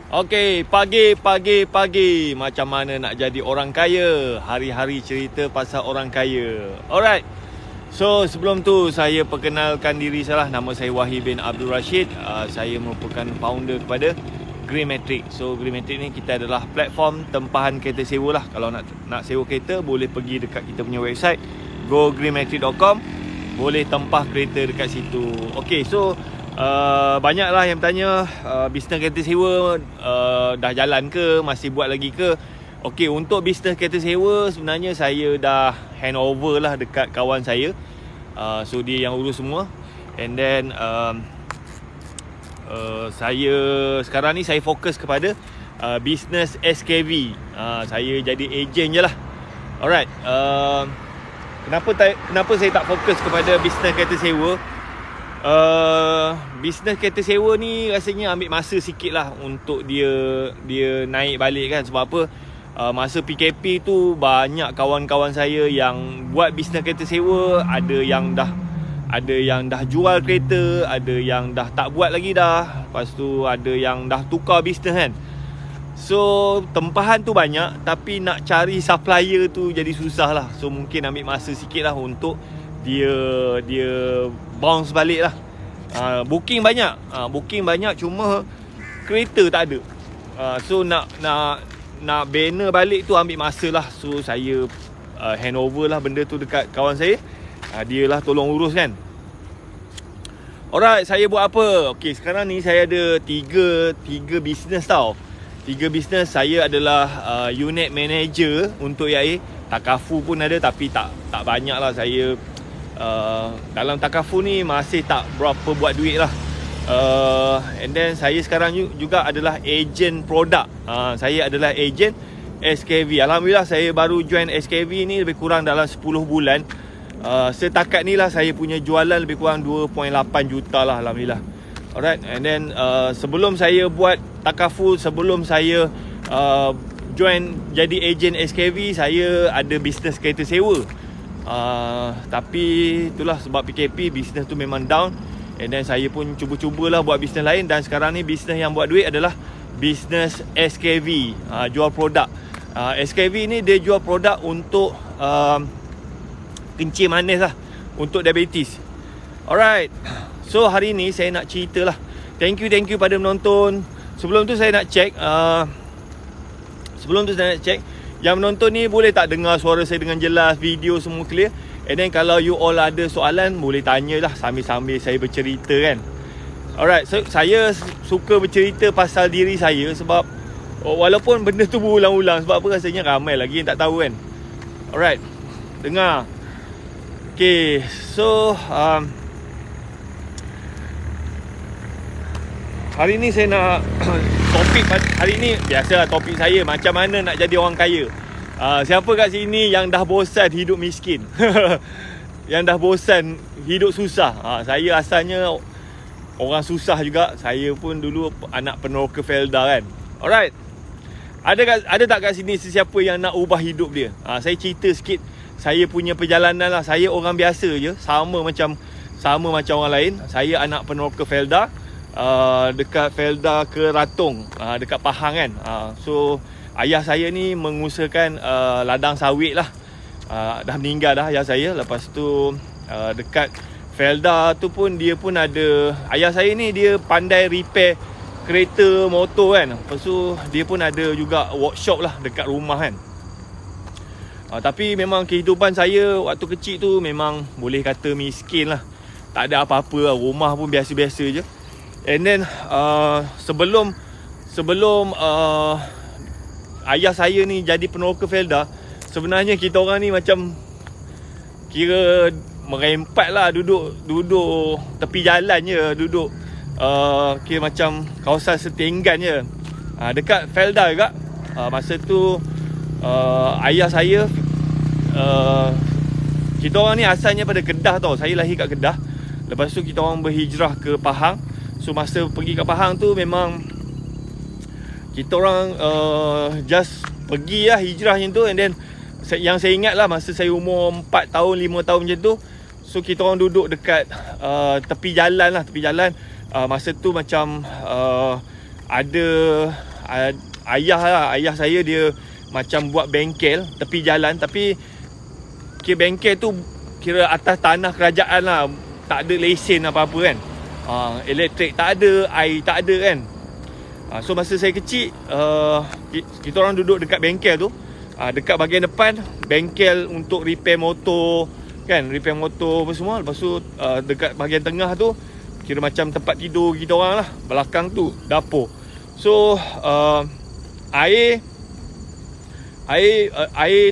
Okey, pagi. Macam mana nak jadi orang kaya? Hari-hari cerita pasal orang kaya. Alright. So, sebelum tu saya perkenalkan diri saya lah. Nama saya Wahid bin Abdul Rashid. Saya merupakan founder kepada Greenmetric. So, Greenmetric ni kita adalah platform tempahan kereta sewa lah. Kalau nak sewa kereta, boleh pergi dekat kita punya website gogreenmetric.com. Boleh tempah kereta dekat situ. Okey, so banyaklah yang bertanya bisnes kereta sewa dah jalan ke, masih buat lagi ke. Okey, untuk bisnes kereta sewa sebenarnya saya dah hand over lah dekat kawan saya. So dia yang urus semua. And then saya sekarang ni saya fokus kepada bisnes SKV. Saya jadi ejen je lah. Alright. Kenapa saya tak fokus kepada bisnes kereta sewa? Bisnes kereta sewa ni rasanya ambil masa sikit lah untuk dia naik balik kan. Sebab apa? Masa PKP tu banyak kawan-kawan saya yang buat bisnes kereta sewa. Ada yang dah jual kereta, ada yang dah tak buat lagi dah. Lepas tu ada yang dah tukar bisnes kan. So tempahan tu banyak, tapi nak cari supplier tu jadi susah lah. So mungkin ambil masa sikit lah untuk dia bounce balik lah. Booking banyak, cuma kereta tak ada. So nak banner balik tu ambil masa lah. So saya hand over lah benda tu dekat kawan saya. Dia lah tolong urus kan. Alright, saya buat apa? Okay, sekarang ni saya ada tiga bisnes tau. 3 bisnes. Saya adalah unit manager untuk AIA. Takafu pun ada, tapi tak banyak lah. Saya dalam Takafu ni masih tak berapa buat duit lah. And then saya sekarang juga adalah ejen produk. Saya adalah ejen SKV. Alhamdulillah saya baru join SKV ni lebih kurang dalam 10 bulan. Setakat ni lah saya punya jualan lebih kurang 2.8 juta lah, Alhamdulillah. Alright. And then sebelum saya buat Takafu, sebelum saya join jadi ejen SKV, saya ada bisnes kereta sewa. Tapi itulah sebab PKP, bisnes tu memang down. And then saya pun cuba-cubalah buat bisnes lain. Dan sekarang ni bisnes yang buat duit adalah bisnes SKV, jual produk. SKV ni dia jual produk untuk kencing manis lah, untuk diabetes. Alright. So hari ni saya nak cerita lah. Thank you pada menonton. Sebelum tu saya nak check yang menonton ni boleh tak dengar suara saya dengan jelas, video semua clear. And then kalau you all ada soalan, boleh tanya lah sambil-sambil saya bercerita kan. Alright, so saya suka bercerita pasal diri saya sebab walaupun benda tu berulang-ulang, sebab apa rasanya ramai lagi yang tak tahu kan. Alright, dengar. Okay, so hari ni saya nak topik hari ni biasalah topik saya macam mana nak jadi orang kaya. Siapa kat sini yang dah bosan hidup miskin? Yang dah bosan hidup susah? Saya asalnya orang susah juga. Saya pun dulu anak peneroka Felda kan. Alright. Ada tak kat sini sesiapa yang nak ubah hidup dia? Saya cerita sikit saya punya perjalanan lah. Saya orang biasa je, sama macam orang lain. Saya anak peneroka Felda. Dekat Felda ke Ratung, dekat Pahang kan. So ayah saya ni mengusahakan ladang sawit lah. Dah meninggal dah ayah saya. Lepas tu dekat Felda tu pun dia pun ada, ayah saya ni dia pandai repair kereta motor kan. Lepas tu dia pun ada juga workshop lah dekat rumah kan. Tapi memang kehidupan saya waktu kecil tu memang boleh kata miskin lah. Tak ada apa-apa lah. Rumah pun biasa-biasa je. And then sebelum ayah saya ni jadi peneroka Felda, sebenarnya kita orang ni macam kira merempat lah, duduk tepi jalan je, duduk kira macam kawasan setinggan je, dekat Felda juga. Masa tu ayah saya, kita orang ni asalnya pada Kedah tau. Saya lahir kat Kedah. Lepas tu kita orang berhijrah ke Pahang. So masa pergi kat Pahang tu memang kita orang just pergi lah, hijrah macam tu. And then yang saya ingat lah masa saya umur 4 tahun 5 tahun macam tu, so kita orang duduk dekat tepi jalan lah, tepi jalan. Masa tu macam ada ayah lah. Ayah saya dia macam buat bengkel tepi jalan, tapi kira bengkel tu kira atas tanah kerajaan lah. Tak ada lesen apa-apa kan. Elektrik tak ada, air tak ada kan. So masa saya kecil, kita orang duduk dekat bengkel tu. Dekat bahagian depan, bengkel untuk repair motor kan, repair motor apa semua. Lepas tu dekat bahagian tengah tu kira macam tempat tidur kita orang lah. Belakang tu dapur. So air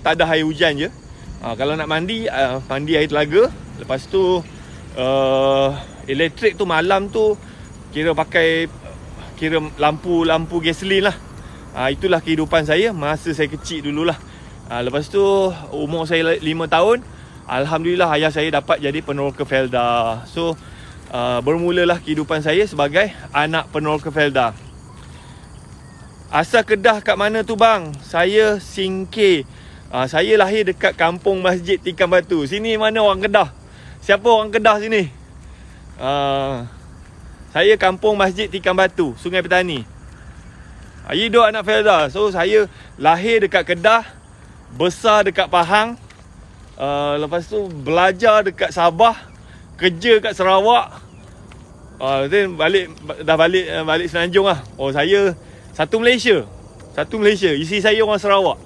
tak ada air hujan je. Kalau nak mandi, mandi air telaga. Lepas tu elektrik tu malam tu kira pakai lampu gasolin lah. Itulah kehidupan saya masa saya kecil dululah. Lepas tu umur saya 5 tahun, alhamdulillah ayah saya dapat jadi peneroka Felda. So bermulalah kehidupan saya sebagai anak peneroka Felda. Asal Kedah kat mana tu bang? Saya Singkir. Saya lahir dekat kampung Masjid Tikam Batu. Sini mana orang Kedah? Siapa orang Kedah sini? Saya kampung Masjid Tikam Batu, Sungai Petani. Hidup anak Felda. So saya lahir dekat Kedah, besar dekat Pahang. Lepas tu belajar dekat Sabah, kerja kat Sarawak. Then balik Semenanjung lah. Saya satu Malaysia. Isi saya orang Sarawak.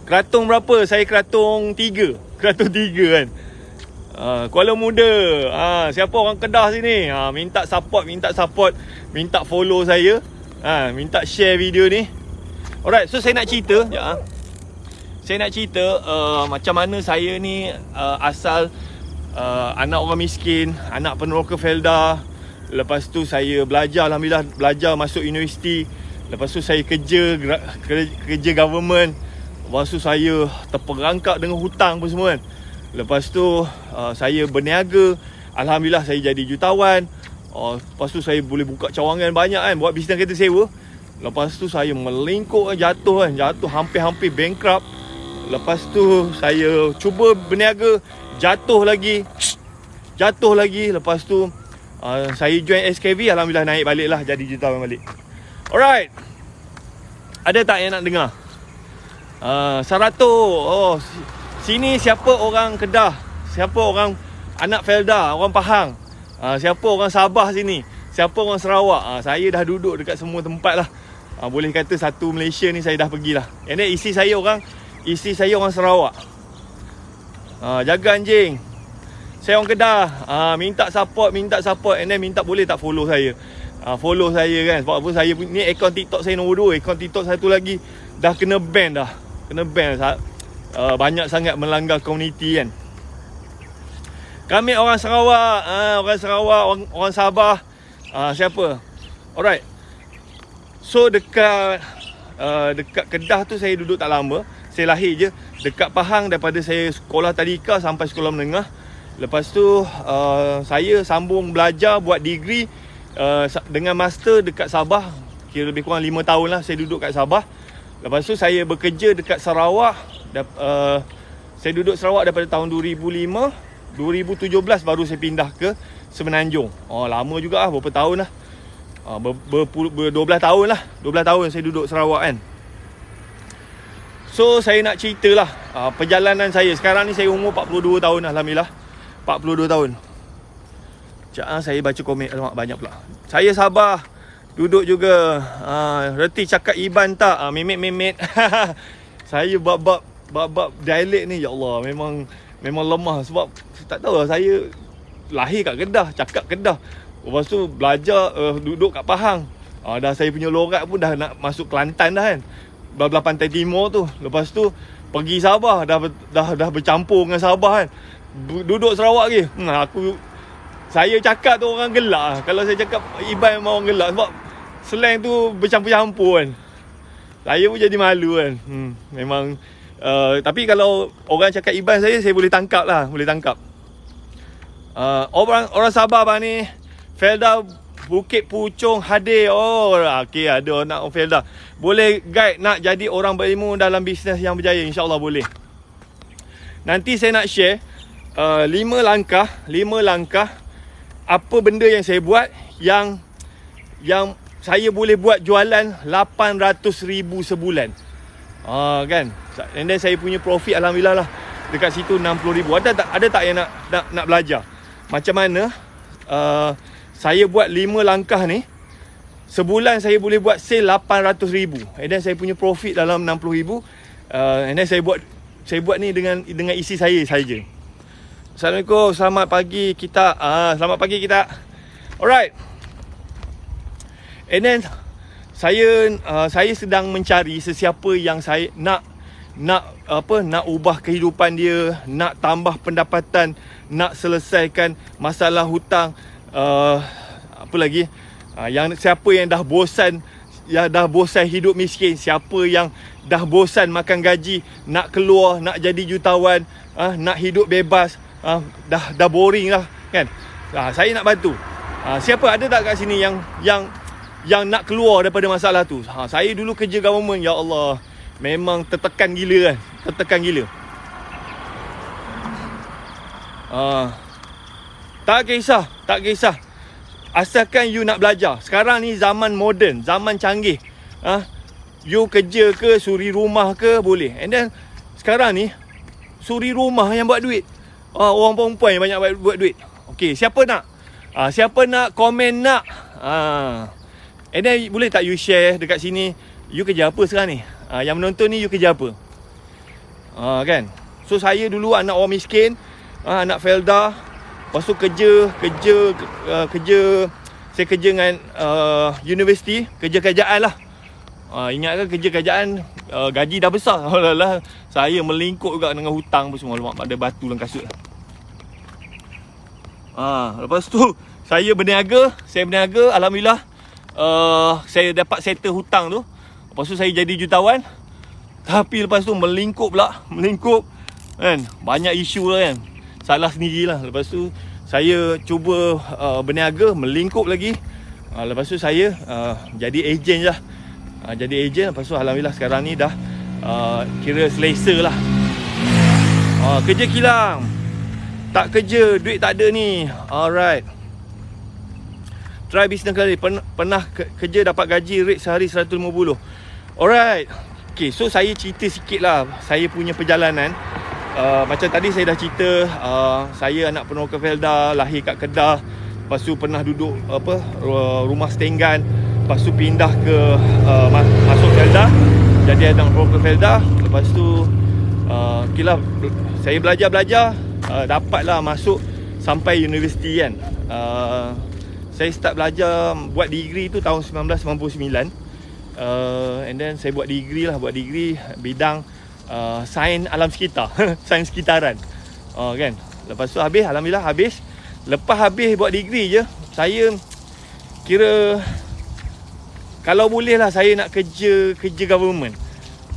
Keratung berapa? Saya keratung 3. Keratung 3 kan. Kuala Muda. Siapa orang Kedah sini? Minta support, minta follow saya. Minta share video ni. Alright, so saya nak cerita ya. Saya nak cerita macam mana saya ni asal anak orang miskin, anak peneroka Felda. Lepas tu saya belajar, alhamdulillah belajar masuk universiti. Lepas tu saya kerja government. Lepas tu saya terperangkap dengan hutang apa semua kan. Lepas tu saya berniaga. Alhamdulillah saya jadi jutawan. Lepas tu saya boleh buka cawangan banyak kan, buat bisnes kereta sewa. Lepas tu saya melingkuk jatuh hampir-hampir bankrupt. Lepas tu saya cuba berniaga, jatuh lagi. Lepas tu saya join SKV, alhamdulillah naik balik lah, jadi jutawan balik. Alright, ada tak yang nak dengar? Sarato. Sini siapa orang Kedah? Siapa orang anak Felda, orang Pahang? Siapa orang Sabah sini? Siapa orang Sarawak? Saya dah duduk dekat semua tempat lah. Boleh kata satu Malaysia ni saya dah pergilah. And then isteri saya orang Sarawak. Jaga anjing. Saya orang Kedah. Minta support. And then minta boleh tak follow saya. Follow saya kan. Sebab apa, saya ni akaun TikTok saya nombor 2. Akaun TikTok satu lagi dah kena ban dah. Banyak sangat melanggar komuniti kan. Kami orang Sarawak, orang Sabah. Siapa? Alright. So dekat Kedah tu saya duduk tak lama. Saya lahir je. Dekat Pahang daripada saya sekolah tadika sampai sekolah menengah. Lepas tu saya sambung belajar buat degree dengan master dekat Sabah. Kira lebih kurang 5 tahun lah saya duduk kat Sabah. Lepas tu saya bekerja dekat Sarawak. Saya duduk Sarawak daripada tahun 2005. 2017 baru saya pindah ke Semenanjung. Lama juga lah, berapa tahun lah. 12 tahun lah. 12 tahun saya duduk Sarawak kan. So saya nak cerita lah perjalanan saya. Sekarang ni saya umur 42 tahun alhamdulillah. 42 tahun. Saya baca komen. Alamak, banyak pula. Saya Sabah. Duduk juga. Reti cakap Iban tak? Memet. Saya bab dialek ni, ya Allah, memang lemah. Sebab tak tahu lah, saya lahir kat Kedah, cakap Kedah. Lepas tu belajar duduk kat Pahang. Dah saya punya lorat pun dah nak masuk Kelantan dah kan. Belah pantai timur tu. Lepas tu pergi Sabah, dah bercampur dengan Sabah kan. Duduk Sarawak lagi. Saya cakap tu orang gelak. Kalau saya cakap Iban memang orang gelak. Sebab slang tu bercampur-campur kan. Saya pun jadi malu kan. Memang tapi kalau orang cakap Iban saya boleh tangkap lah. Boleh tangkap. Orang Sabah bang ni, Felda Bukit Puchong Hadir. Okay, ada orang nak Felda. Boleh guide nak jadi orang berilmu dalam bisnes yang berjaya. InsyaAllah boleh. Nanti saya nak share 5 langkah apa benda yang saya buat yang yang saya boleh buat jualan 800,000 sebulan. Kan. And then saya punya profit alhamdulillah lah dekat situ 60,000. Ada tak yang nak belajar macam mana saya buat 5 langkah ni, sebulan saya boleh buat sale 800,000. And then saya punya profit dalam 60,000. And then saya buat ni dengan isi saya saja. Assalamualaikum, selamat pagi kita. Selamat pagi kita. Alright. And then saya sedang mencari sesiapa yang saya nak ubah kehidupan dia, nak tambah pendapatan, nak selesaikan masalah hutang, apa lagi? Yang siapa yang dah bosan hidup miskin, siapa yang dah bosan makan gaji, nak keluar, nak jadi jutawan, nak hidup bebas, dah boring lah kan. Saya nak bantu. Siapa ada tak kat sini yang nak keluar daripada masalah tu? Saya dulu kerja government, ya Allah, memang tertekan gila kan. Tertekan gila. Tak kisah. Asalkan you nak belajar. Sekarang ni zaman moden, zaman canggih. You kerja ke, suri rumah ke, boleh. And then sekarang ni suri rumah yang buat duit. Orang perempuan yang banyak buat duit. Okay, siapa nak? Siapa nak komen nak? And then boleh tak you share dekat sini, you kerja apa sekarang ni? Yang menonton ni you kerja apa? Kan? So saya dulu anak orang miskin, anak Felda. Lepas tu kerja saya kerja dengan universiti, kerja kerajaan lah. Ingat kan kerja kerajaan, gaji dah besar. Saya melingkuk juga dengan hutang apa semua. Ada batu dalam kasut. Lepas tu saya berniaga, alhamdulillah. Saya dapat settle hutang tu. Lepas tu saya jadi jutawan. Tapi lepas tu melingkup kan. Banyak isu lah kan. Salah sendirilah. Lepas tu saya cuba berniaga, melingkup lagi. Lepas tu saya jadi ejen lah. Jadi ejen. Lepas tu alhamdulillah sekarang ni dah kira selesa lah. Kerja kilang, tak kerja, duit tak ada ni. Alright. Try business kali. Pernah kerja dapat gaji rate sehari 150. Alright. Okay, so saya cerita sikit lah saya punya perjalanan. Macam tadi saya dah cerita, saya anak peneroka Felda, lahir kat Kedah. Lepas tu pernah duduk rumah setenggan. Lepas tu pindah ke masuk Felda, jadi anak peneroka Felda. Lepas tu saya belajar, dapatlah masuk sampai universiti kan. Saya start belajar buat degree tu tahun 1999. And then saya buat degree bidang sains alam sekitar, sains sekitaran. Kan. Lepas tu alhamdulillah habis. Lepas habis buat degree je, saya kira kalau boleh lah saya nak kerja government.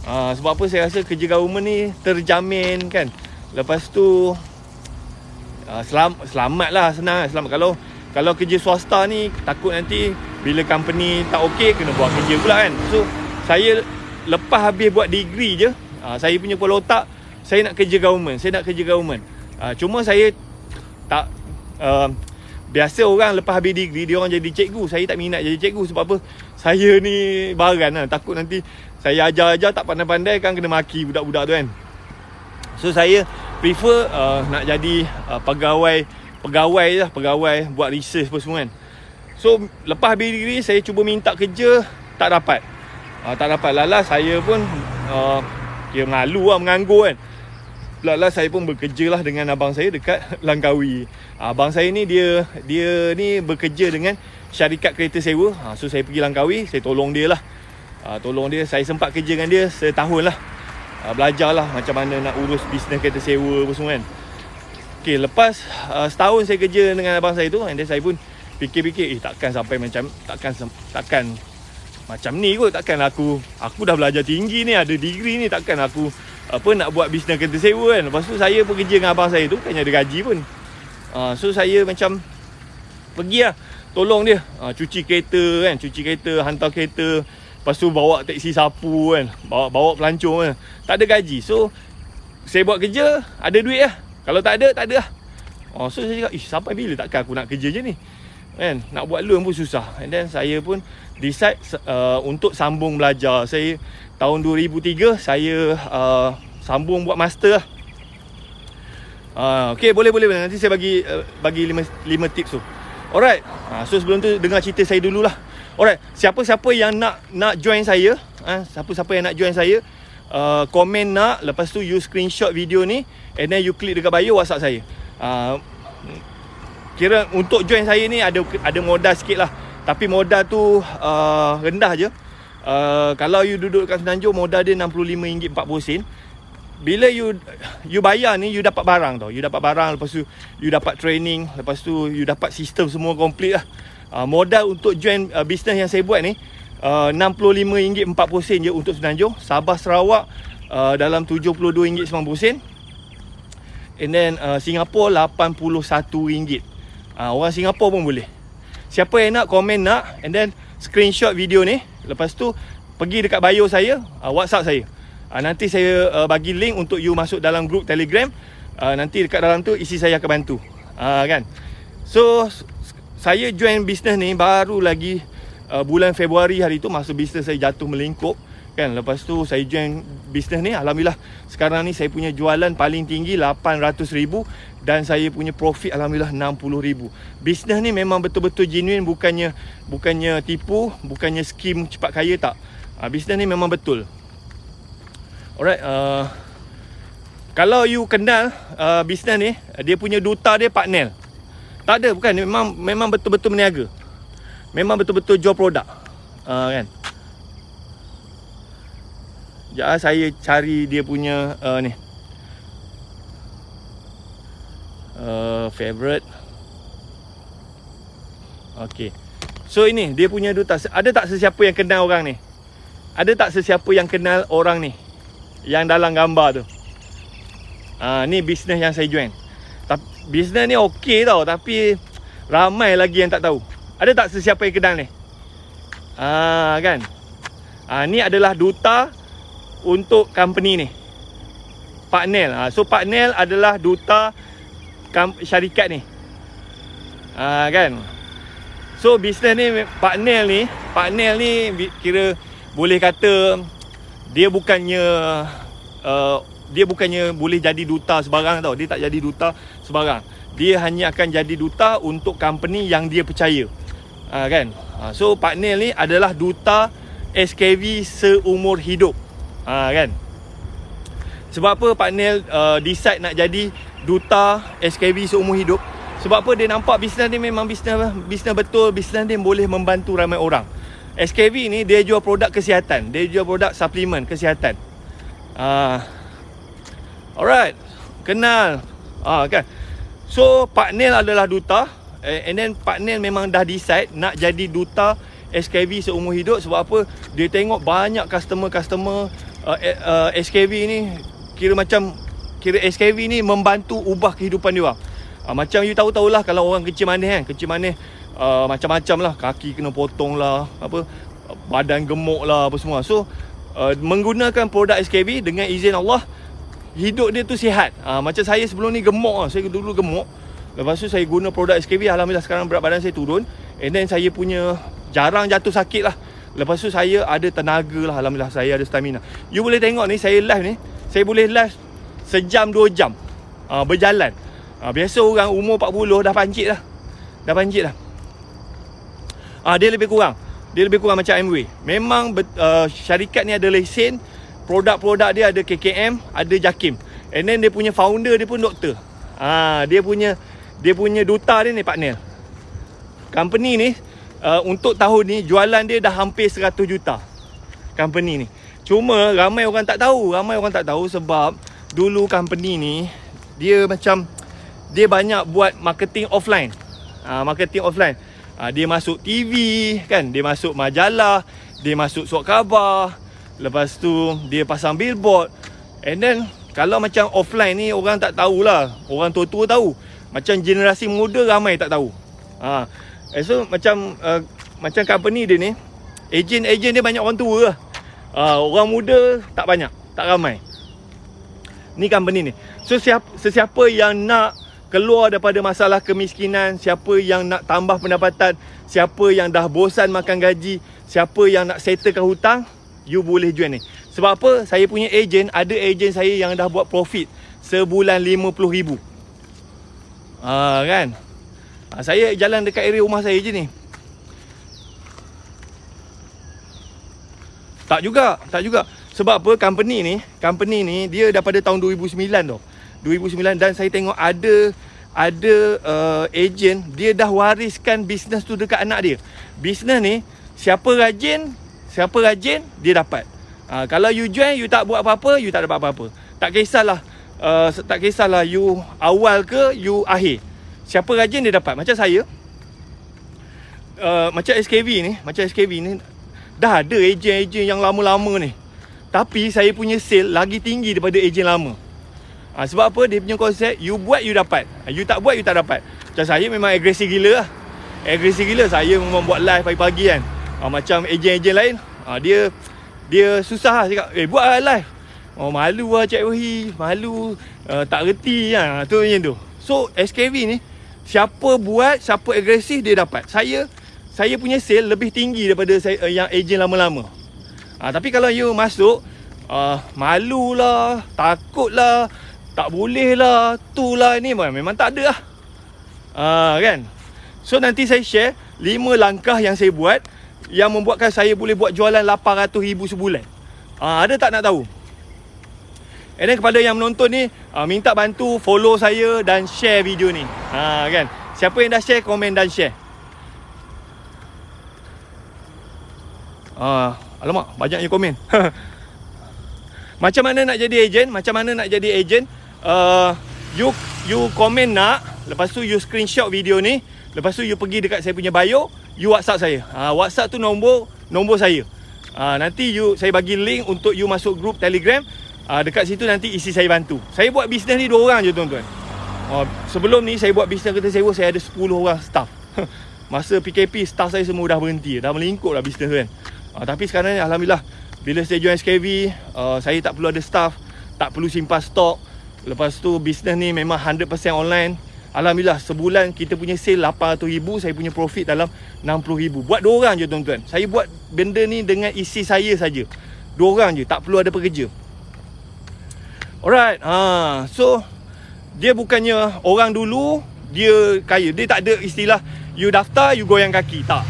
Sebab apa saya rasa kerja government ni terjamin kan. Lepas tu selamat lah, senang. Selamat. Kalau kerja swasta ni takut nanti bila company tak okey kena buat kerja pula kan. So saya lepas habis buat degree je, saya punya kepala otak saya nak kerja government. Cuma saya tak biasa orang lepas habis degree dia orang jadi cikgu. Saya tak minat jadi cikgu. Sebab apa? Saya ni baran lah. Takut nanti saya ajar tak pandai-pandai kan kena maki budak-budak tu kan. So saya prefer nak jadi pegawai buat research apa semua kan. So lepas habis degree saya cuba minta kerja, tak dapat. Lala saya pun kira malu lah, menganggur kan. Lala saya pun bekerja lah dengan abang saya dekat Langkawi. Abang saya ni dia ni bekerja dengan syarikat kereta sewa. So saya pergi Langkawi, saya tolong dia lah. Saya sempat kerja dengan dia setahun lah. Belajar lah macam mana nak urus bisnes kereta sewa apa semua kan. Okay, lepas setahun saya kerja dengan abang saya tu, and then saya pun fikir-fikir, takkan macam ni kot. Takkan aku dah belajar tinggi ni, ada degree ni, takkan aku nak buat bisnes kereta sewa kan. Lepas tu saya pun kerja dengan abang saya tu, kan ada gaji pun. So saya macam pergi lah, tolong dia cuci kereta, hantar kereta. Lepas tu bawa teksi sapu kan, bawa pelancong kan. Tak ada gaji. So saya buat kerja, ada duit lah. Kalau tak ada lah. So saya cakap, sampai bila takkan aku nak kerja je ni. kan, nak buat loan pun susah. And then saya pun decide untuk sambung belajar. Saya tahun 2003 saya sambung buat master lah. Okay, boleh. Nanti saya bagi 5 tips tu. Alright. So sebelum tu dengar cerita saya dululah. Alright, siapa-siapa yang nak join saya, siapa-siapa yang nak join saya, komen nak, lepas tu you screenshot video ni and then you klik dekat bio WhatsApp saya. Kira untuk join saya ni ada modal sikit lah, tapi modal tu rendah je. Kalau you duduk kat Semenanjung, modal dia RM65.40. Bila you bayar ni, you dapat barang tau. You dapat barang, lepas tu you dapat training, lepas tu you dapat sistem semua komplit lah. Modal untuk join bisnes yang saya buat ni RM65.40 je untuk Semenanjung. Sabah Sarawak dalam RM72.90. And then Singapura RM81. Orang Singapura pun boleh. Siapa yang nak, komen nak, and then screenshot video ni. Lepas tu pergi dekat bio saya, WhatsApp saya. Nanti saya bagi link untuk you masuk dalam grup Telegram. Nanti dekat dalam tu isi saya akan bantu. Kan. So saya join bisnes ni baru lagi bulan Februari hari tu, masa bisnes saya jatuh melingkup kan. Lepas tu saya join bisnes ni, alhamdulillah sekarang ni saya punya jualan paling tinggi 800,000 dan saya punya profit alhamdulillah 60,000. Bisnes ni memang betul-betul genuine, bukannya tipu, bukannya skim cepat kaya, tak. Bisnes ni memang betul. Alright, kalau you kenal bisnes ni, dia punya duta dia Pak Nel. Tak ada, bukan, memang betul-betul berniaga. Memang betul-betul jual produk. Kan. Sekejap saya cari dia punya ni. Favorite. Okay. So ini dia punya duta. Ada tak sesiapa yang kenal orang ni? Ada tak sesiapa yang kenal orang ni? Yang dalam gambar tu. Ni bisnes yang saya join. Bisnes ni okey tau, tapi ramai lagi yang tak tahu. Ada tak sesiapa yang kenal ni? Kan. Ni adalah duta untuk company ni, Pak Nel. So Pak Nel adalah duta syarikat ni. Kan. So bisnes ni Pak Nel ni kira boleh kata dia bukannya boleh jadi duta sebarang tau. Dia tak jadi duta sebarang. Dia hanya akan jadi duta untuk company yang dia percaya. Kan. So Pak Nel ni adalah duta SKV seumur hidup. Kan. Sebab apa Pak Nel decide nak jadi duta SKV seumur hidup? Sebab apa? Dia nampak bisnes ni memang bisnes betul. Bisnes ni boleh membantu ramai orang. SKV ni dia jual produk kesihatan. Dia jual produk suplemen kesihatan. Alright, kenal. Kan. So Pak Nel adalah duta, and then Pak Nel memang dah decide nak jadi duta SKV seumur hidup. Sebab apa? Dia tengok banyak customer SKV ni, kira SKV ni membantu ubah kehidupan dia orang. Macam you tahu-tahulah kalau orang kecil manis kan, macam-macam lah, kaki kena potong lah, badan gemuk lah, apa semua. So menggunakan produk SKV dengan izin Allah, hidup dia tu sihat. Macam saya sebelum ni gemuk. Saya dulu gemuk. Lepas tu saya guna produk SKV, alhamdulillah sekarang berat badan saya turun. And then saya punya jarang jatuh sakit lah. Lepas tu saya ada tenaga lah, alhamdulillah saya ada stamina. You boleh tengok ni, saya live ni, saya boleh live sejam 2 jam berjalan. Biasa orang umur 40 dah pancit dah. Dia lebih kurang macam Amway. Memang syarikat ni ada lesen. Produk-produk dia ada KKM, ada JAKIM. And then dia punya founder dia pun doktor. Dia punya duta dia ni Pak Nel. Company ni untuk tahun ni jualan dia dah hampir 100 juta. Company ni. Cuma ramai orang tak tahu sebab dulu company ni dia banyak buat marketing offline. Dia masuk TV kan, dia masuk majalah, dia masuk surat khabar. Lepas tu dia pasang billboard. And then kalau macam offline ni orang tak tahulah. Orang tua-tua tahu. Macam generasi muda ramai tak tahu. So macam company dia ni, ejen dia banyak orang tua lah. Orang muda tak banyak, tak ramai. Ni company ni. So sesiapa yang nak keluar daripada masalah kemiskinan, siapa yang nak tambah pendapatan, siapa yang dah bosan makan gaji, siapa yang nak settlekan hutang, you boleh join ni. Sebab apa? Saya punya ejen, ada ejen saya yang dah buat profit sebulan 50,000. Kan? Saya jalan dekat area rumah saya je ni. Tak juga. Sebab apa? Company ni dia daripada tahun 2009 tau. 2009, dan saya tengok ada ejen, dia dah wariskan bisnes tu dekat anak dia. Bisnes ni siapa rajin dia dapat. Kalau you join, you tak buat apa-apa, you tak dapat apa-apa. Tak kisahlah you awal ke you akhir. Siapa rajin dia dapat. Macam saya, macam SKV ni dah ada ejen-ejen yang lama-lama ni, tapi saya punya sale lagi tinggi daripada ejen lama. Sebab apa? Dia punya konsep, you buat you dapat, you tak buat you tak dapat. Macam saya memang agresif gila lah. Saya memang buat live pagi-pagi kan. Macam ejen-ejen lain, dia susah lah cakap, buat lah live. Malu lah Cik Wahi, malu, tak reti kan. Tu macam tu. So SKV ni, siapa buat, siapa agresif dia dapat. Saya punya sale lebih tinggi daripada yang ejen lama-lama. Tapi kalau you masuk, malu lah, takut lah, tak boleh lah, tu lah, ni memang tak ada lah. Kan? So nanti saya share 5 langkah yang saya buat yang membuatkan saya boleh buat jualan 800,000 sebulan. Ada tak nak tahu? And then kepada yang menonton ni, minta bantu follow saya dan share video ni. Kan? Siapa yang dah share, komen dan share. Alamak, banyaknya komen. Macam mana nak jadi ejen? You komen nak, lepas tu you screenshot video ni, lepas tu you pergi dekat saya punya bio, you WhatsApp saya. WhatsApp tu nombor saya. Nanti saya bagi link untuk you masuk grup Telegram. Dekat situ nanti isi saya bantu. Saya buat bisnes ni 2 orang je tuan-tuan. Sebelum ni saya buat bisnes kereta sewa, saya ada 10 orang staff. Masa PKP staff saya semua dah berhenti, dah melingkup lah bisnes tu kan. Tapi sekarang ni alhamdulillah, bila saya join SKV, saya tak perlu ada staff, tak perlu simpan stok. Lepas tu bisnes ni memang 100% online. Alhamdulillah, sebulan kita punya sale 800,000, saya punya profit dalam 60,000. Buat 2 orang je tuan-tuan. Saya buat benda ni dengan isi saya saja. 2 orang je, tak perlu ada pekerja. Alright. So dia bukannya orang dulu dia kaya. Dia tak ada istilah you daftar, you goyang kaki. Tak.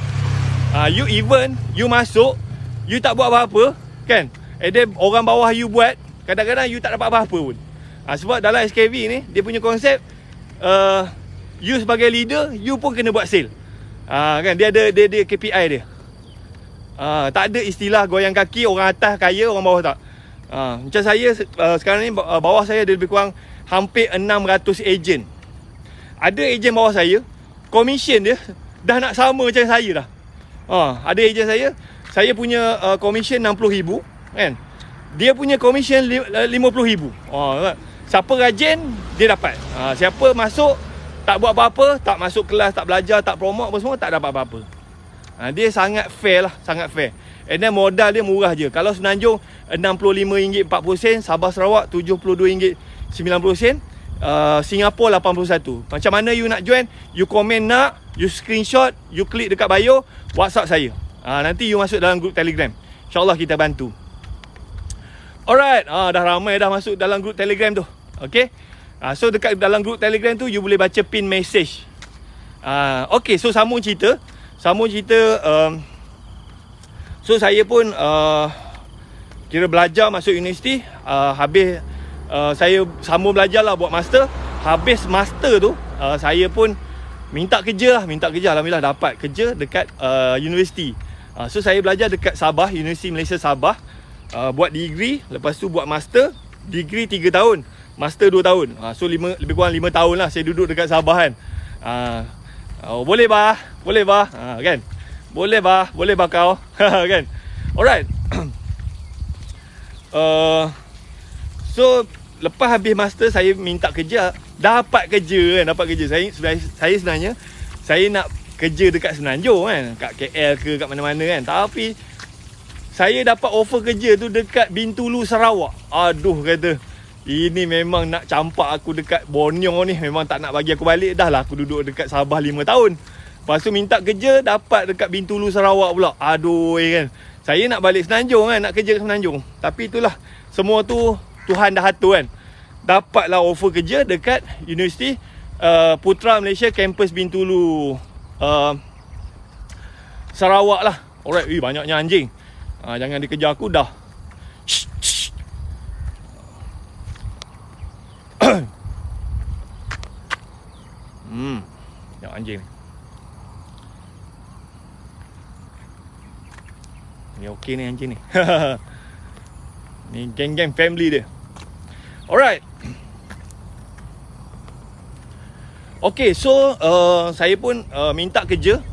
You masuk, you tak buat apa-apa, kan? Then orang bawah you buat, kadang-kadang you tak dapat apa-apa pun. Sebab dalam SKV ni, dia punya konsep, you sebagai leader, you pun kena buat sale. Kan? Dia ada KPI dia. Tak ada istilah goyang kaki, orang atas kaya, orang bawah tak. Macam saya, sekarang ni bawah saya ada lebih kurang hampir 600 ejen. Ada ejen bawah saya, komisen dia dah nak sama macam saya dah. Ada ejen saya punya komisen 60,000 kan. Dia punya komisen 50,000. Siapa rajin dia dapat. Siapa masuk tak buat apa-apa, tak masuk kelas, tak belajar, tak promote apa semua, tak dapat apa-apa. Dia sangat fair lah, sangat fair. And then modal dia murah je. Kalau Semenanjung RM65.40, Sabah Sarawak RM72.90, Singapura 81. Macam mana you nak join? You komen nak, you screenshot, you klik dekat bio, WhatsApp saya. Nanti you masuk dalam grup Telegram. InsyaAllah kita bantu. Alright, dah ramai dah masuk dalam grup Telegram tu. Okay. So dekat dalam grup Telegram tu you boleh baca pin message. Okay, so sambung cerita. So saya pun kira belajar masuk universiti. Habis saya sambung belajar lah buat master. Habis master tu saya pun minta kerja. Alhamdulillah dapat kerja dekat universiti. So saya belajar dekat Sabah, Universiti Malaysia Sabah. Buat degree, lepas tu buat master. Degree 3 tahun, master 2 tahun. So lebih kurang 5 tahun lah saya duduk dekat Sabah kan. Boleh bah kan. Boleh bah kau kan. Alright. So lepas habis master saya minta kerja. Dapat kerja. Saya sebenarnya saya nak kerja dekat Semenanjung kan, kat KL ke kat mana-mana kan. Tapi saya dapat offer kerja tu dekat Bintulu, Sarawak. Aduh kata, Ini memang nak campak aku dekat Borneo ni. Memang tak nak bagi aku balik. Dah lah aku duduk dekat Sabah 5 tahun. Lepas tu minta kerja, dapat dekat Bintulu Sarawak pula. Aduh kan. Saya nak balik Semenanjung kan, nak kerja kat Semenanjung. Tapi itulah, semua tu Tuhan dah atur kan. Dapatlah offer kerja dekat Universiti Putra Malaysia Kampus Bintulu Sarawak lah. Alright, banyaknya anjing. Jangan dikejar aku dah. Yang anjing ni. Ni okey ni anjing ni. Ni geng-geng family dia. Alright. Okay, so saya pun minta kerja,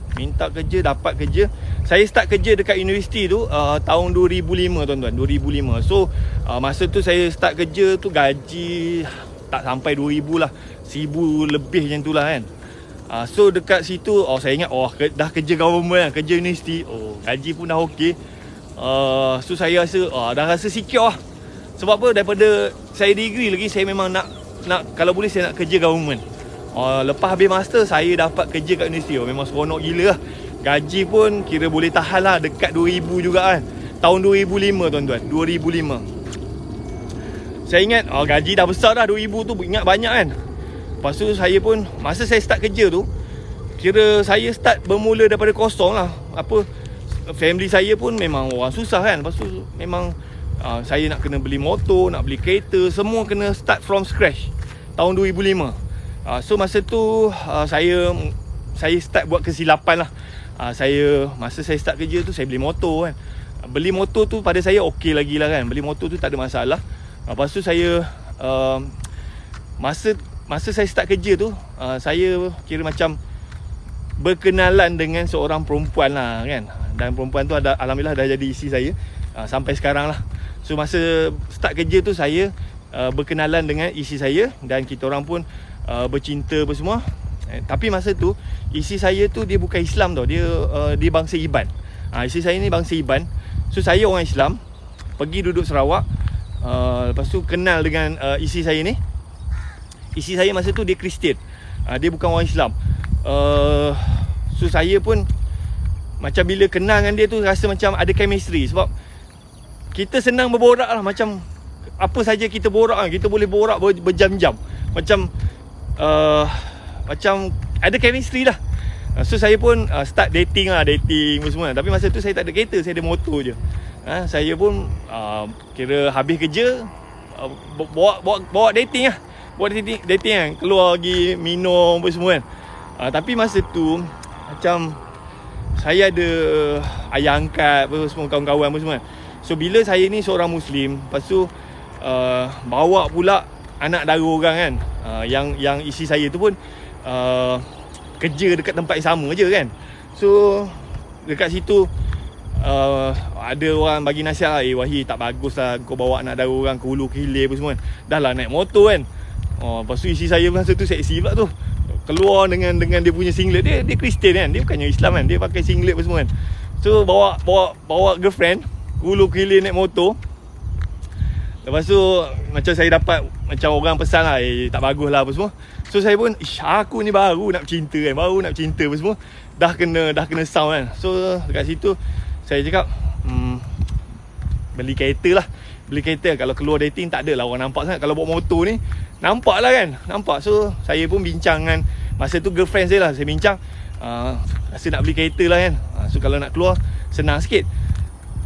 dapat kerja. Saya start kerja dekat universiti tu tahun 2005 tuan-tuan, 2005. So masa tu saya start kerja tu gaji tak sampai 2000 lah, 1000 lebih macam tu lah kan. So dekat situ saya ingat dah kerja government lah, kerja universiti. Gaji pun dah okey. So saya rasa dah rasa secure lah. Sebab apa, daripada saya degree lagi, saya memang nak kalau boleh saya nak kerja government. Lepas habis master, saya dapat kerja kat universiti. Memang seronok gila lah. Gaji pun kira boleh tahan lah, dekat 2000 juga kan. Tahun 2005 tuan-tuan, 2005. Saya ingat gaji dah besar dah, 2000 tu ingat banyak kan. Lepas tu saya pun, masa saya start kerja tu, kira saya start bermula daripada kosong lah. Family saya pun memang orang susah kan. Lepas tu memang saya nak kena beli motor, nak beli kereta, semua kena start from scratch. Tahun 2005. So masa tu saya start buat kesilapan lah. Masa saya start kerja tu, saya beli motor kan. Beli motor tu pada saya okey lagi lah kan. Beli motor tu tak ada masalah. Lepas tu saya Masa saya start kerja tu, saya kira macam berkenalan dengan seorang perempuan lah kan. Dan perempuan tu alhamdulillah dah jadi isteri saya sampai sekarang lah. So masa start kerja tu, saya berkenalan dengan isteri saya. Dan kita orang pun bercinta apa semua. Tapi masa tu isteri saya tu dia bukan Islam tau. Dia bangsa Iban. Isteri saya ni bangsa Iban. So saya orang Islam, pergi duduk Sarawak. Lepas tu kenal dengan isteri saya ni. Isteri saya masa tu dia Kristian. Dia bukan orang Islam. So saya pun macam bila kenal dengan dia tu, rasa macam ada chemistry. Sebab kita senang berborak lah. Macam apa saja kita borak kan. Kita boleh borak berjam-jam. Macam ada chemistry lah. So saya pun start dating semua. Tapi masa tu saya tak ada kereta, saya ada motor je. Saya pun kira habis kerja, bawa dating lah. Buat dating kan, keluar pergi minum apa semua kan. Tapi masa tu macam saya ada ayah angkat apa semua, kawan-kawan apa semua kan. So bila saya ni seorang Muslim, lepas tu bawa pula anak dara orang kan, yang isteri saya tu pun kerja dekat tempat yang sama je kan. So dekat situ ada orang bagi nasihat lah, Wahid tak bagus lah kau bawa anak dara orang ke hulu ke hilir apa semua kan. Dah lah naik motor kan. Lepas tu isteri saya masa tu seksi pula tu, keluar dengan dia punya singlet. Dia Kristian kan, dia bukannya Islam kan. Dia pakai singlet apa semua kan. So bawa girlfriend hulu ke hilir naik motor. Lepas tu macam saya dapat, macam orang pesan lah, tak bagus lah apa semua. So saya pun, aku ni baru nak bercinta kan, apa semua. Dah kena sound kan. So dekat situ saya cakap beli kereta lah. Beli kereta, kalau keluar dating tak adalah orang nampak sangat. Kalau bawa motor ni nampak lah kan. So saya pun bincang dengan masa tu girlfriend saya lah. Saya bincang, rasa nak beli kereta lah kan. So kalau nak keluar senang sikit.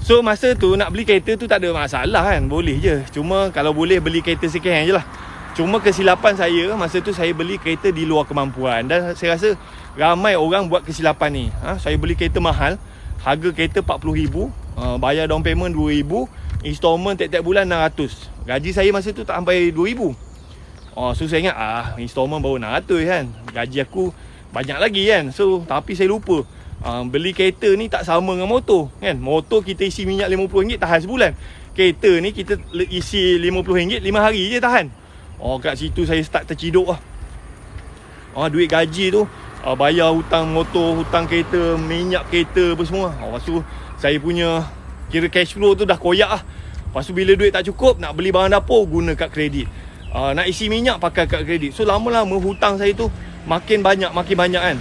So masa tu nak beli kereta tu tak ada masalah kan, boleh je. Cuma kalau boleh beli kereta second hand je lah. Cuma kesilapan saya, masa tu saya beli kereta di luar kemampuan. Dan saya rasa ramai orang buat kesilapan ni. Saya beli kereta mahal, harga kereta RM40,000, bayar down payment RM2,000, installment tiap-tiap bulan RM600. Gaji saya masa tu tak sampai RM2,000. So saya ingat installment baru RM600 kan, gaji aku banyak lagi kan. So tapi saya lupa, beli kereta ni tak sama dengan motor kan. Motor kita isi minyak RM50 tahan sebulan. Kereta ni kita isi RM50 5 hari je tahan. Kat situ saya start terciduk lah. Duit gaji tu bayar hutang motor, hutang kereta, minyak kereta apa semua. Lepas tu saya punya kira cash flow tu dah koyak lah. Lepas tu bila duit tak cukup, nak beli barang dapur, guna kad kredit. Nak isi minyak, pakai kad kredit. So lama-lama hutang saya tu makin banyak kan.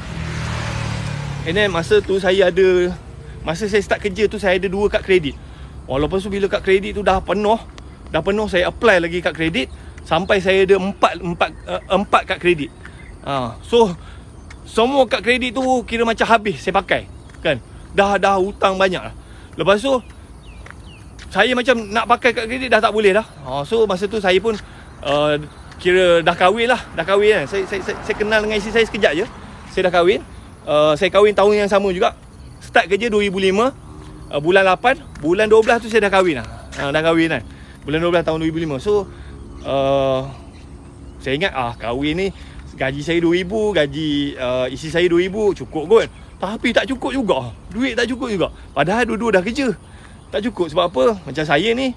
And then masa saya start kerja tu, saya ada 2 kad kredit. Lepas tu bila kad kredit tu dah penuh, saya apply lagi kad kredit sampai saya ada 4 kad kredit. So semua kad kredit tu kira macam habis saya pakai kan. Dah hutang banyak lah. Lepas tu saya macam nak pakai kad kredit dah tak boleh dah. So masa tu saya pun kira dah kahwin kan. Saya kenal dengan isteri saya sekejap je. Saya dah kahwin. Saya kahwin tahun yang sama juga. Start kerja 2005, bulan 8, bulan 12 tu saya dah kahwin lah. Dah kahwin kan. Bulan 12 tahun 2005. So saya ingat kahwin ni gaji saya 2,000, gaji isteri saya 2,000, cukup kot. Tapi tak cukup juga. Duit tak cukup juga. Padahal dua-dua dah kerja. Tak cukup sebab apa? Macam saya ni,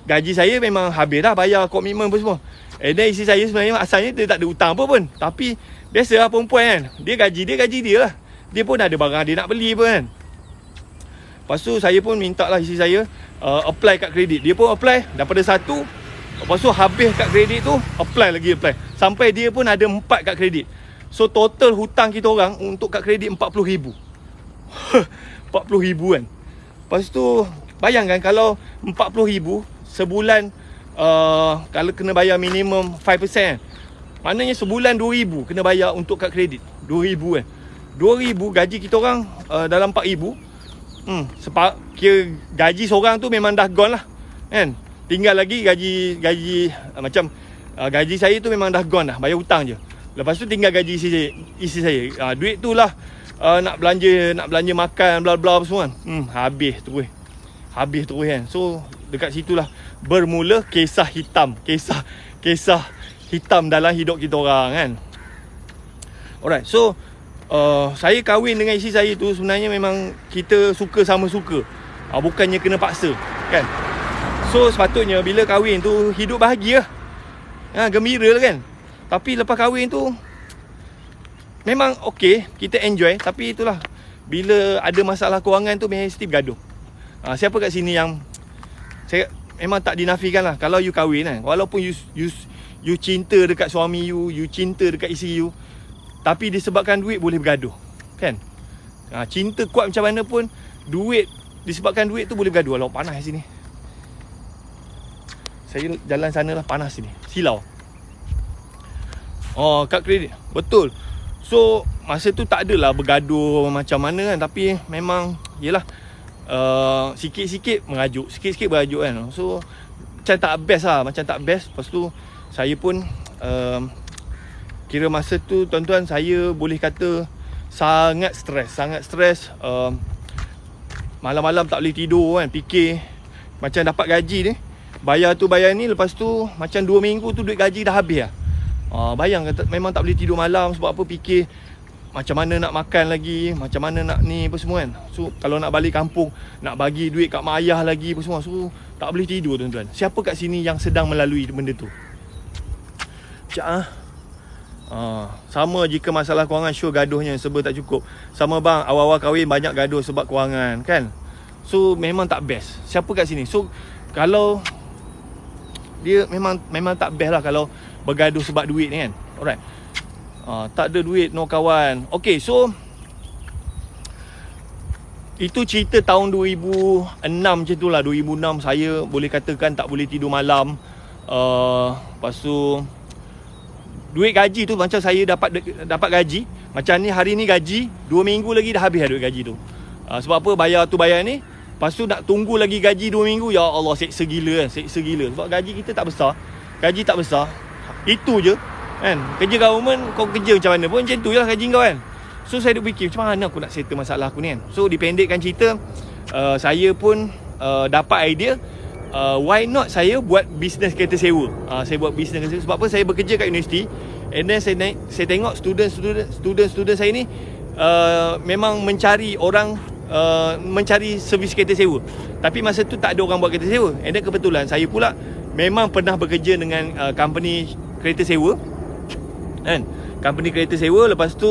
gaji saya memang habis dah bayar komitmen apa semua. And then isteri saya sebenarnya asalnya dia tak ada hutang apa pun. Tapi biasalah perempuan kan, dia gaji dia lah. Dia pun ada barang dia nak beli pun kan. Lepas tu saya pun minta lah isteri saya apply kad kredit. Dia pun apply daripada 1. Lepas tu habis kad kredit tu, apply. Sampai dia pun ada 4 kad kredit. So total hutang kita orang untuk kad kredit 40,000. 40,000 kan. Lepas tu bayangkan kalau 40,000 sebulan, kalau kena bayar minimum 5%, maknanya sebulan 2,000 kena bayar untuk kad kredit. 2,000 kan. 2,000 gaji kita orang dalam 4,000. Kira gaji seorang tu memang dah gone lah kan. Tinggal lagi gaji macam gaji saya tu memang dah gone dah, bayar hutang je. Lepas tu tinggal gaji isteri saya. Duit tu lah nak belanja makan bla bla semua kan. Habis terus kan. So dekat situlah bermula kisah hitam dalam hidup kita orang kan. Alright, so saya kahwin dengan isteri saya tu sebenarnya memang kita suka sama suka, bukannya kena paksa kan. So sepatutnya bila kahwin tu hidup bahagia, gembira lah kan. Tapi lepas kahwin tu memang okey, kita enjoy. Tapi itulah, bila ada masalah kewangan tu mesti bergaduh. Siapa kat sini yang saya memang tak dinafikan lah, kalau you kahwin kan, walaupun you cinta dekat suami you cinta dekat isteri you, tapi disebabkan duit boleh bergaduh kan. Cinta kuat macam mana pun, disebabkan duit tu boleh bergaduh. Alah panas sini, saya jalan sana lah, panas sini, silau. Kad kredit, betul. So masa tu tak adalah bergaduh macam mana kan. Tapi memang yelah, sikit-sikit mengajuk, sikit-sikit berajuk kan. So macam tak best lah, Lepas tu saya pun kira masa tu tuan-tuan, saya boleh kata sangat stres. Malam-malam tak boleh tidur kan, fikir macam dapat gaji ni, bayar ni, lepas tu macam 2 minggu tu duit gaji dah habis lah. Bayang memang tak boleh tidur malam. Sebab apa? Fikir macam mana nak makan lagi, macam mana nak ni apa semua kan. So kalau nak balik kampung, nak bagi duit kat mak ayah lagi apa semua, so tak boleh tidur tuan-tuan. Siapa kat sini yang sedang melalui benda tu? Sama jika masalah kewangan, sure gaduhnya serba tak cukup. Sama bang, awal-awal kahwin banyak gaduh sebab kewangan kan. So memang tak best. Siapa kat sini? So kalau dia memang tak best lah kalau bergaduh sebab duit ni kan. Alright. Tak ada duit, no kawan. Okay, so itu cerita tahun 2006 macam tu lah. 2006 saya boleh katakan tak boleh tidur malam. Lepas tu duit gaji tu, macam saya dapat gaji macam ni, hari ni gaji, 2 minggu lagi dah habis duit gaji tu. Sebab apa? Bayar ni, lepas tu nak tunggu lagi gaji 2 minggu. Ya Allah, seksa gila kan. Sebab gaji kita tak besar. Itu je kan. Kerja government, kau kerja macam mana pun macam tu je lah gaji kau kan. So saya duk fikir, macam mana aku nak settle masalah aku ni kan. So dipendekkan cerita, saya pun dapat idea, why not saya buat bisnes kereta sewa. Saya buat bisnes kereta sewa. Sebab apa? Saya bekerja kat universiti, and then saya tengok student saya ni memang mencari orang, mencari servis kereta sewa. Tapi masa tu tak ada orang buat kereta sewa. And then kebetulan saya pula memang pernah bekerja dengan company kereta sewa kan. Company kereta sewa. Lepas tu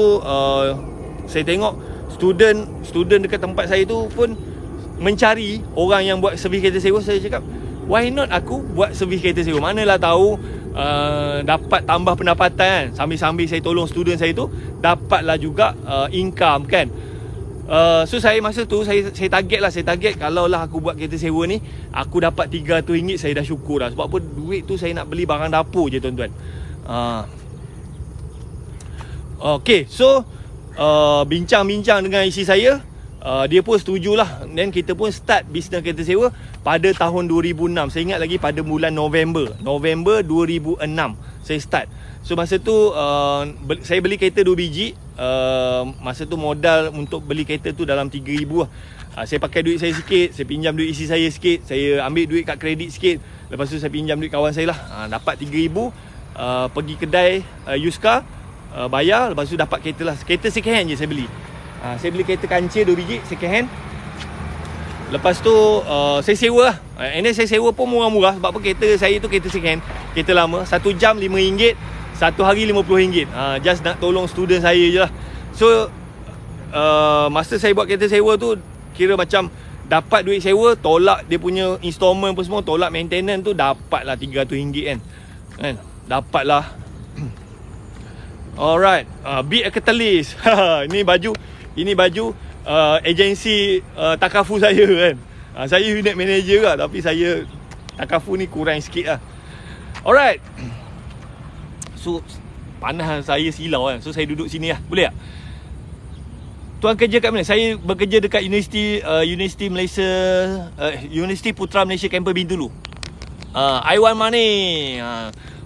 saya tengok student dekat tempat saya tu pun mencari orang yang buat servis kereta sewa. Saya cakap, why not aku buat servis kereta sewa. Manalah tahu dapat tambah pendapatan kan. Sambil-sambil saya tolong student saya tu, dapatlah juga income kan. So saya masa tu saya target lah. Saya target kalau lah aku buat kereta sewa ni, aku dapat RM300, saya dah syukur dah. Sebab apa, duit tu saya nak beli barang dapur je tuan-tuan. Okay, so bincang-bincang dengan isteri saya, dia pun setujulah. Dan kita pun start bisnes kereta sewa pada tahun 2006. Saya ingat lagi pada bulan November 2006 saya start. So masa tu saya beli kereta 2 biji. Masa tu modal untuk beli kereta tu dalam RM3,000 lah. Saya pakai duit saya sikit, saya pinjam duit isteri saya sikit, saya ambil duit kat kredit sikit. Lepas tu saya pinjam duit kawan saya lah. Dapat RM3,000, pergi kedai used car, bayar. Lepas tu dapat kereta lah. Kereta second hand je saya beli. Saya beli kereta kancil 2 biji second hand. Lepas tu saya sewa lah. And then saya sewa pun murah-murah. Sebab apa, kereta saya tu kereta second hand, kereta lama. 1 jam RM5, 1 hari RM50. Just nak tolong student saya je lah. So masa saya buat kereta sewa tu, kira macam dapat duit sewa, tolak dia punya installment pun semua, tolak maintenance tu, dapatlah RM300 kan. Dapatlah. Alright, Beat a Catalyst. Ini baju agensi Takaful saya kan. Saya unit manager lah, tapi saya Takaful ni kurang sikit lah. Alright. So panas saya silau kan. So saya duduk sini lah. Boleh tak? Tuan kerja kat mana? Saya bekerja dekat Universiti Malaysia, Universiti Putra Malaysia Kampus Bintulu. I want money.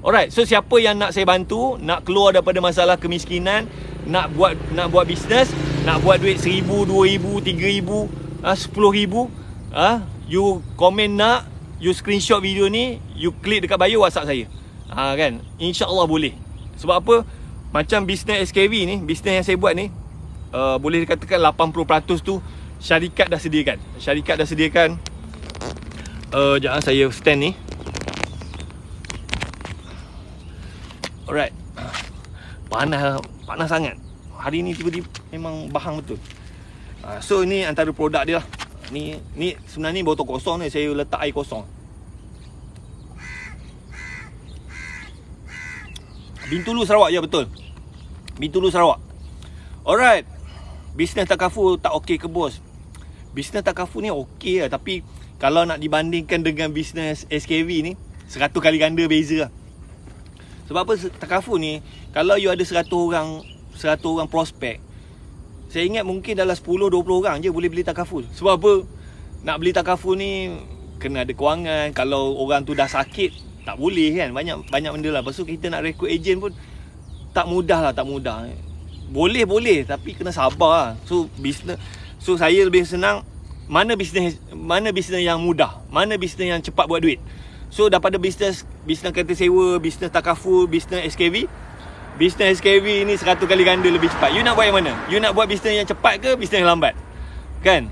Alright, so siapa yang nak saya bantu, nak keluar daripada masalah kemiskinan, nak buat bisnes, nak buat duit RM1,000, RM2,000, RM3,000, RM10,000, you komen nak, you screenshot video ni, you klik dekat bio WhatsApp saya. Kan? InsyaAllah boleh. Sebab apa? Macam bisnes SKV ni, bisnes yang saya buat ni, boleh dikatakan 80% tu syarikat dah sediakan. Jangan saya stand ni. Alright. Panas sangat. Hari ni tiba-tiba memang bahang betul. So ni antara produk dia lah. Ni sebenarnya ni botol kosong ni, saya letak air kosong. Bintulu Sarawak, ya betul. Bintulu Sarawak. Alright. Bisnes Takaful tak okey ke bos? Bisnes Takaful ni okey lah, tapi kalau nak dibandingkan dengan bisnes SKV ni, 100 kali ganda beza lah. Sebab apa, Takaful ni, kalau you ada 100 orang prospek, saya ingat mungkin dalam 10-20 orang je boleh beli Takaful. Sebab apa? Nak beli Takaful ni kena ada kewangan. Kalau orang tu dah sakit, tak boleh kan. Banyak benda lah. Lepas tu kita nak rekrut ejen pun tak mudah. Boleh tapi kena sabar lah. So saya lebih senang, mana bisnes yang mudah, mana bisnes yang cepat buat duit. So daripada bisnes kereta sewa, bisnes Takaful, bisnes SKV, bisnes SKV ni 100 kali ganda lebih cepat. You nak buat yang mana? You nak buat bisnes yang cepat ke bisnes yang lambat? Kan?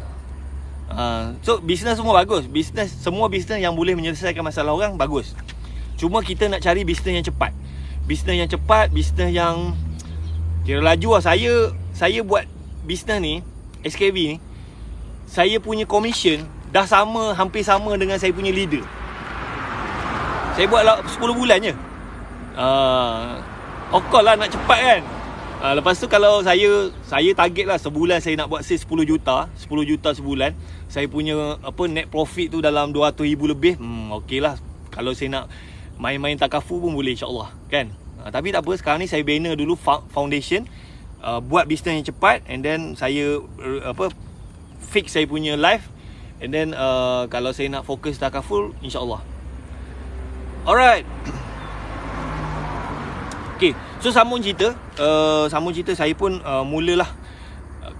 So bisnes semua bagus. Semua bisnes yang boleh menyelesaikan masalah orang bagus. Cuma kita nak cari bisnes yang cepat. Bisnes yang kira laju lah. Saya buat bisnes ni, SKV ni, saya punya commission dah hampir sama dengan saya punya leader. Saya buat 10 bulan je. Of course lah nak cepat kan. Lepas tu kalau saya target lah sebulan saya nak buat sales 10 juta sebulan. Saya punya net profit tu dalam 200,000 lebih. Okey lah. Kalau saya nak main-main Takaful pun boleh, insyaAllah kan. Tapi tak apa, sekarang ni saya bina dulu foundation, buat bisnes yang cepat, and then saya fix saya punya life, and then kalau saya nak fokus Takaful, insyaAllah. Alright. Okay, so sambung cerita saya pun mulalah.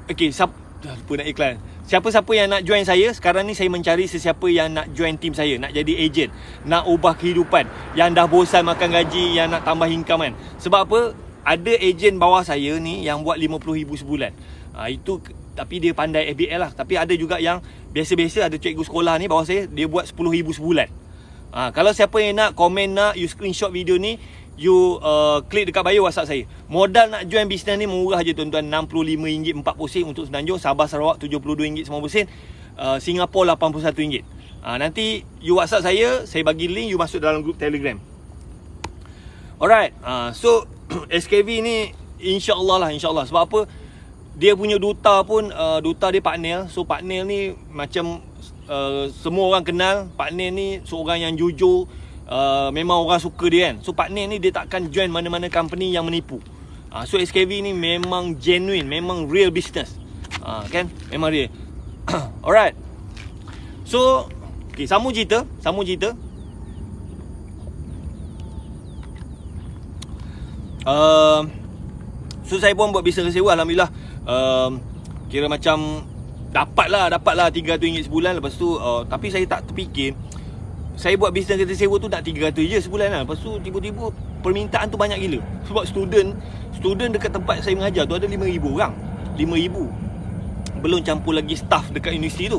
Okay, lupa nak iklan. Siapa-siapa yang nak join saya, sekarang ni saya mencari sesiapa yang nak join team saya, nak jadi ejen, nak ubah kehidupan, yang dah bosan makan gaji, yang nak tambah income kan. Sebab apa? Ada ejen bawah saya ni yang buat 50,000 sebulan. Itu tapi dia pandai FBL lah. Tapi ada juga yang biasa-biasa, ada cikgu sekolah ni bawah saya, dia buat 10,000 sebulan. Kalau siapa yang nak komen, nak you screenshot video ni, you klik dekat bio WhatsApp saya. Modal nak join bisnes ni murah je tuan-tuan, RM65 40 sen untuk Semenanjung, Sabah Sarawak RM72 90 sen, Singapura RM81. Nanti you WhatsApp saya bagi link, you masuk dalam grup Telegram. Alright. So SKV ni insya-Allah. Sebab apa? Dia punya duta pun duta dia Pak Nel. So Pak Nel ni macam semua orang kenal. Pak Nel ni seorang yang jujur. Memang orang suka dia kan. So Pak Nel ni dia takkan join mana-mana company yang menipu. So SKV ni memang genuine, memang real business. Kan? Memang real. Alright. So okay, sambung cerita. So saya pun buat bisnes sewa, alhamdulillah. Kira macam dapatlah RM300 sebulan. Lepas tu tapi saya tak terfikir saya buat bisnes kereta sewa tu nak 300 je sebulan lah. Lepas tu tiba-tiba permintaan tu banyak gila. Sebab student dekat tempat saya mengajar tu ada 5,000 orang. 5,000. Belum campur lagi staff dekat universiti tu.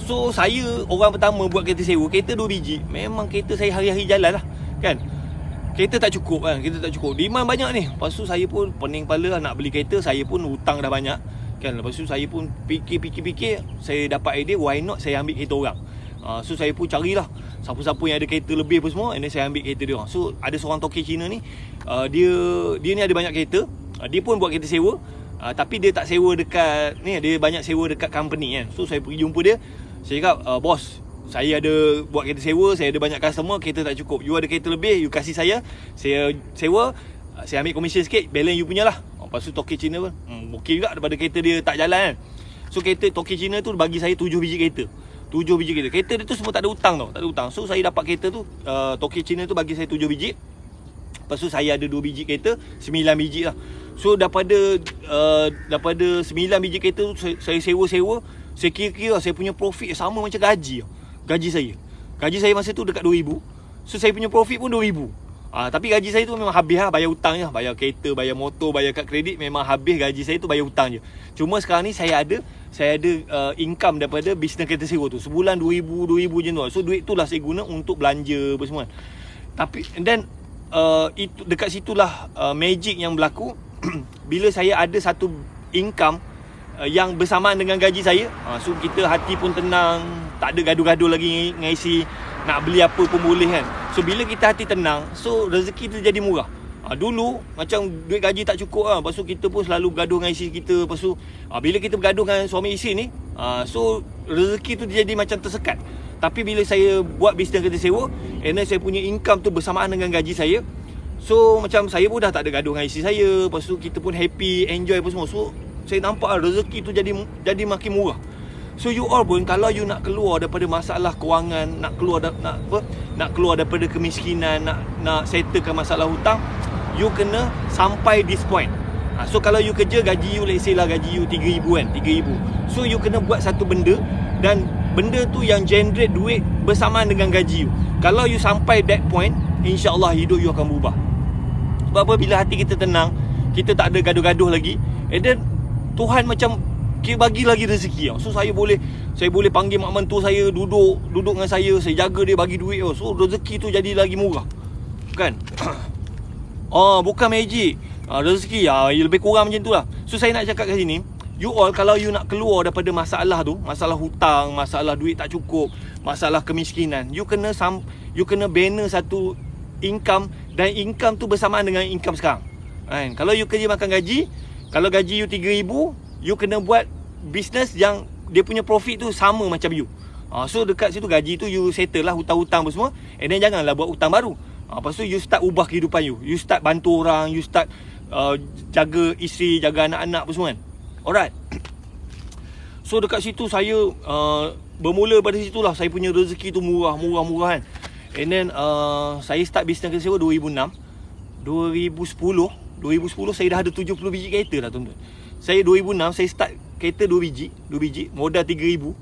So saya orang pertama buat kereta sewa, kereta 2 biji. Memang kereta saya hari-hari jalan lah, kan. Kereta tak cukup kan, demand banyak ni. Lepas tu saya pun pening kepala nak beli kereta. Saya pun hutang dah banyak kan. Lepas tu saya pun fikir, saya dapat idea, why not saya ambil kereta orang. So saya pun carilah siapa-siapa yang ada kereta lebih apa semua, and then saya ambil kereta dia orang. So ada seorang toke Cina ni, dia ni ada banyak kereta. Dia pun buat kereta sewa. Tapi dia tak sewa dekat ni, dia banyak sewa dekat company kan. So saya pergi jumpa dia. Saya cakap, bos, saya ada buat kereta sewa, saya ada banyak customer, kereta tak cukup. You ada kereta lebih, you kasih saya sewa, saya ambil komisen sikit, balance you punya lah. Lepas tu toke Cina pun okey juga daripada kereta dia tak jalan kan. So kereta toke Cina tu bagi saya 7 biji kereta. 7 biji kereta. Kereta dia tu semua tak ada hutang tau, tak ada hutang. So saya dapat kereta tu, toke Cina tu bagi saya 7 biji. Lepas tu saya ada 2 biji kereta, 9 biji lah. So daripada 9 biji kereta tu saya sewa-sewa, saya kira-kira saya punya profit sama macam gaji saya masa tu dekat 2,000. So saya punya profit pun 2,000. Tapi gaji saya tu memang habis lah, bayar hutang je. Bayar kereta, bayar motor, bayar kad kredit, memang habis gaji saya tu bayar hutang je. Cuma sekarang ni saya ada income daripada bisnes kereta sewa tu. Sebulan 2,000 je tu. So duit tu lah saya guna untuk belanja apa semua. Tapi and then itu dekat situlah magic yang berlaku. Bila saya ada satu income yang bersamaan dengan gaji saya, so kita hati pun tenang, tak ada gaduh-gaduh lagi ngisi nak beli apa pun boleh kan. So bila kita hati tenang, so rezeki tu jadi murah. Dulu macam duit gaji tak cukup lah. Lepas tu kita pun selalu gaduh dengan isteri kita. Lepas tu bila kita bergaduh dengan suami isteri ni, so rezeki tu jadi macam tersekat. Tapi bila saya buat bisnes kereta sewa, and then saya punya income tu bersamaan dengan gaji saya, so macam saya pun dah tak ada gaduh dengan isteri saya. Lepas tu kita pun happy, enjoy apa semua. So saya nampak rezeki tu jadi makin murah. So you all pun kalau you nak keluar daripada masalah kewangan, nak keluar daripada kemiskinan, nak settlekan masalah hutang, you kena sampai this point. So kalau you kerja, gaji you let's say lah gaji you 3,000 kan, 3,000. So you kena buat satu benda, dan benda tu yang generate duit bersamaan dengan gaji you. Kalau you sampai that point, insya-Allah hidup you akan berubah. Sebab apa? Bila hati kita tenang, kita tak ada gaduh-gaduh lagi, and then Tuhan macam bagi lagi rezeki. So saya boleh panggil mak mentua saya duduk dengan saya jaga dia, bagi duit. So rezeki tu jadi lagi murah, kan? Bukan magic. Rezeki lebih kurang macam tu lah. So saya nak cakap kat sini, you all kalau you nak keluar daripada masalah tu, masalah hutang, masalah duit tak cukup, masalah kemiskinan, you kena bina satu income, dan income tu bersamaan dengan income sekarang. Kalau you kerja makan gaji, kalau gaji you 3,000, you kena buat bisnes yang dia punya profit tu sama macam you. So dekat situ gaji tu you settle lah hutang-hutang apa semua, and then janganlah buat hutang baru. Lepas tu you start ubah kehidupan you. You start bantu orang, you start jaga isteri, jaga anak-anak apa semua kan. Alright. So dekat situ saya bermula pada situlah saya punya rezeki tu murah kan. And then saya start bisnes kereta sewa 2006. 2010 saya dah ada 70 biji kereta dah tuan-tuan. Saya 2006 saya start kereta 2 biji, modal 3,000.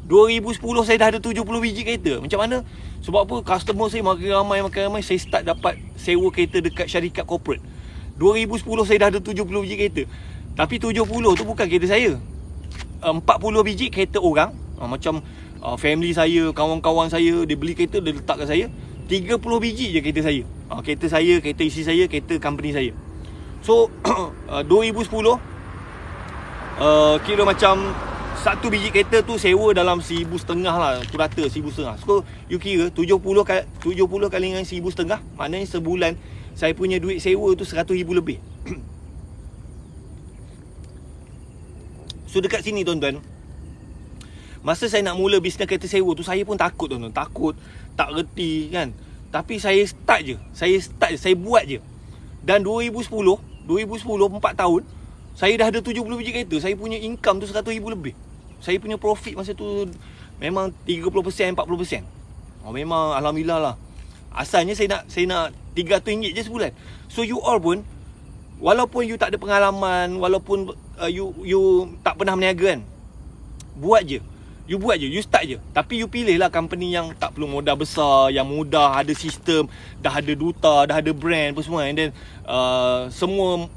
2010 saya dah ada 70 biji kereta. Macam mana? Sebab apa? Customer saya makin ramai, saya start dapat sewa kereta dekat syarikat corporate. 2010 saya dah ada 70 biji kereta. Tapi 70 tu bukan kereta saya. 40 biji kereta orang. Macam family saya, kawan-kawan saya, dia beli kereta, dia letak kat saya. 30 biji je kereta saya. Kereta saya, kereta isteri saya, kereta company saya. So 2010 kira macam Satu biji kereta tu sewa dalam 1,500 lah, purata 1,500. So you kira 70 kali dengan 1,500, maknanya sebulan saya punya duit sewa tu 100,000 lebih. So dekat sini tuan-tuan, masa saya nak mula bisnes kereta sewa tu, saya pun takut tuan-tuan. Takut, tak reti kan. Tapi saya start je, saya buat je. Dan 2010 4 tahun, saya dah ada 70 biji kereta. Saya punya income tu 100,000 lebih. Saya punya profit masa tu memang 30%, 40%. Memang alhamdulillah lah. Asalnya saya nak RM300 je sebulan. So you all pun, walaupun you tak ada pengalaman, walaupun you tak pernah berniaga kan, buat je. You buat je, you start je. Tapi you pilih lah company yang tak perlu modal besar, yang mudah, ada sistem, dah ada duta, dah ada brand apa semua. And then semua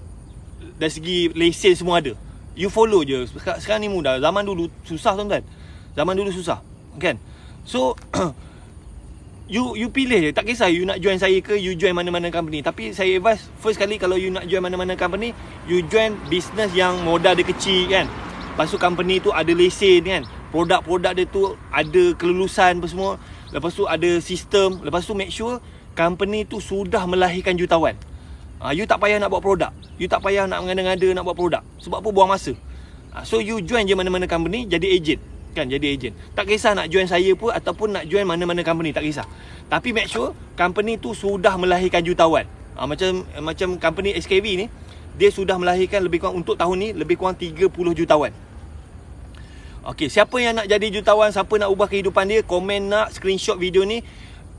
dari segi lesen semua ada. You follow je. Sekarang ni mudah. Zaman dulu susah tuan-tuan. Zaman dulu susah, kan? So you pilih je. Tak kisah you nak join saya ke, you join mana-mana company. Tapi saya advise, first kali kalau you nak join mana-mana company, you join business yang modal dia kecil kan. Lepas tu company tu ada lesen kan. Produk-produk dia tu ada kelulusan apa semua. Lepas tu ada sistem. Lepas tu make sure company tu sudah melahirkan jutawan. You tak payah nak buat produk. You tak payah nak mengada-ngada nak buat produk. Sebab apa, buang masa. So you join je mana-mana company, jadi agent. Kan, jadi agent. Tak kisah nak join saya pun ataupun nak join mana-mana company, tak kisah. Tapi make sure company tu sudah melahirkan jutawan. Macam company SKV ni, dia sudah melahirkan lebih kurang untuk tahun ni lebih kurang 30 jutawan. Okey, siapa yang nak jadi jutawan, siapa nak ubah kehidupan dia, komen nak screenshot video ni,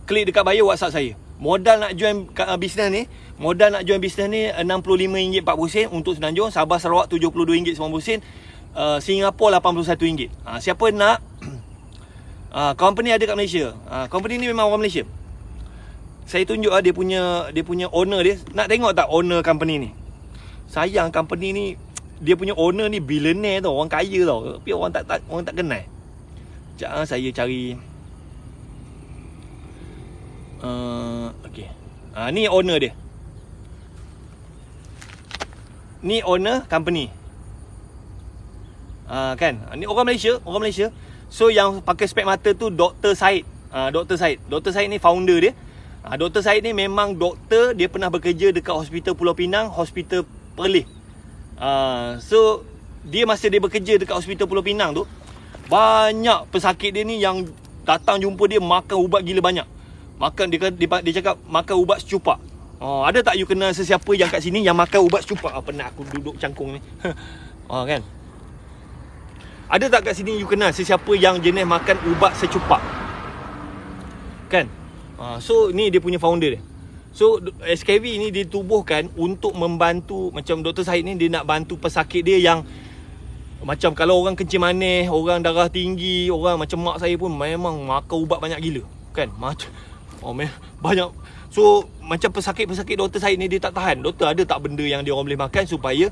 klik dekat bio WhatsApp saya. Modal nak join bisnes ni, RM65.40 untuk Semenanjung, Sabah Sarawak RM72.90, Singapura RM81. Siapa nak, company ada kat Malaysia. Company ni memang orang Malaysia. Saya tunjuk dia punya owner dia. Nak tengok tak owner company ni? Sayang company ni, dia punya owner ni billionaire tau, orang kaya tau. Tapi orang tak kenal. Sekejap saya cari. Okay. Ni owner dia. Ni owner company. Kan? Ni orang Malaysia. So yang pakai spek mata tu Dr. Syed. Dr. Syed ni founder dia. Dr. Syed ni memang doktor, dia pernah bekerja dekat Hospital Pulau Pinang, Hospital Perlis. So dia masa dia bekerja dekat Hospital Pulau Pinang tu, banyak pesakit dia ni yang datang jumpa dia makan ubat gila banyak. Makan dia cakap makan ubat secupak. Ada tak you kenal sesiapa yang kat sini yang makan ubat secupak? Penat aku duduk cangkung ni. Kan? Ada tak kat sini you kenal sesiapa yang jenis makan ubat secupak? Kan? So ni dia punya founder dia. So SKV ni ditubuhkan untuk membantu, macam Dr. Syed ni dia nak bantu pesakit dia yang macam kalau orang kencing manis, orang darah tinggi, orang macam mak saya pun memang makan ubat banyak gila. Kan? Macam banyak. So macam pesakit-pesakit Dr. Syed ni dia tak tahan. Doktor, ada tak benda yang dia orang boleh makan supaya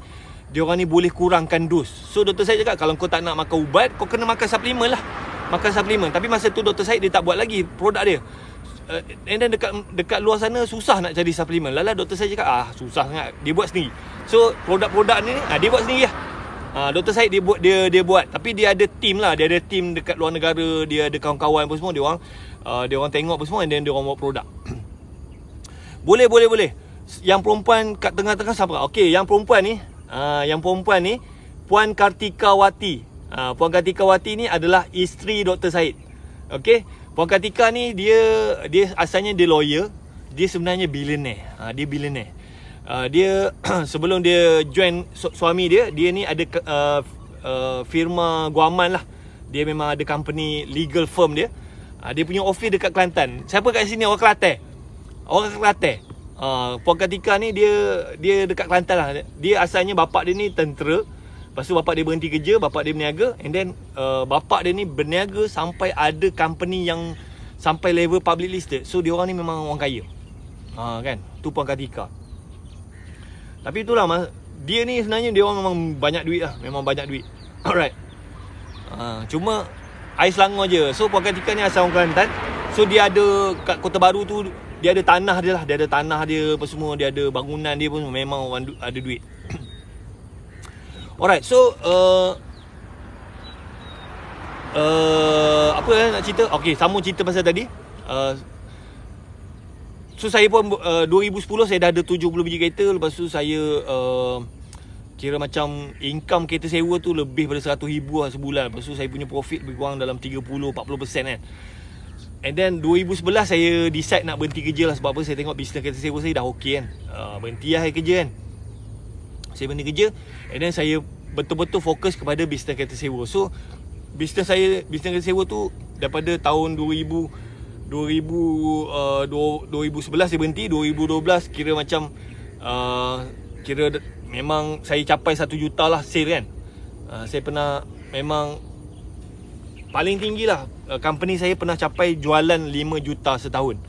dia orang ni boleh kurangkan dos. So Dr. Syed cakap kalau kau tak nak makan ubat, kau kena makan suplemen lah. Makan suplemen. Tapi masa tu Dr. Syed dia tak buat lagi produk dia. And then dekat luar sana susah nak cari suplemen. Lala Dr. Syed cakap susah sangat. Dia buat sendiri. So produk-produk ni dia buat sendiri lah. Dr. Syed dia buat. Tapi dia ada team lah. Dia ada team dekat luar negara. Dia ada kawan-kawan apa semua. Dia orang tengok apa semua. And then dia orang buat produk. Boleh. Yang perempuan kat tengah-tengah siapa? Okey, yang perempuan ni Puan Kartika Wati. Puan Kartika Wati ni adalah isteri Dr. Syed. Okey, Puan Kartika ni dia asalnya dia lawyer. Dia sebenarnya billionaire. Dia billionaire. Dia sebelum dia join suami dia ni ada firma guaman lah. Dia memang ada company legal firm dia. Dia punya office dekat Kelantan. Siapa kat sini orang Kelantan? Orang Kelantan. Puan Kartika ni dia dekat Kelantan lah. Dia asalnya bapak dia ni tentera. Lepas tu bapak dia berhenti kerja, bapak dia berniaga. And then bapak dia ni berniaga sampai ada company yang sampai level public listed. So dia orang ni memang orang kaya. Kan? Tu Puan Kartika. Tapi itulah, dia ni sebenarnya dia orang memang banyak duit lah. Memang banyak duit. Alright. Cuma ais Selangor je. So Puan Kartika ni asal orang Kelantan. So dia ada kat Kota Baru tu, dia ada tanah dia lah. Dia ada tanah dia apa semua. Dia ada bangunan dia pun. Memang orang ada duit. Alright, so Apa nak cerita? Okay, sambung cerita pasal tadi. So saya pun 2010 saya dah ada 70 biji kereta. Lepas tu saya kira macam income kereta sewa tu lebih pada 100 ribu lah sebulan. Lepas tu saya punya profit lebih kurang dalam 30-40% kan. And then 2011 saya decide nak berhenti kerja lah. Sebab apa? Saya tengok bisnes kereta sewa saya dah okey kan. Berhenti lah saya kerja kan. Saya berhenti kerja. And then saya betul-betul fokus kepada bisnes kereta sewa. So bisnes kereta sewa tu daripada tahun 2011 saya berhenti. 2012 kira macam kira memang saya capai 1 juta lah sale kan. Saya pernah memang paling tinggi lah, company saya pernah capai jualan 5 juta setahun.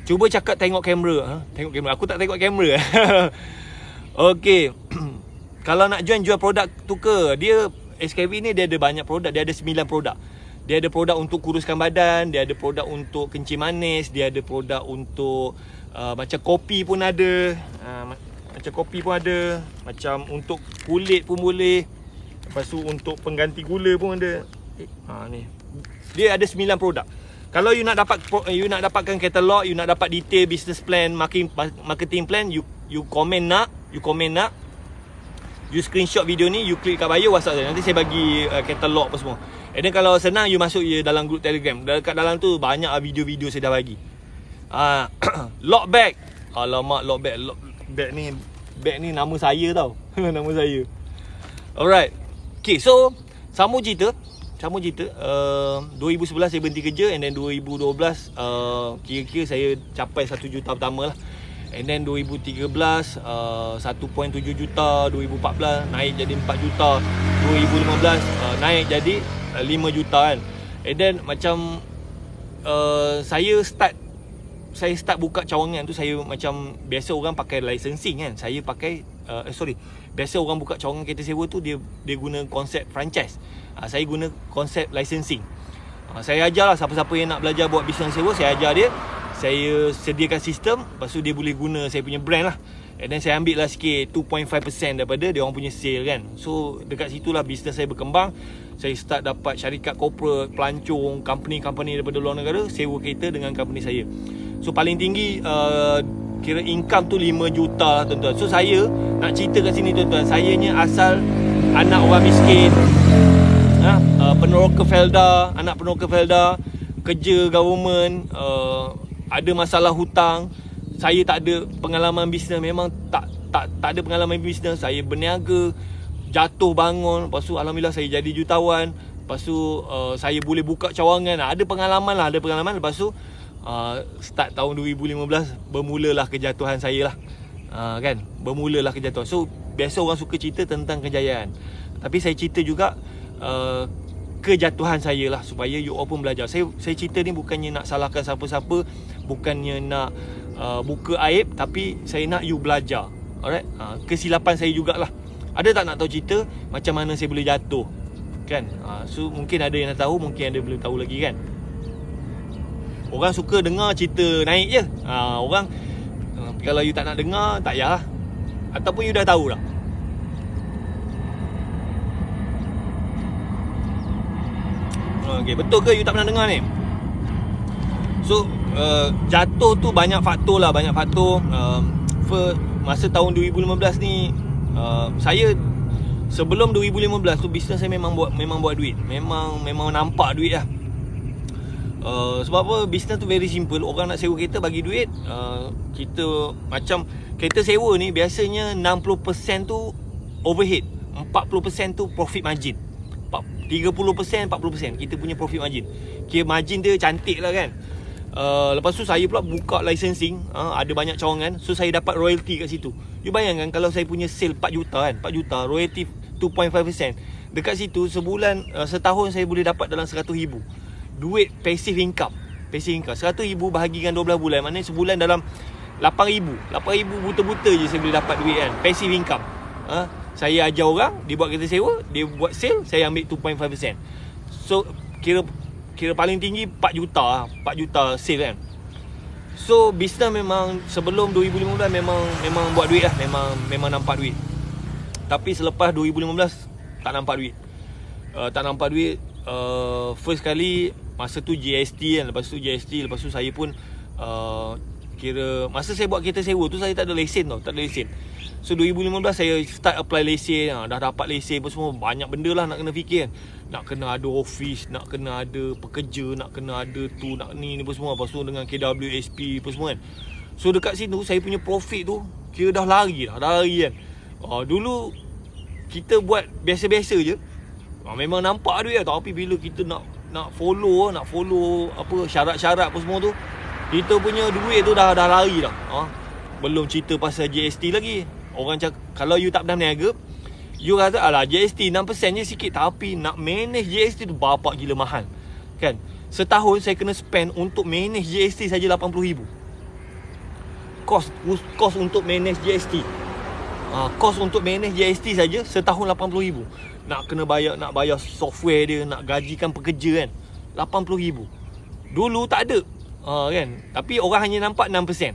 Cuba cakap tengok kamera. Tengok kamera. Aku tak tengok kamera. Okay. Kalau nak jual produk tu ke, dia SKV ni dia ada banyak produk. Dia ada 9 produk. Dia ada produk untuk kuruskan badan, dia ada produk untuk kencing manis, dia ada produk untuk macam kopi pun ada. Macam kopi pun ada, macam untuk kulit pun boleh. Lepas tu untuk pengganti gula pun ada. Ni. Dia ada 9 produk. Kalau you nak dapatkan katalog, you nak dapat detail business plan, marketing plan, you komen nak, you screenshot video ni, you klik kat bio WhatsApp saya. Nanti saya bagi katalog apa semua. And then kalau senang you masuk je dalam group Telegram. Dekat dalam tu banyak video-video saya dah bagi. Lock bag. Alamak, lock bag ni nama saya tau. Nama saya. Alright. Okay, so sambung cerita 2011 saya berhenti kerja. And then 2012 kira-kira saya capai 1 juta pertama lah. And then 2013 1.7 juta. 2014 naik jadi 4 juta. 2015 naik jadi 5 juta kan. And then macam saya start buka cawangan tu, saya macam biasa orang pakai licensing kan. Saya pakai biasa orang buka cawangan kereta sewa tu dia guna konsep franchise. Saya guna konsep licensing. Saya ajar lah siapa-siapa yang nak belajar buat bisnes sewa, saya ajar dia. Saya sediakan sistem, lepas tu dia boleh guna saya punya brand lah. And then saya ambil lah sikit 2.5% daripada dia orang punya sale kan. So dekat situlah bisnes saya berkembang. Saya start dapat syarikat corporate, pelancong, company daripada luar negara sewa kereta dengan company saya. So paling tinggi kira income tu 5 juta lah tuan-tuan. So saya nak cerita kat sini tuan-tuan, saya ni asal anak orang miskin, anak Rockefeller, kerja government, ada masalah hutang. Saya tak ada pengalaman bisnes, memang tak ada pengalaman bisnes. Saya berniaga, jatuh bangun, lepas tu alhamdulillah saya jadi jutawan. Lepas tu saya boleh buka cawangan. Ada pengalaman. Lepas tu start tahun 2015 bermulalah kejatuhan saya lah. Kan, bermulalah kejatuhan. So biasa orang suka cerita tentang kejayaan, tapi saya cerita juga kejatuhan saya lah, supaya you all pun belajar. Saya cerita ni bukannya nak salahkan siapa-siapa, bukannya nak buka aib, tapi saya nak you belajar. Alright, kesilapan saya jugalah. Ada tak nak tahu cerita macam mana saya boleh jatuh kan? So mungkin ada yang nak tahu, mungkin ada belum tahu lagi kan. Orang suka dengar cerita naik je. Orang kalau you tak nak dengar, tak payah. Ataupun you dah tahu dah. Okay, betul ke you tak pernah dengar ni? So jatuh tu banyak faktor lah. Masa tahun 2015 ni, saya sebelum 2015 tu bisnes saya memang buat duit. Memang nampak duit lah. Sebab apa? Bisnes tu very simple. Orang nak sewa kereta bagi duit. Kita macam kereta sewa ni biasanya 60% tu overhead, 40% tu profit margin, 30%, 40% kita punya profit margin. Kira margin dia cantik lah kan. Lepas tu saya pula buka licensing, ada banyak cawangan. So saya dapat royalty kat situ. You bayangkan kalau saya punya sale 4 juta kan, 4 juta royalty 2.5%. Dekat situ sebulan, setahun saya boleh dapat dalam 100 ribu. Duit passive income. 100 ribu bahagikan 12 bulan, maknanya sebulan dalam 8 ribu. 8 ribu buta-buta je saya boleh dapat duit kan. Passive income. Saya ajar orang, dia buat kereta sewa, dia buat sale, saya ambil 2.5%. So kira paling tinggi 4 juta sale kan. So bisnes memang sebelum 2015 memang buat duit lah, memang nampak duit. Tapi selepas 2015 tak nampak duit. tak nampak duit. First kali masa tu GST kan. Lepas tu saya pun kira masa saya buat kereta sewa tu saya tak ada lesen tau, tak ada lesen. So 2015 saya start apply lesen. Dah dapat lesen pun semua, banyak benda lah nak kena fikir kan. Nak kena ada office, nak kena ada pekerja, nak kena ada tu, nak ni pun semua. Lepas tu dengan KWSP pun semua kan. So dekat situ saya punya profit tu kira dah lari kan. Dulu kita buat biasa-biasa je. Memang nampak duit lah. Tapi bila kita nak follow apa syarat-syarat apa semua tu, kita punya duit tu dah lari dah. Belum cerita pasal GST lagi. Orang cakap kalau you tak pernah berniaga, you kata alah GST 6% je sikit, tapi nak manage GST tu bapak gila mahal. Kan? Setahun saya kena spend untuk manage GST saja 80,000. Kos untuk manage GST. Kos untuk manage GST saja setahun 80,000. Nak bayar software dia, nak gajikan pekerja kan, 80,000. Dulu tak ada. Kan? Tapi orang hanya nampak 6%.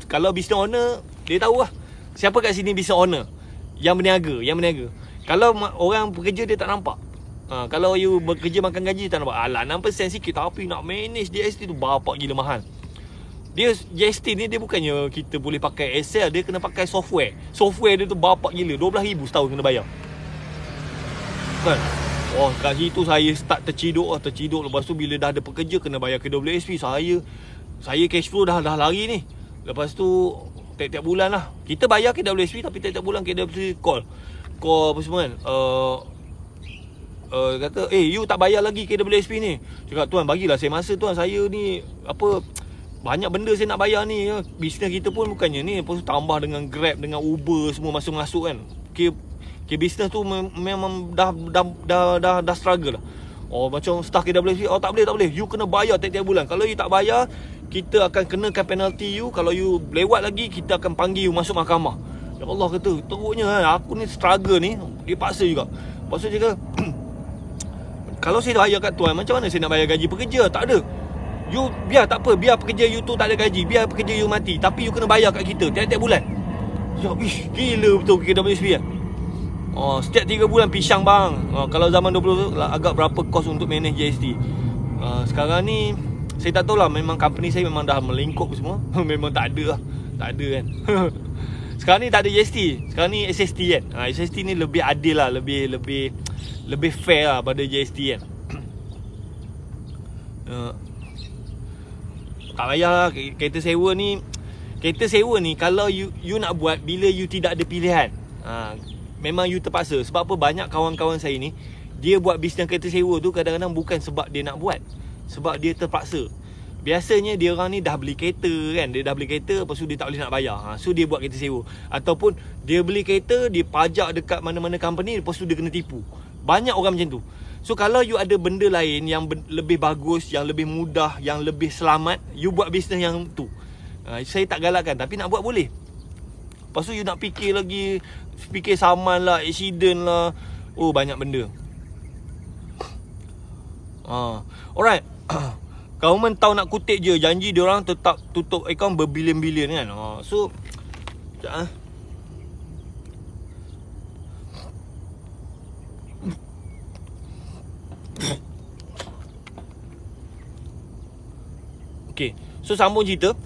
Kalau business owner, dia tahu lah siapa kat sini business owner yang berniaga. Kalau orang bekerja dia tak nampak. Kalau you bekerja makan gaji tak nampak. Alah 6% sikit, tapi nak manage GST tu bapak gila mahal. Dia GST ni dia bukannya kita boleh pakai Excel, dia kena pakai software. Software dia tu bapak gila, 12,000 setahun kena bayar. Kan? Kat situ saya start terciduk. Lepas tu bila dah ada pekerja kena bayar KWSP, saya cash flow dah lari ni. Lepas tu tiap-tiap bulan lah kita bayar KWSP, tapi tiap-tiap bulan KWSP call apa semua kan. Kata you tak bayar lagi KWSP ni. Cakap tuan bagilah saya masa tuan, saya ni apa banyak benda saya nak bayar ni ya. Bisnes kita pun bukannya ni. Lepas tu tambah dengan Grab, dengan Uber semua masuk-masuk kan. Bisnes tu memang dah struggle lah. Macam staff KWSP, tak boleh. You kena bayar tiap-tiap bulan. Kalau you tak bayar, kita akan kenakan penalty you. Kalau you lewat lagi, kita akan panggil you masuk mahkamah. Ya Allah kata, teruknya aku ni struggle ni. Dia paksa juga. Lepas tu dia kata, kalau saya bayar kat tuan, macam mana saya nak bayar gaji pekerja? Tak ada. You biar tak apa, biar pekerja you tu tak ada gaji, biar pekerja you mati, tapi you kena bayar kat kita tiap-tiap bulan. Gila betul KWSP kan. Setiap 3 bulan pisang bang. Kalau zaman 20 tu agak berapa kos untuk manage GST. Sekarang ni saya tak tahu lah, memang company saya memang dah melingkup semua. Memang tak ada kan. Sekarang ni tak ada GST. Sekarang ni SST kan. SST ni lebih adil lah, lebih fair lah pada GST kan. Tak payah lah. Kereta sewa ni kalau you nak buat bila you tidak ada pilihan, memang you terpaksa. Sebab apa, banyak kawan-kawan saya ni dia buat bisnes kereta sewa tu kadang-kadang bukan sebab dia nak buat, sebab dia terpaksa. Biasanya dia orang ni dah beli kereta kan, dia dah beli kereta, lepas tu dia tak boleh nak bayar, so dia buat kereta sewa. Ataupun dia beli kereta, dia pajak dekat mana-mana company, lepas tu dia kena tipu. Banyak orang macam tu. So kalau you ada benda lain yang lebih bagus, yang lebih mudah, yang lebih selamat, you buat bisnes yang tu. Saya tak galakkan, tapi nak buat boleh. Lepas tu you nak fikir lagi, fikir saman lah, accident lah, banyak benda. Alright. Government tahu nak kutip je, janji diorang tetap tutup akaun berbilion-bilion kan. So sekejap Okay, so sambung cerita.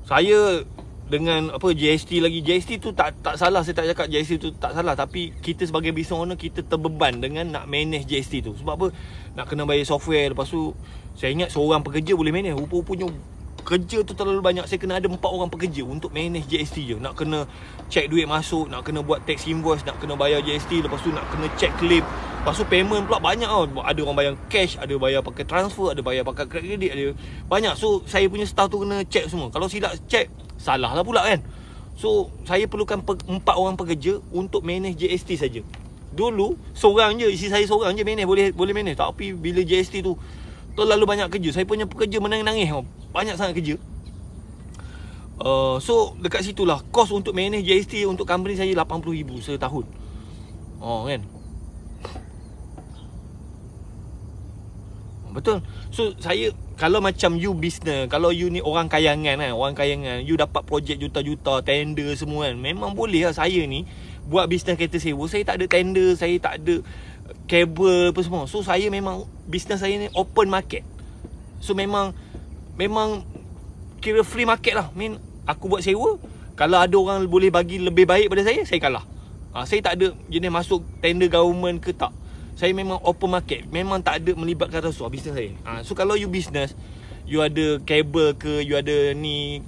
Saya dengan apa GST lagi. GST tu tak salah, saya tak cakap GST tu tak salah, tapi kita sebagai business owner, kita terbeban dengan nak manage GST tu. Sebab apa? Nak kena bayar software. Lepas tu saya ingat seorang pekerja boleh manage. Rupa-rupanya kerja tu terlalu banyak. Saya kena ada 4 orang pekerja untuk manage GST je. Nak kena check duit masuk, nak kena buat tax invoice, nak kena bayar GST, lepas tu nak kena check claim. Lepas tu payment pula banyak tau. Ada orang bayar cash, ada bayar pakai transfer, ada bayar pakai kredit, ada banyak. So saya punya staff tu kena check semua. Kalau silap check, salah lah pula kan. So saya perlukan 4 orang pekerja untuk manage GST saja. Dulu seorang je, isi saya seorang je manage, boleh manage. Tapi bila GST tu terlalu banyak kerja, saya punya pekerja menangis-nangis, banyak sangat kerja. So dekat situlah kos untuk manage GST untuk company saya 80,000 setahun. Kan. Betul. So saya, kalau macam you business, kalau you ni orang kayangan kan, you dapat projek juta-juta, tender semua kan, memang boleh lah saya ni buat bisnes kereta sewa, saya tak ada tender, saya tak ada kabel apa semua. So saya memang bisnes saya ni open market. So memang kira free market lah. Aku buat sewa, kalau ada orang boleh bagi lebih baik pada saya kalah. Saya tak ada jenis masuk tender government ke tak. Saya memang open market. Memang tak ada melibatkan rasuah bisnes saya. So kalau you business, you ada kabel ke, you ada ni,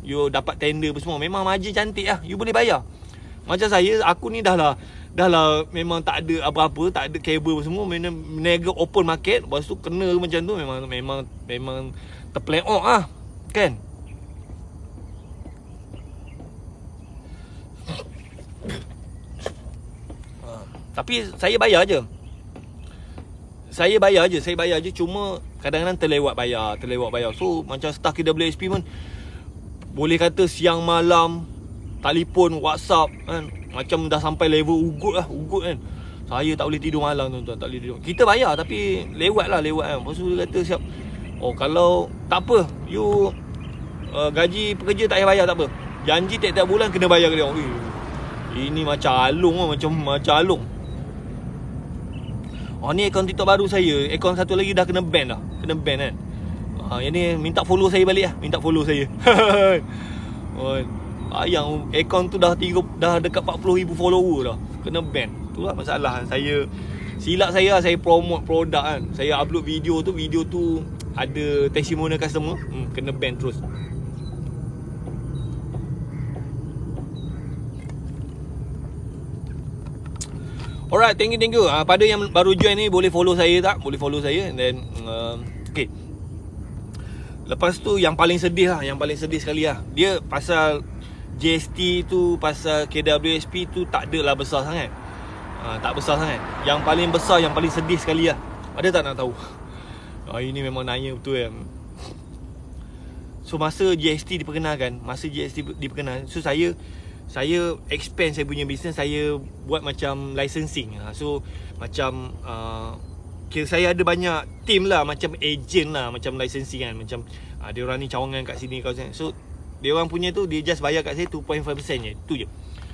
you dapat tender apa semua, memang margin cantik lah, you boleh bayar. Macam saya, aku ni dah lah memang tak ada apa-apa, tak ada kabel apa semua, meniaga open market. Lepas tu kena macam tu, memang terpleok lah, kan. Tapi saya bayar je. Saya bayar je. Cuma kadang-kadang terlewat bayar. So macam staff KWSP pun boleh kata siang malam telefon, WhatsApp kan. Macam dah sampai level ugut kan. Saya tak boleh tidur malam tuan-tuan, tak boleh tidur. Kita bayar tapi lewat kan. Lepas tu dia kata siap. Kalau tak apa, you gaji pekerja tak payah bayar, tak apa. Janji tiap-tiap bulan kena bayar ke dia. Ini macam alung lah, macam alung. Ni akaun TikTok baru saya. Akaun satu lagi dah kena ban dah. Kan. Yang ni minta follow saya balik lah. Yang akaun tu dah dekat 40,000 follower dah. Kena ban. Itulah masalah. Silap saya promote produk kan. Saya upload video tu ada testimonial customer, kena ban terus. Alright, thank you. Pada yang baru join ni, boleh follow saya tak? Boleh follow saya. And then okay. Lepas tu yang paling sedih sekali lah, dia pasal GST tu, pasal KWSP tu tak adalah besar sangat. Tak besar sangat. Yang paling besar, yang paling sedih sekali lah, ada tak nak tahu? Ini memang nanya betul kan. So masa GST diperkenalkan, so saya expand saya punya business. Saya buat macam licensing. So macam kira saya ada banyak team lah, macam agent lah, macam licensing kan. Macam dia orang ni cawangan kat sini, so dia orang punya tu, dia just bayar kat saya 2.5% je. Tu je.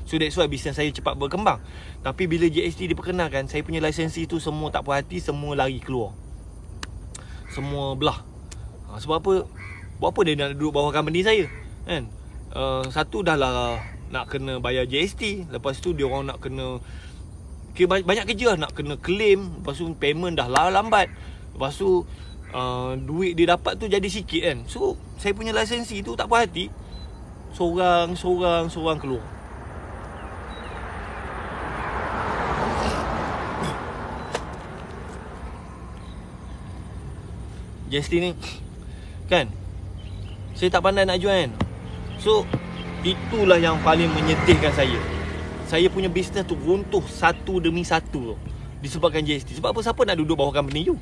So that's why business saya cepat berkembang. Tapi bila GST diperkenalkan, saya punya licensing tu semua tak puas hati, semua lari keluar, semua belah. Sebab apa? Buat apa dia nak duduk bawah company saya kan? Satu dah lah nak kena bayar GST. Lepas tu dia orang nak kena banyak kerja lah, nak kena claim. Lepas tu payment dah lambat. Lepas tu duit dia dapat tu jadi sikit kan. So saya punya lisensi tu tak puas hati, Seorang keluar. GST ni kan, saya tak pandai nak join. So itulah yang paling menyedihkan saya. Saya punya bisnes tu runtuh satu demi satu disebabkan GST. Sebab apa? Siapa nak duduk bawah company you?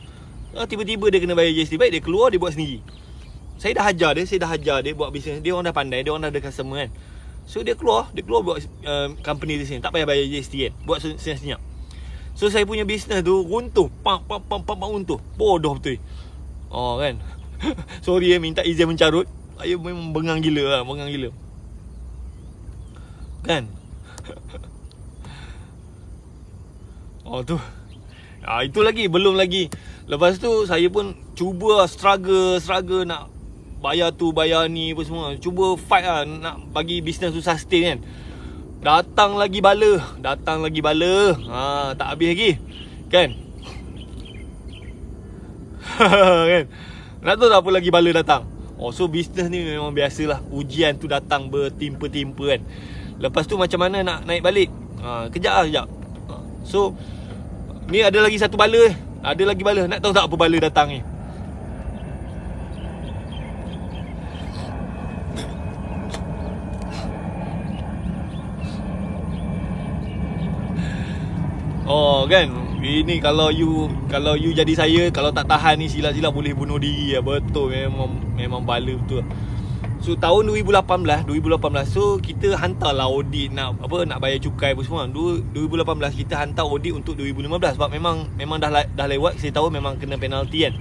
Tiba-tiba dia kena bayar GST. Baik dia keluar, dia buat sendiri. Saya dah hajar dia buat bisnes. Dia orang dah pandai, dia orang dah ada customer kan. So dia keluar buat company di sini. Tak payah bayar GST kan, buat senyap-senyap. So saya punya bisnes tu runtuh. Pam runtuh. Bodoh betul. Kan. Sorry minta izin mencarut. Saya memang bengang gila. Kan. Tu. Itu lagi, belum lagi. Lepas tu saya pun cuba struggle nak bayar tu, bayar ni apa semua. Cuba fight lah, nak bagi bisnes tu sustain kan. Datang lagi bala. Tak habis lagi. Kan. Kan. Nak tahu tak apa lagi bala datang? So bisnes ni memang biasalah, ujian tu datang bertimpa-timpa kan. Lepas tu macam mana nak naik balik? Kejap. So ni ada lagi satu bala. Nak tahu tak apa bala datang ni? Kan. Ini kalau you jadi saya, kalau tak tahan ni silap-silap boleh bunuh diri lah. Betul, memang bala betul. So tahun 2018 so kita hantarlah audit nak bayar cukai apa semua. 2018 kita hantar audit untuk 2015 sebab memang dah lewat. Saya tahu memang kena penalti kan.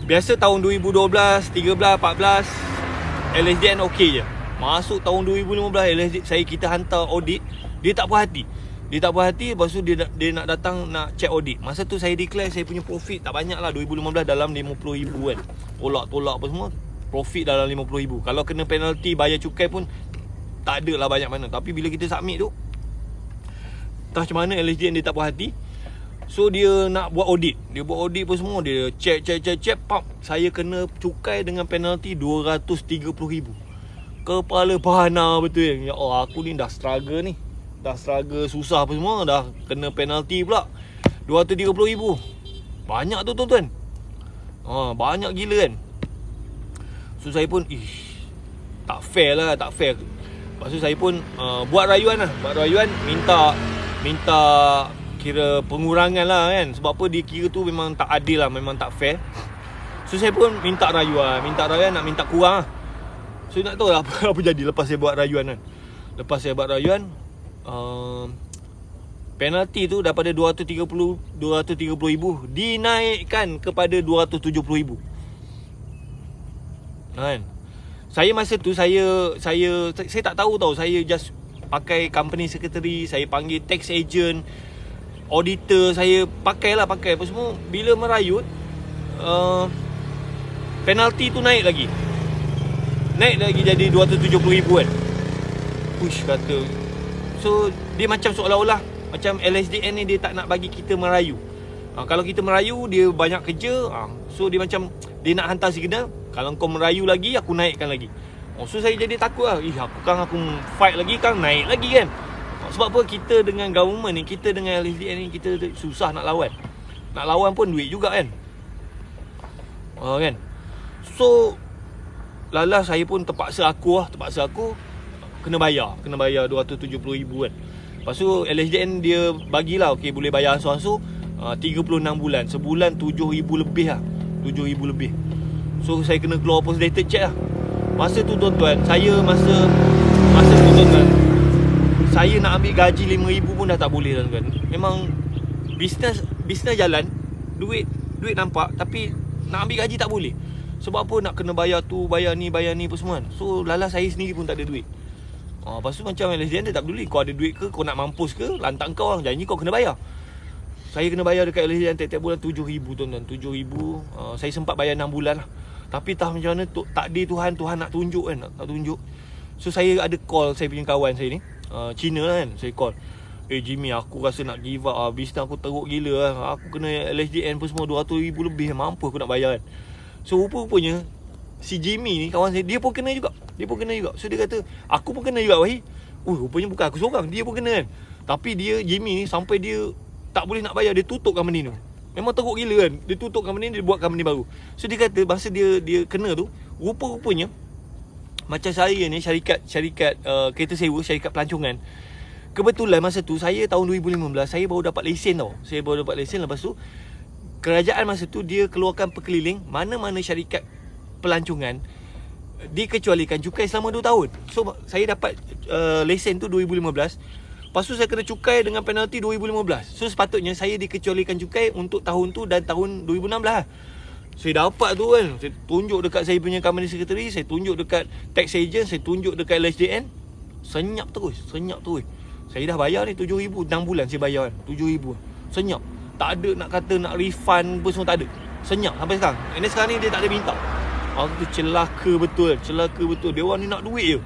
Biasa tahun 2012, 13, 14 LSDN okey je. Masuk tahun 2015 kita hantar audit. Dia tak puas hati. Lepas tu dia nak datang nak check audit. Masa tu saya declare saya punya profit tak banyak lah. 2015 dalam 50,000 kan. Tolak apa semua, profit dalam 50,000. Kalau kena penalty bayar cukai pun tak ada lah banyak mana. Tapi bila kita submit tu, entah macam mana LHDN dia tak puas hati. So dia nak buat audit. Dia buat audit pun semua. Dia check pap, saya kena cukai dengan penalty 230,000. Kepala panas betul. Ya Allah, aku ni dah struggle ni. Dah struggle susah apa semua, dah kena penalty pula 230,000. Banyak tu tuan-tuan. Banyak gila kan. So saya pun tak fair. Lepas tu saya pun buat rayuan minta kira pengurangan lah kan. Sebab apa, dia kira tu memang tak adil lah, memang tak fair. So saya pun minta rayuan nak minta kurang lah. So nak tahu lah apa jadi lepas saya buat rayuan kan. Lepas saya buat rayuan, penalti tu daripada 230,000 dinaikkan kepada 270,000 kan. Saya masa tu saya tak tahu tau. Saya just pakai company secretary, saya panggil tax agent, auditor, saya pakai apa semua. Bila merayut, penalti tu naik lagi jadi 270,000 kan. Push kata. So dia macam seolah-olah macam LHDN ni dia tak nak bagi kita merayu. Kalau kita merayu dia banyak kerja. So dia macam dia nak hantar signal, kalau kau merayu lagi aku naikkan lagi. So saya jadi takut lah. Aku fight lagi kan naik lagi kan. Sebab apa, kita dengan government ni, kita dengan LHDN ni, kita susah nak lawan. Nak lawan pun duit juga kan. Kan. So lala saya pun terpaksa aku kena bayar 270,000 kan. Lepas tu LHDN dia bagilah okey boleh bayar asuh-asuh 36 bulan. Sebulan 7,000 lebih lah. 7,000 lebih. So saya kena keluar post-dated check lah. Masa tu tuan-tuan, saya nak ambil gaji 5,000 pun dah tak boleh tuan-tuan. Memang bisnes jalan, duit nampak, tapi nak ambil gaji tak boleh. Sebab apa, nak kena bayar tu, bayar ni apa semua kan. So lala saya sendiri pun tak ada duit. Lepas tu macam LHDN dia tak peduli. Kau ada duit ke, kau nak mampus ke, lantak kau orang, janji kau kena bayar. Saya kena bayar dekat LHDN tiap-tiap bulan 7,000 tuan-tuan. 7,000. Saya sempat bayar 6 bulan lah. Tapi tak macam mana, takdir Tuhan nak tunjuk kan, nak tunjuk. So saya ada call saya punya kawan saya ni, Cina lah kan. Saya call, Jimmy, aku rasa nak give up bisnes aku teruk gila lah. Aku kena LHDN pun semua 200,000 lebih, mampu aku nak bayar kan. So rupa-rupanya si Jimmy ni kawan saya, dia pun kena juga. So dia kata, aku pun kena juga Wahid. Rupanya bukan aku seorang, dia pun kena kan. Tapi Jimmy ni sampai dia tak boleh nak bayar, dia tutup company tu. Memang teruk gila kan. Dia tutup company, dia buat company baru. So dia kata masa dia kena tu, rupa-rupanya macam saya ni syarikat kereta sewa, syarikat pelancongan. Kebetulan masa tu saya tahun 2015 saya baru dapat lesen tau. Lepas tu kerajaan masa tu dia keluarkan perkeliling mana-mana syarikat pelancongan dikecualikan cukai selama 2 tahun. So saya dapat lesen tu 2015. Lepas tu saya kena cukai dengan penalti 2015. So sepatutnya saya dikecualikan cukai untuk tahun tu dan tahun 2016 lah. Saya dapat tu kan, saya tunjuk dekat saya punya company secretary, saya tunjuk dekat tax agent, saya tunjuk dekat LHDN. Senyap terus. Saya dah bayar ni 7,000, 6 bulan saya bayar kan, 7,000. Senyap. Tak ada nak kata nak refund pun semua tak ada. Senyap sampai sekarang. Ini sekarang ni dia tak ada minta. Aku tu celaka betul. Dia orang ni nak duit je.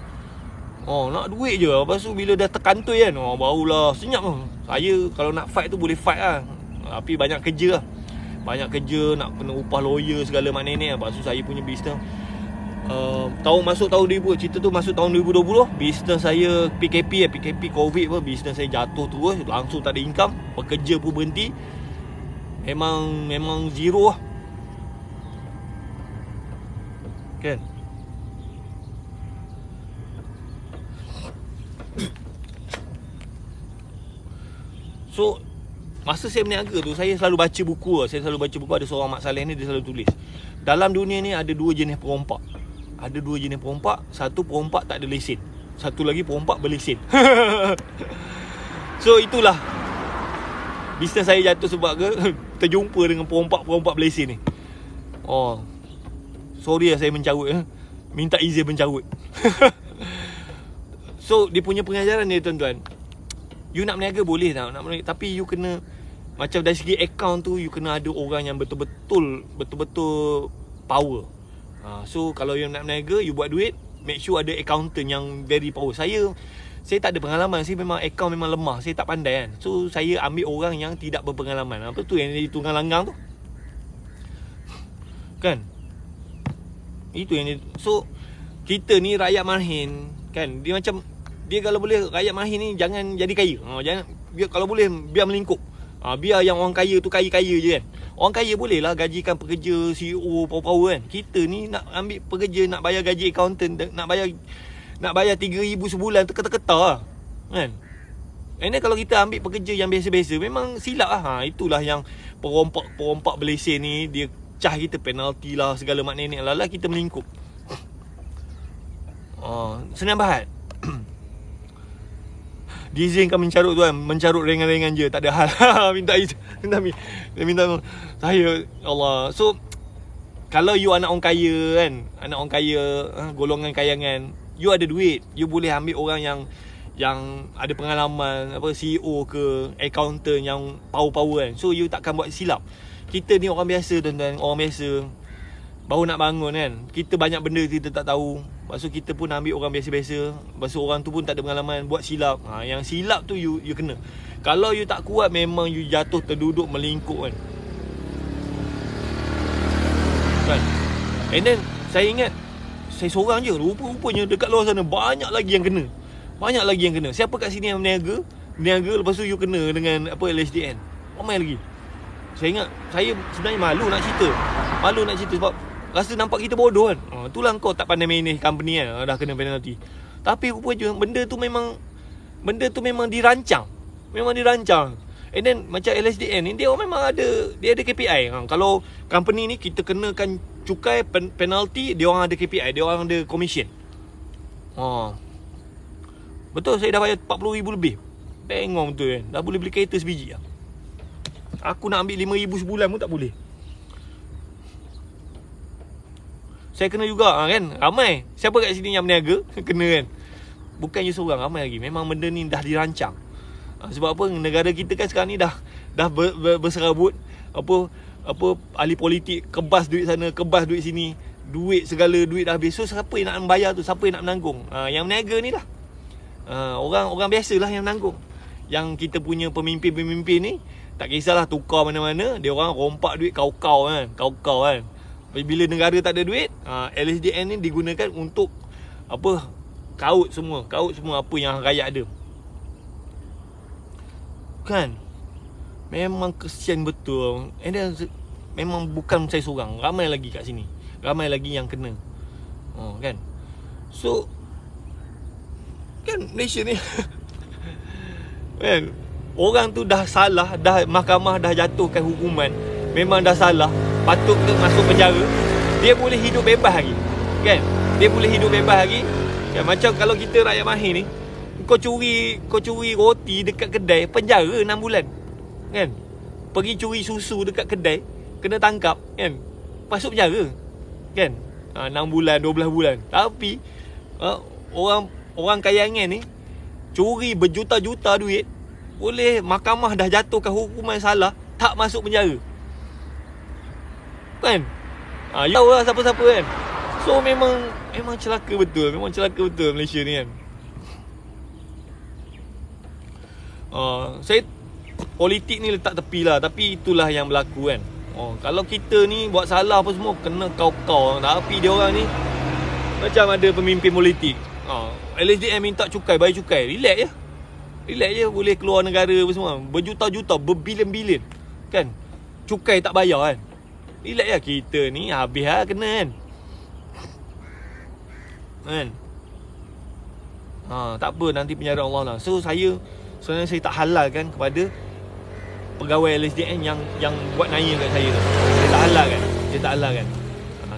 Nak duit je. Lepas tu bila dah terkantoi kan, barulah senyap tu. Saya kalau nak fight tu boleh fight lah. Tapi banyak kerja lah. Nak kena upah lawyer segala macam ni. Lepas tu saya punya bisnes masuk tahun 2000, cerita tu masuk tahun 2020, bisnes saya PKP Covid pun, bisnes saya jatuh terus, langsung tak ada income, pekerja pun berhenti. Memang zero lah. Kan? So masa saya berniaga tu, saya selalu baca buku. Ada seorang Mak Saleh ni, dia selalu tulis, dalam dunia ni ada 2 jenis perompak. Satu perompak tak ada lesen, satu lagi perompak berlesen. So itulah bisnes saya jatuh sebab terjumpa dengan perompak berlesen ni. Sorry lah saya mencarut, minta izin mencarut. So dia punya pengajaran dia tuan-tuan, you nak berniaga boleh tak, tapi you kena macam dari segi account tu, you kena ada orang yang betul-betul power. So kalau you nak berniaga, you buat duit, make sure ada accountant yang very power. Saya tak ada pengalaman. Saya memang account memang lemah. Saya tak pandai kan. So saya ambil orang yang tidak berpengalaman. Apa tu yang jadi tunggang langgang tu kan. Itu yang dia. So kita ni rakyat marhin kan. Dia macam, dia kalau boleh rakyat marhin ni jangan jadi kaya. Jangan, biar, kalau boleh biar melingkup. Biar yang orang kaya tu kaya-kaya je kan. Orang kaya boleh lah gajikan pekerja, CEO, power-power kan. Kita ni nak ambil pekerja, nak bayar gaji accountant, nak bayar 3,000 sebulan, terketa-keta lah kan. And then kalau kita ambil pekerja yang biasa-biasa, memang silap lah. Itulah yang perompak berlesen ni, dia cah kita penalti lah, segala makna-makna. Lala kita melingkup. Senang bahat. Diizinkan mencarut tuan, mencarut ringan-ringan je, tak ada hal. minta saya, Allah. So kalau you anak orang kaya kan, anak orang kaya, golongan kayangan, you ada duit, you boleh ambil orang yang ada pengalaman, apa, CEO ke, accountant yang power-power kan. So you takkan buat silap. Kita ni orang biasa tuan-tuan, orang biasa, baru nak bangun kan. Kita banyak benda kita tak tahu. Lepas tu kita pun ambil orang biasa-biasa. Lepas tu orang tu pun tak ada pengalaman, buat silap. Yang silap tu you kena. Kalau you tak kuat, memang you jatuh terduduk melingkup kan. And then saya ingat, saya seorang je. Rupanya dekat luar sana banyak lagi yang kena. Siapa kat sini yang berniaga, lepas tu you kena dengan apa, LHDN. Ramai lagi. Saya ingat, saya sebenarnya malu nak cerita sebab rasa nampak kita bodoh kan. Itulah kau tak pandai manage company kan, dah kena penalty. Tapi rupanya benda tu memang dirancang. And then macam LHDN ni, dia memang ada KPI. Kalau company ni kita kenakan cukai, penalty, dia orang ada KPI, dia orang ada commission. Betul, saya dah bayar 40,000 lebih. Bengong betul kan. Dah boleh beli kereta sebiji lah. Aku nak ambil 5,000 sebulan pun tak boleh. Saya kena juga kan. Ramai. Siapa kat sini yang berniaga kena kan. Bukan je seorang, ramai lagi. Memang benda ni dah dirancang. Sebab apa, negara kita kan sekarang ni dah berserabut. Apa ahli politik kebas duit sana, kebas duit sini. Segala duit dah habis. So siapa yang nak membayar tu? Siapa yang nak menanggung? Yang berniaga ni lah. Orang biasalah yang menanggung. Yang kita punya pemimpin-pemimpin ni, tak kisahlah tukar mana-mana, dia orang rompak duit kau-kau kan. Bila negara tak ada duit, LHDN ni digunakan untuk apa, kaut semua apa yang rakyat ada. Kan? Memang kesian betul. And then, memang bukan saya seorang, ramai lagi kat sini. Ramai lagi yang kena. Kan? So kan Malaysia ni kan, orang tu dah salah, dah mahkamah dah jatuhkan hukuman, memang dah salah, patut ke masuk penjara, dia boleh hidup bebas lagi. Kan? Dia boleh hidup bebas lagi. Kan? Macam kalau kita rakyat mahir ni, kau curi roti dekat kedai, penjara 6 bulan. Kan? Pergi curi susu dekat kedai, kena tangkap kan. Masuk penjara. Kan? 6 bulan, 12 bulan. Tapi orang kayangan ni curi berjuta-juta duit, boleh mahkamah dah jatuhkan hukuman salah, tak masuk penjara. Kan? You tahu lah siapa-siapa kan. So memang celaka betul. Memang celaka betul Malaysia ni kan. Saya politik ni letak tepi lah, tapi itulah yang berlaku kan. Kalau kita ni buat salah apa semua, kena kau-kau. Tapi dia orang ni macam ada pemimpin politik. LHDN minta cukai, bayar cukai. Relax je, boleh keluar negara apa semua. Berjuta-juta, berbilion-bilion. Kan? Cukai tak bayar kan. Relax lah, kita ni habis lah kena kan. Tak apa, nanti penjara Allah lah. So sebenarnya saya tak halalkan kepada pegawai LHDN yang buat naya kat saya tu. Saya tak halalkan.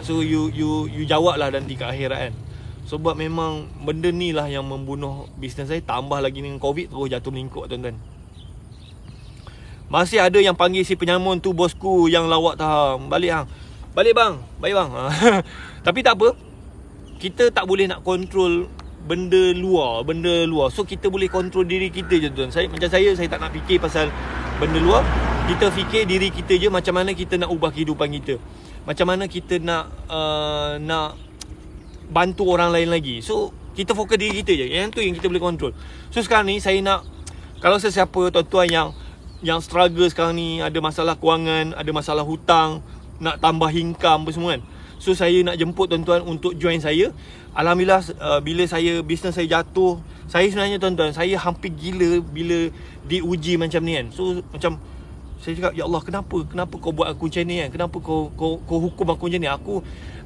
So you jawab lah nanti kat akhirat kan. Sebab memang benda ni lah yang membunuh bisnes saya. Tambah lagi dengan COVID, terus jatuh melingkup tuan-tuan. Masih ada yang panggil si penyamun tu bosku yang lawak taham. Balik bang. Baik bang. Tapi tak apa, kita tak boleh nak kontrol benda luar. So kita boleh kontrol diri kita je tuan. Macam saya tak nak fikir pasal benda luar. Kita fikir diri kita je, macam mana kita nak ubah kehidupan kita, macam mana kita nak bantu orang lain lagi. So kita fokus diri kita je. Yang tu yang kita boleh kontrol. So sekarang ni saya nak, kalau sesiapa tuan-tuan yang struggle sekarang ni, ada masalah kewangan, ada masalah hutang, nak tambah income apa semua kan. So saya nak jemput tuan-tuan untuk join saya. Alhamdulillah, bila bisnes saya jatuh, saya sebenarnya tuan-tuan, saya hampir gila bila diuji macam ni kan. So macam saya cakap, ya Allah, kenapa kau buat aku macam ni kan? Kenapa kau hukum aku macam ni?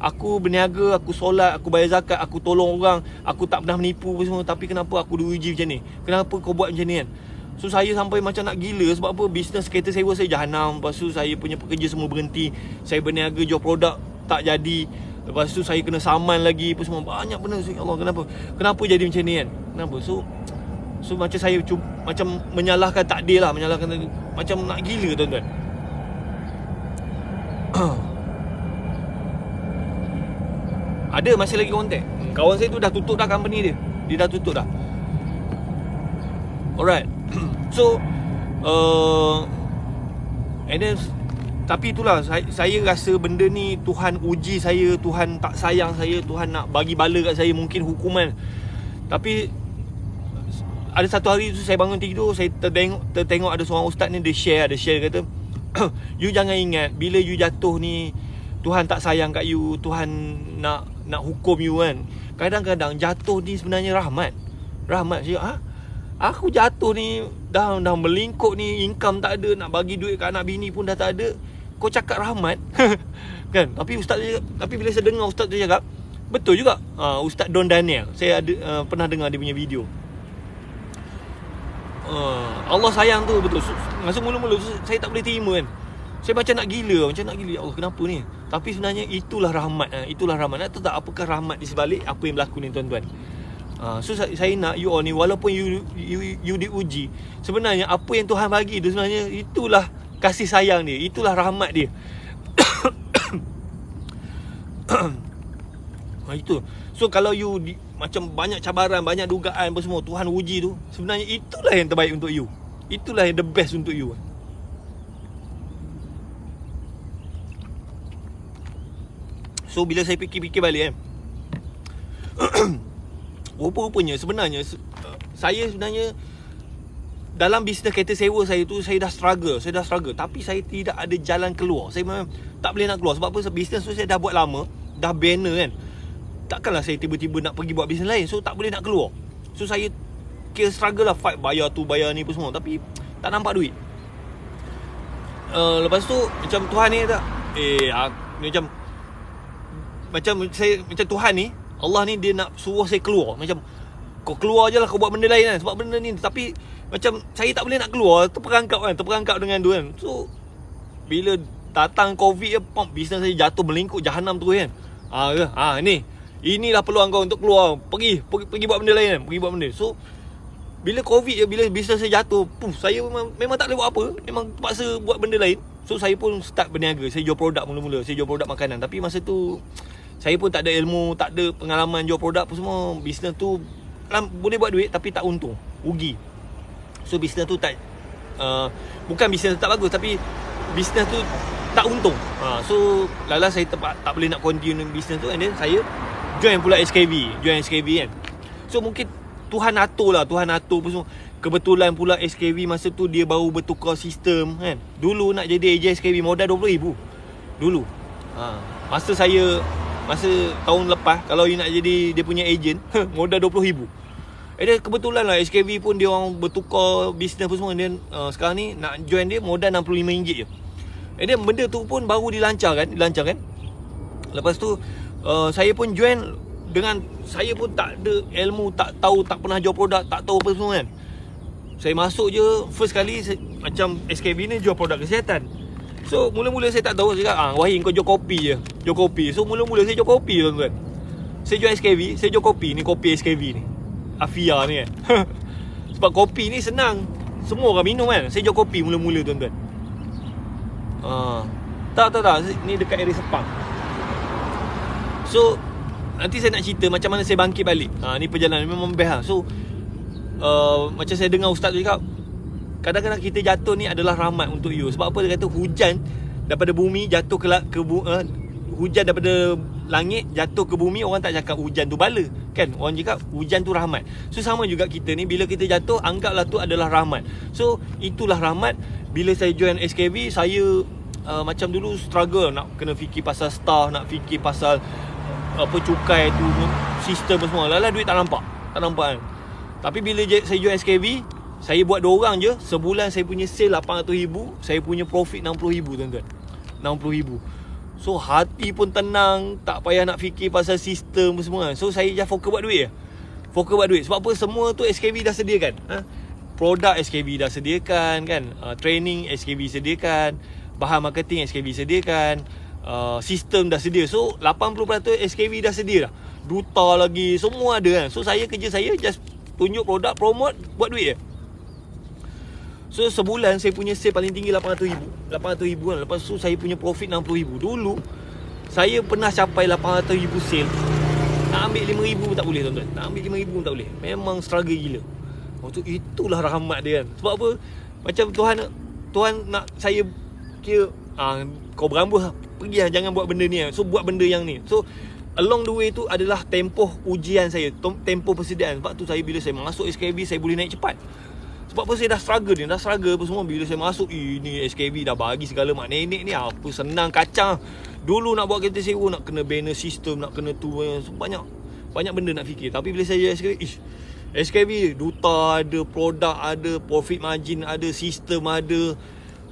Aku berniaga, aku solat, aku bayar zakat, aku tolong orang, aku tak pernah menipu apa semua, tapi kenapa aku diuji macam ni? Kenapa kau buat macam ni kan? So saya sampai macam nak gila. Sebab apa? Bisnes kereta sewa saya jahanam. Lepas tu saya punya pekerja semua berhenti. Saya berniaga jual produk tak jadi. Lepas tu saya kena saman lagi apa semua. Banyak benda. Ya Allah, kenapa jadi macam ni kan? Kenapa? So macam saya macam menyalahkan takdir lah. Macam nak gila tuan-tuan. Ada masih lagi kontak. Kawan saya tu dah tutup dah company dia. Dia dah tutup dah. Alright. So and then, tapi itulah, saya rasa benda ni Tuhan uji saya, Tuhan tak sayang saya, Tuhan nak bagi bala kat saya, mungkin hukuman. Tapi ada satu hari tu saya bangun tidur, saya tertengok ada seorang ustaz ni, dia share kata, you jangan ingat bila you jatuh ni Tuhan tak sayang kat you, Tuhan nak hukum you kan. Kadang-kadang jatuh ni sebenarnya rahmat. Saya aku jatuh ni dah melingkuk ni, income tak ada, nak bagi duit kat anak bini pun dah tak ada. Kau cakap rahmat. Kan? Tapi bila saya dengar ustaz tu cakap, betul juga. Ustaz Don Daniel, saya ada pernah dengar dia punya video. Allah sayang tu betul. Masa mula-mula saya tak boleh terima kan. Saya macam nak gila. Ya Allah, kenapa ni? Tapi sebenarnya itulah rahmat. Itulah rahmat. Nak tahu tak apakah rahmat di sebalik apa yang berlaku ni tuan-tuan? So saya nak you all ni, walaupun you diuji, sebenarnya apa yang Tuhan bagi tu sebenarnya itulah kasih sayang dia, itulah rahmat dia. Itu. So kalau you macam banyak cabaran, banyak dugaan apa semua, Tuhan uji tu, sebenarnya itulah yang terbaik untuk you. Itulah yang the best untuk you. So bila saya fikir-fikir balik kan, rupa-rupanya sebenarnya saya dalam bisnes kereta sewa saya tu, saya dah struggle. Tapi saya tidak ada jalan keluar. Saya memang tak boleh nak keluar. Sebab apa? Bisnes tu saya dah buat lama, dah banner kan. Takkanlah saya tiba-tiba nak pergi buat bisnes lain. So tak boleh nak keluar. So saya kira struggle lah, fight bayar tu bayar ni apa semua, tapi tak nampak duit. Lepas tu macam Tuhan ni tak macam Tuhan ni, Allah ni dia nak suruh saya keluar. Macam kau keluar je lah, kau buat benda lain kan. Sebab benda ni, tapi macam saya tak boleh nak keluar. Terperangkap dengan tu kan. So bila datang Covid, bisnes saya jatuh melingkuk jahanam terus kan. Inilah peluang kau untuk keluar. Pergi buat benda lain kan. Pergi buat benda. So bila Covid je, bila bisnes saya jatuh, saya memang tak boleh buat apa. Memang terpaksa buat benda lain. So saya pun start berniaga. Saya jual produk mula-mula. Saya jual produk makanan. Tapi masa tu saya pun tak ada ilmu, tak ada pengalaman jual produk apa semua. Bisnes tu boleh buat duit tapi tak untung, rugi. So bisnes tu tak bukan bisnes tu tak bagus, tapi bisnes tu tak untung. So lala saya tak boleh nak continue bisnes tu. And then saya join pula SKV kan. So mungkin Tuhan atur apa semua. Kebetulan pula SKV masa tu dia baru bertukar sistem kan. Dulu nak jadi ejen SKV modal RM20,000 dulu. Masa tahun lepas, kalau you nak jadi dia punya ejen, modal RM20,000. Dan kebetulan lah SKV pun dia orang bertukar bisnes apa semua. Dan sekarang ni nak join dia modal RM65 je. Dan benda tu pun baru dilancarkan. Lepas tu saya pun join dengan saya pun tak ada ilmu, tak tahu, tak pernah jual produk, tak tahu apa semua kan. Saya masuk je first kali macam SKV ni jual produk kesihatan. So mula-mula saya tak tahu. Saya cakap Wahid kau jual kopi je. So mula-mula saya jual kopi tuan-tuan. Saya jual SKV, saya jual kopi. Ni kopi SKV ni, Afia ni kan. Sebab kopi ni senang, semua orang minum kan. Saya jual kopi mula-mula tuan-tuan. Tak. Ni dekat area Sepang. So nanti saya nak cerita macam mana saya bangkit balik. Ni perjalanan memang best lah. So macam saya dengar ustaz tu cakap, kadang-kadang kita jatuh ni adalah rahmat untuk you. Sebab apa dia kata, hujan daripada bumi jatuh hujan daripada langit jatuh ke bumi, orang tak cakap hujan tu bala, kan? Orang cakap hujan tu rahmat. So sama juga kita ni, bila kita jatuh, anggaplah tu adalah rahmat. So itulah rahmat. Bila saya join SKB, saya macam dulu struggle nak kena fikir pasal staff, nak fikir pasal apa cukai tu, sistem semua. Lala duit tak nampak kan. Tapi bila saya join SKB, saya buat 2 orang je, sebulan saya punya sale 800,000, saya punya profit 60,000 tuan-tuan. 60,000. So hati pun tenang, tak payah nak fikir pasal sistem semua. So saya just fokus buat duit je. Fokus buat duit. Sebab apa? Semua tu SKB dah sediakan. Produk SKB dah sediakan kan. Training SKB sediakan. Bahan marketing SKB sediakan. Sistem dah sedia. So 80% SKB dah sedia dah. Duta lagi, semua ada kan. So kerja saya just tunjuk produk, promote, buat duit je. So sebulan saya punya sale paling tinggi 800,000 kan. Lepas tu saya punya profit 60,000. Dulu saya pernah capai 800,000 sale, nak ambil 5,000 pun tak boleh tuan-tuan. Nak ambil 5,000 pun tak boleh. Memang struggle gila. Itulah rahmat dia kan. Sebab apa? Macam Tuhan nak saya kira, kau berambus, pergi lah, jangan buat benda ni lah. So buat benda yang ni. So along the way tu adalah tempoh ujian saya, tempoh persediaan. Sebab tu bila saya masuk SKB, saya boleh naik cepat. Sebab apa? Saya dah struggle apa semua. Bila saya masuk, ni SKB dah bagi segala mak nenek ni, apa senang kacang. Dulu nak buat kereta sewa, nak kena banner sistem, nak kena tu, banyak benda nak fikir. Tapi bila saya SKB, duta ada, produk ada, profit margin ada, sistem ada.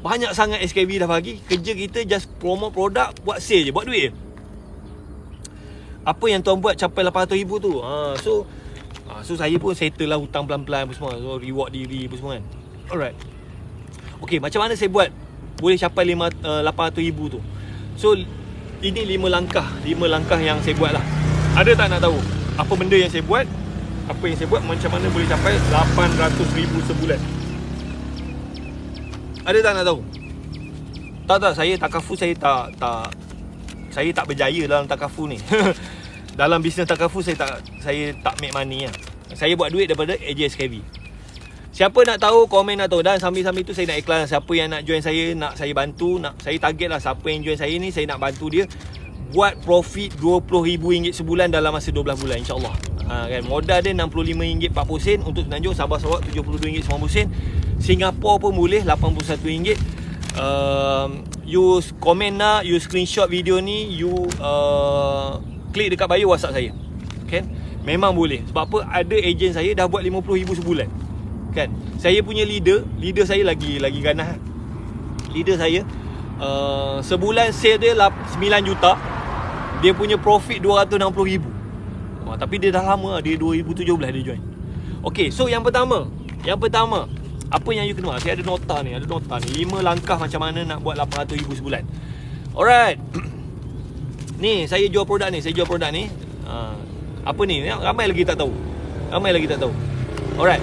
Banyak sangat SKB dah bagi. Kerja kita just promote produk, buat sale je, buat duit je. Apa yang tuan buat capai 800,000 tu. So saya pun settle lah hutang pelan-pelan apa semua. So reward diri apa semua kan. Alright. Okay, macam mana saya buat boleh capai 800,000 tu? So ini 5 langkah yang saya buat lah. Ada tak nak tahu apa benda yang saya buat? Apa yang saya buat, macam mana boleh capai 800,000 sebulan? Ada tak nak tahu? Tak, saya takafu, saya tak berjaya dalam takafu ni. Dalam bisnes takafu saya tak make money lah. Saya buat duit daripada AJSKB. Siapa nak tahu, komen nak tahu. Dan sambil-sambil tu saya nak iklan. Siapa yang nak join saya, nak saya bantu, saya target lah siapa yang join saya ni, saya nak bantu dia buat profit RM20,000 sebulan dalam masa 12 bulan, insyaAllah. Kan, modal dia RM65.40 untuk Semenanjung, Sabah Sarawak RM72.90. Singapura pun boleh RM81. You komen nak, you screenshot video ni, you klik dekat bio WhatsApp saya. Kan? Memang boleh. Sebab apa? Ada ejen saya dah buat RM50,000 sebulan. Kan? Saya punya leader saya lagi ganas. Leader saya sebulan sale dia 9 juta. Dia punya profit RM260,000. Tapi dia dah lama, dia 2017 dia join. Okay, so yang pertama, apa yang you kena buat? Saya ada nota ni. 5 langkah macam mana nak buat 800,000 sebulan. Alright. Ni, saya jual produk ni. Apa ni? Ramai lagi tak tahu. Alright.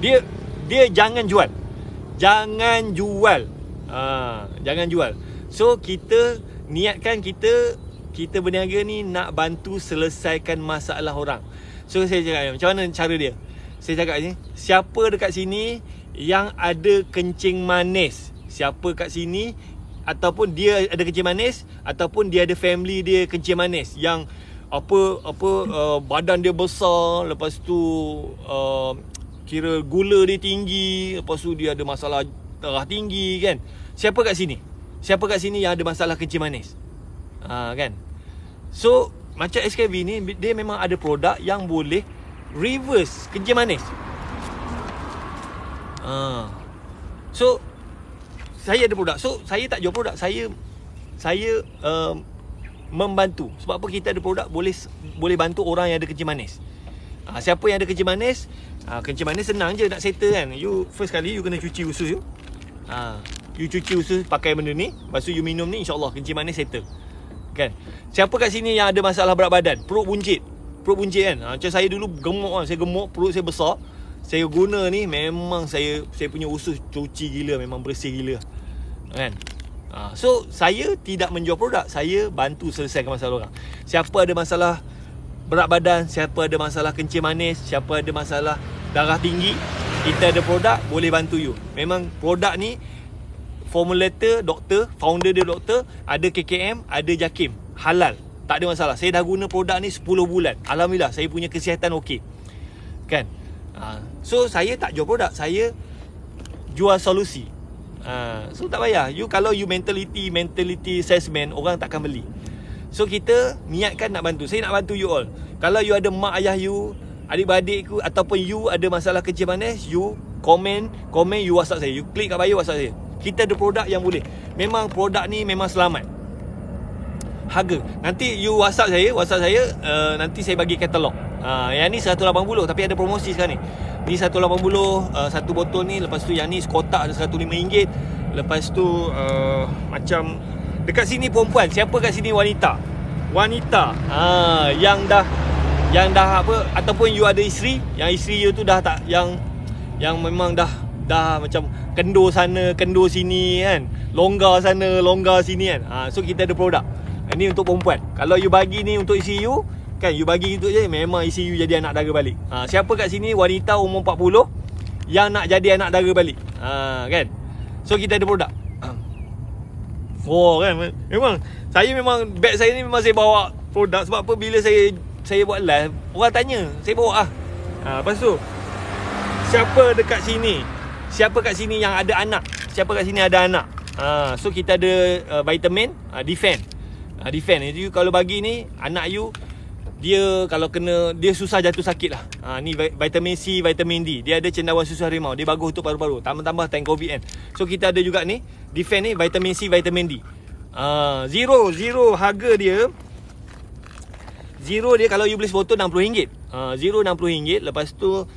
Dia jangan jual. Jangan jual. So kita niatkan kita berniaga ni nak bantu selesaikan masalah orang. So saya cakap macam mana cara dia? Saya cakap ni, siapa dekat sini yang ada kencing manis? Siapa kat sini ataupun dia ada kencing manis, ataupun dia ada family dia kencing manis yang badan dia besar, lepas tu kira gula dia tinggi, lepas tu dia ada masalah darah tinggi kan. Siapa kat sini yang ada masalah kencing manis? Kan. So macam SKB ni, dia memang ada produk yang boleh reverse kencing manis. So saya ada produk. So saya tak jual produk, saya membantu. Sebab apa? Kita ada produk boleh bantu orang yang ada kencing manis. Siapa yang ada kencing manis? Kencing manis senang je nak settle kan. You first kali you kena cuci usus you. You cuci usus pakai benda ni, lepas tu you minum ni, insyaAllah kencing manis settle. Kan? Siapa kat sini yang ada masalah berat badan? Perut buncit kan. Macam saya dulu gemuk kan. Saya gemuk, perut saya besar. Saya guna ni, memang saya punya usus cuci gila, memang bersih gila. Kan? So saya tidak menjual produk, saya bantu selesaikan masalah orang. Siapa ada masalah berat badan, siapa ada masalah kencing manis, siapa ada masalah darah tinggi, kita ada produk boleh bantu you. Memang produk ni formulator doktor, founder dia doktor, ada KKM, ada JAKIM, halal, tak ada masalah. Saya dah guna produk ni 10 bulan. Alhamdulillah saya punya kesihatan okey. Kan? So saya tak jual produk, saya jual solusi. So tak payah. Kalau you mentality salesman, orang takkan beli. So kita niatkan nak bantu. Saya nak bantu you all. Kalau you ada mak ayah you, adik-beradik ku, ataupun you ada masalah kencing manis, you komen you WhatsApp saya. You klik kat bio WhatsApp saya. Kita ada produk yang boleh. Memang produk ni memang selamat. Harga, nanti you WhatsApp saya, nanti saya bagi katalog. Yang ni 180, tapi ada promosi sekarang ni. Ni 180, satu botol ni. Lepas tu yang ni sekotak ada RM105. Lepas tu macam dekat sini perempuan, siapa kat sini wanita yang dah apa, ataupun you ada isteri, yang isteri you tu dah tak, yang memang dah macam kendur sana kendur sini kan, longgar sana longgar sini kan. So kita ada produk. Ini untuk perempuan. Kalau you bagi ni untuk isteri you kan, you bagi gitu je, memang isteri you jadi anak dara balik. Siapa kat sini wanita umur 40 yang nak jadi anak dara balik, kan? So kita ada produk. Kan, memang bag saya ni memang saya bawa produk. Sebab apa, bila saya buat live, orang tanya, saya bawa lepas tu, siapa kat sini yang ada anak? Siapa kat sini ada anak? So kita ada vitamin Defend. Defend ni kalau bagi ni anak you, dia kalau kena, dia susah jatuh sakit lah. Ni vitamin C, vitamin D. Dia ada cendawan susu harimau. Dia bagus untuk paru-paru. Tambah-tambah time COVID kan. So kita ada juga ni Defend ni, vitamin C, vitamin D. Zero harga dia. Zero dia kalau you beli sebotol RM60. Zero RM60. Lepas tu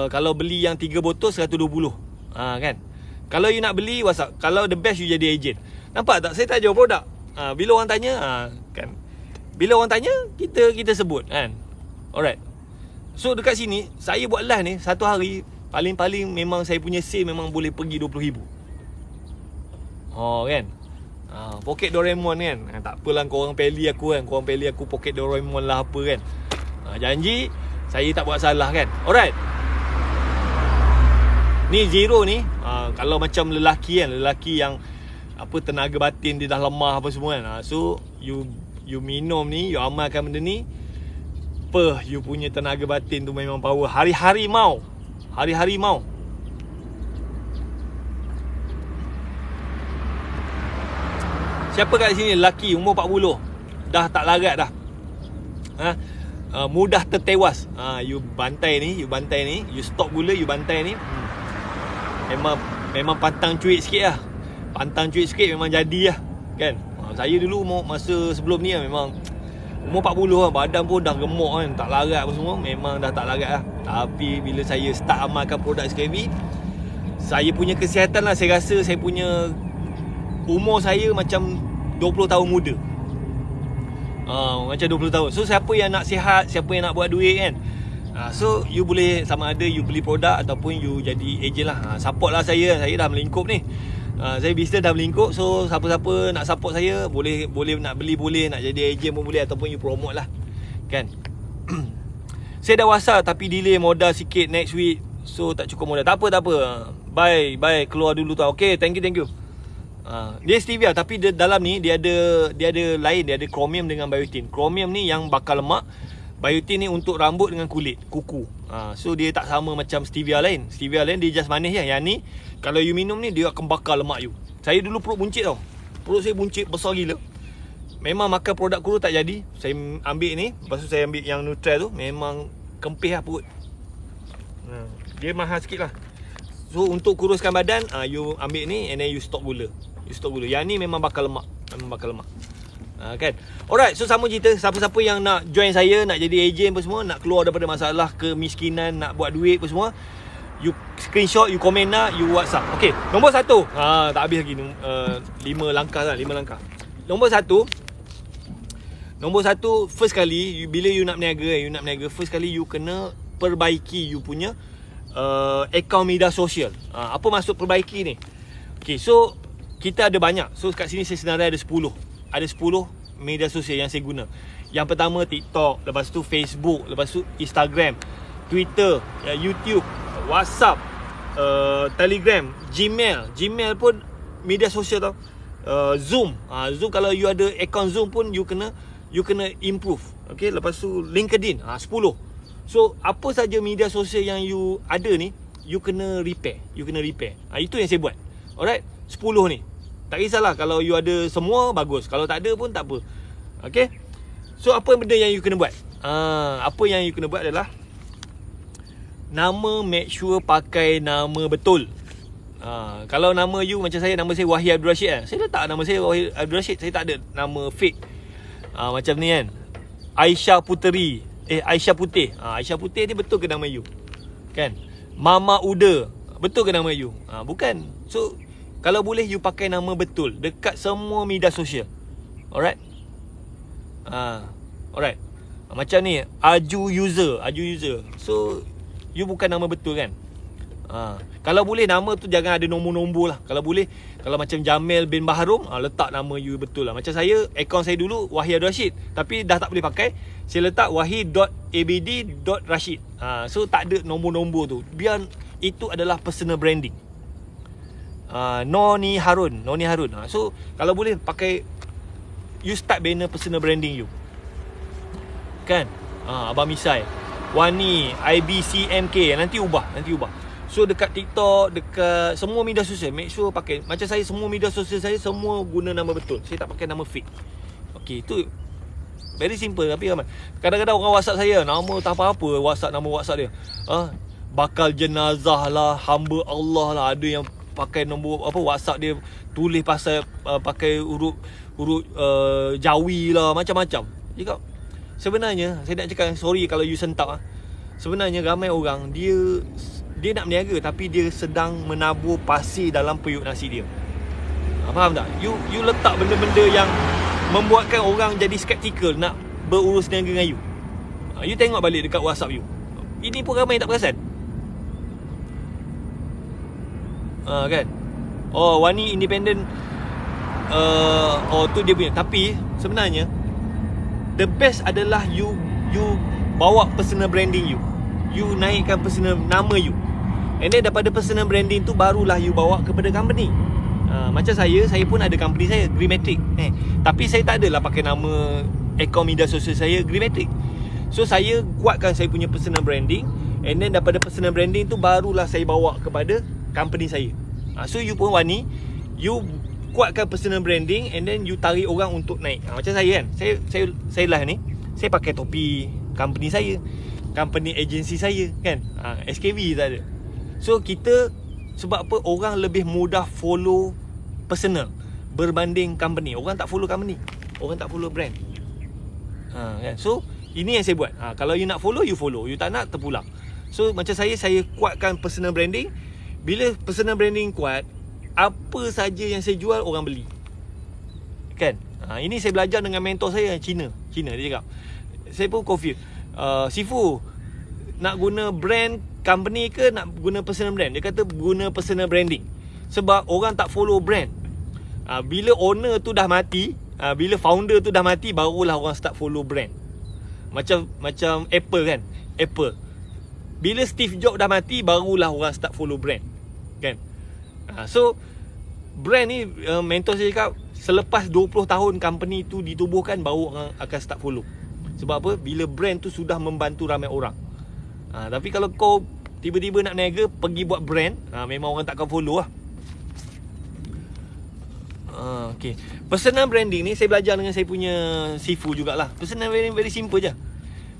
kalau beli yang 3 botol RM120. Kan. Kalau you nak beli WhatsApp. Kalau the best you jadi agent. Nampak tak? Saya tak jual produk. Bila orang tanya kan. Bila orang tanya, kita sebut kan. Alright. So dekat sini saya buat live ni satu hari paling-paling memang saya punya sale memang boleh pergi RM20,000. Kan. Poket Doraemon kan. Tak apalah korang peli aku kan. Korang peli aku poket Doraemon lah apa kan. Janji saya tak buat salah kan. Alright. Ni Zero ni kalau macam lelaki kan, lelaki yang apa, tenaga batin dia dah lemah apa semua kan. So you minum ni, you amalkan benda ni, you punya tenaga batin tu memang power. Hari-hari mau. Siapa kat sini lelaki umur 40 dah tak larat dah, mudah tertewas, you bantai ni, you stop gula, you bantai ni, memang pantang cuit sikit lah. Pantang cuit sikit memang jadi lah kan. Saya dulu masa sebelum ni lah, memang umur 40 lah, badan pun dah gemuk kan, tak larat apa semua, memang dah tak larat lah. Tapi bila saya start amalkan produk SKB, saya punya kesihatan lah, saya rasa saya punya umur saya macam 20 tahun muda. Macam 20 tahun. So siapa yang nak sihat, siapa yang nak buat duit kan, so you boleh, sama ada you beli produk ataupun you jadi agent lah. Support lah saya dah melingkup ni. Saya bisnes dah melingkup. So siapa-siapa nak support saya, boleh nak beli boleh, nak jadi agent pun boleh, ataupun you promote lah kan. Saya dah WhatsApp tapi delay modal sikit next week. So tak cukup modal. Tak apa. Bye keluar dulu tau. Okay, thank you. Dia stevia tapi dalam ni dia ada lain, dia ada chromium dengan biotin. Chromium ni yang bakar lemak, biotin ni untuk rambut dengan kulit, kuku. So dia tak sama macam stevia lain. Stevia lain dia just manis je. Yang ni kalau you minum ni dia akan bakar lemak you. Saya dulu perut buncit tau. Perut saya buncit besar gila. Memang makan produk kurus tak jadi. Saya ambil ni, lepas tu saya ambil yang Nutral tu, memang kempis lah perut. Dia mahal sikit lah. So untuk kuruskan badan, you ambil ni and then you stop gula. Yang ni memang bakar lemak. Kan. Alright, so sama cerita. Siapa-siapa yang nak join saya, nak jadi agent apa semua, nak keluar daripada masalah kemiskinan, nak buat duit apa semua, you screenshot, you komen lah, you WhatsApp. Okay, nombor 1. Tak habis lagi. 5 langkah lah, 5 langkah. Nombor 1, first kali bila you nak berniaga, first kali you kena perbaiki you punya akaun media sosial. Apa maksud perbaiki ni? Okay, so kita ada banyak. So kat sini saya senarai ada 10. Ada 10 media sosial yang saya guna. Yang pertama TikTok, lepas tu Facebook, lepas tu Instagram, Twitter, YouTube, WhatsApp, Telegram, Gmail. Gmail pun media sosial tau. Zoom. Zoom kalau you ada account Zoom pun you kena improve. Okay, lepas tu LinkedIn. 10. So apa saja media sosial yang you ada ni, you kena repair. Itu yang saya buat. Alright, 10 ni. Tak kisahlah kalau you ada semua, bagus. Kalau tak ada pun tak apa. Okay. So apa benda yang you kena buat? Apa yang you kena buat adalah nama, make sure pakai nama betul. Kalau nama you macam saya, nama saya Wahid Abdul Rashid saya letak nama saya Wahid Abdul Rashid. Saya tak ada nama fake. Macam ni kan, Aisyah Puteri, Aisyah Putih. Aisyah Putih ni betul ke nama you? Kan? Mama Uda, betul ke nama you? Bukan. So kalau boleh you pakai nama betul dekat semua media sosial. Alright. Alright. Macam ni, Aju user. So you bukan nama betul kan? Kalau boleh nama tu jangan ada nombor-nombor lah. Kalau boleh, kalau macam Jamil bin Bahrum, letak nama you betul lah. Macam saya, akaun saya dulu Wahid Abdul Rashid, tapi dah tak boleh pakai. Saya letak wahid.abd.rashid. So tak ada nombor-nombor tu. Biar itu adalah personal branding. Noni Harun. So kalau boleh pakai, you start banner personal branding you. Kan? Abang Misai, Wani, IBCMK. Nanti ubah. So dekat TikTok, dekat semua media sosial, make sure pakai. Macam saya, semua media sosial saya semua guna nama betul. Saya tak pakai nama fake. Okay, itu very simple. Tapi kadang-kadang orang WhatsApp saya, nama tak apa-apa, nama WhatsApp dia, bakal jenazah lah, hamba Allah lah. Ada yang pakai nombor WhatsApp dia, tulis pasal pakai huruf Jawi lah, macam-macam. Sebenarnya saya nak cakap, sorry kalau you sentak. Sebenarnya ramai orang dia nak berniaga, tapi dia sedang menabur pasir dalam periuk nasi dia. Faham tak? You letak benda-benda yang membuatkan orang jadi skeptikal nak berurus niaga dengan you. You tengok balik dekat WhatsApp you. Ini pun ramai yang tak perasan. Kan? Wani independent. Tu dia punya. Tapi sebenarnya the best adalah you bawa personal branding you. You naikkan personal nama you. And then daripada personal branding tu barulah you bawa kepada company. Macam saya pun ada company saya, Grimetric. Tapi saya tak adalah pakai nama akaun media sosial saya Grimetric. So saya kuatkan saya punya personal branding, and then daripada personal branding tu barulah saya bawa kepada company saya. So you pun Wani, you kuatkan personal branding, and then you tarik orang untuk naik. Macam saya kan, saya live ni, saya pakai topi company saya, company agency saya kan. SKV tak ada. So kita, sebab apa, orang lebih mudah follow personal berbanding company. Orang tak follow company, orang tak follow brand. Kan? So ini yang saya buat. Kalau you nak follow, you follow. You tak nak, terpulang. So macam saya kuatkan personal branding. Bila personal branding kuat, apa saja yang saya jual, orang beli. Kan? Ini saya belajar dengan mentor saya Cina. Dia cakap, saya pun confused. Sifu, nak guna brand company ke nak guna personal brand? Dia kata guna personal branding. Sebab orang tak follow brand. Bila owner tu dah mati, bila founder tu dah mati, barulah orang start follow brand. Macam Apple kan. Apple, bila Steve Jobs dah mati, barulah orang start follow brand. Kan? So brand ni, mentor saya cakap, selepas 20 tahun company tu ditubuhkan, baru orang akan start follow. Sebab apa? Bila brand tu sudah membantu ramai orang. Tapi kalau kau tiba-tiba nak niaga, pergi buat brand, memang orang takkan follow lah. Okay. Personal branding ni saya belajar dengan saya punya Sifu jugalah. Personal branding very simple je.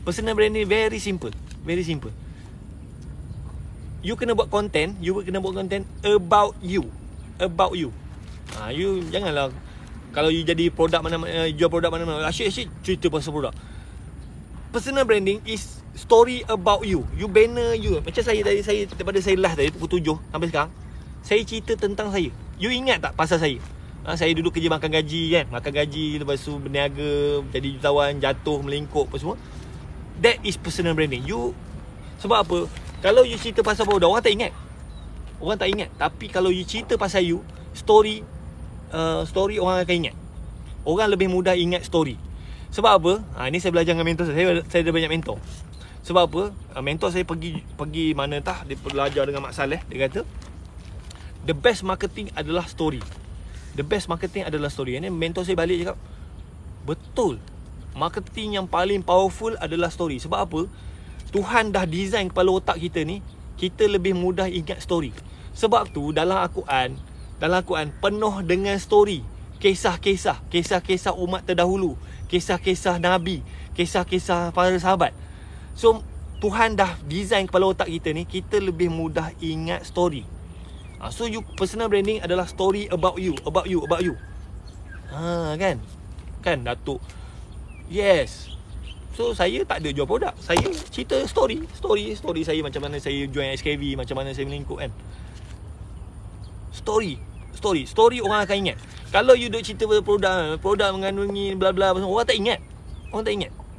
Personal branding very simple. You kena buat content, about you. You janganlah, kalau you jadi produk mana-mana, jual produk mana-mana, asyik cerita pasal produk. Personal branding is story about you. You banner you. Macam saya tadi, daripada saya last tadi pukul 7 sampai sekarang, saya cerita tentang saya. You ingat tak pasal saya? Saya dulu kerja makan gaji kan. Makan gaji, lepas tu berniaga, jadi jutawan, jatuh, melingkup apa semua. That is personal branding. You, sebab apa? Kalau you cerita pasal produk, orang tak ingat. Tapi kalau you cerita pasal you, story, story orang akan ingat. Orang lebih mudah ingat story. Sebab apa? Ini saya belajar dengan mentor saya. Saya ada banyak mentor. Sebab apa? Mentor saya pergi mana tah, dia belajar dengan Mak Saleh. Dia kata the best marketing adalah story. The best marketing adalah story. Ini mentor saya balik cakap, betul. Marketing yang paling powerful adalah story. Sebab apa? Tuhan dah design kepala otak kita ni, kita lebih mudah ingat story. Sebab tu dalam Al-Quran penuh dengan story. Kisah-kisah umat terdahulu, kisah-kisah Nabi, kisah-kisah para sahabat. So Tuhan dah design kepala otak kita ni, kita lebih mudah ingat story. So personal branding adalah story about you. Kan Datuk. Yes. So saya tak ada jual produk. Saya cerita story saya, macam mana saya join SKV, macam mana saya melingkup kan. Story orang akan ingat. Kalau you duk cerita produk mengandungi bla bla, orang tak ingat.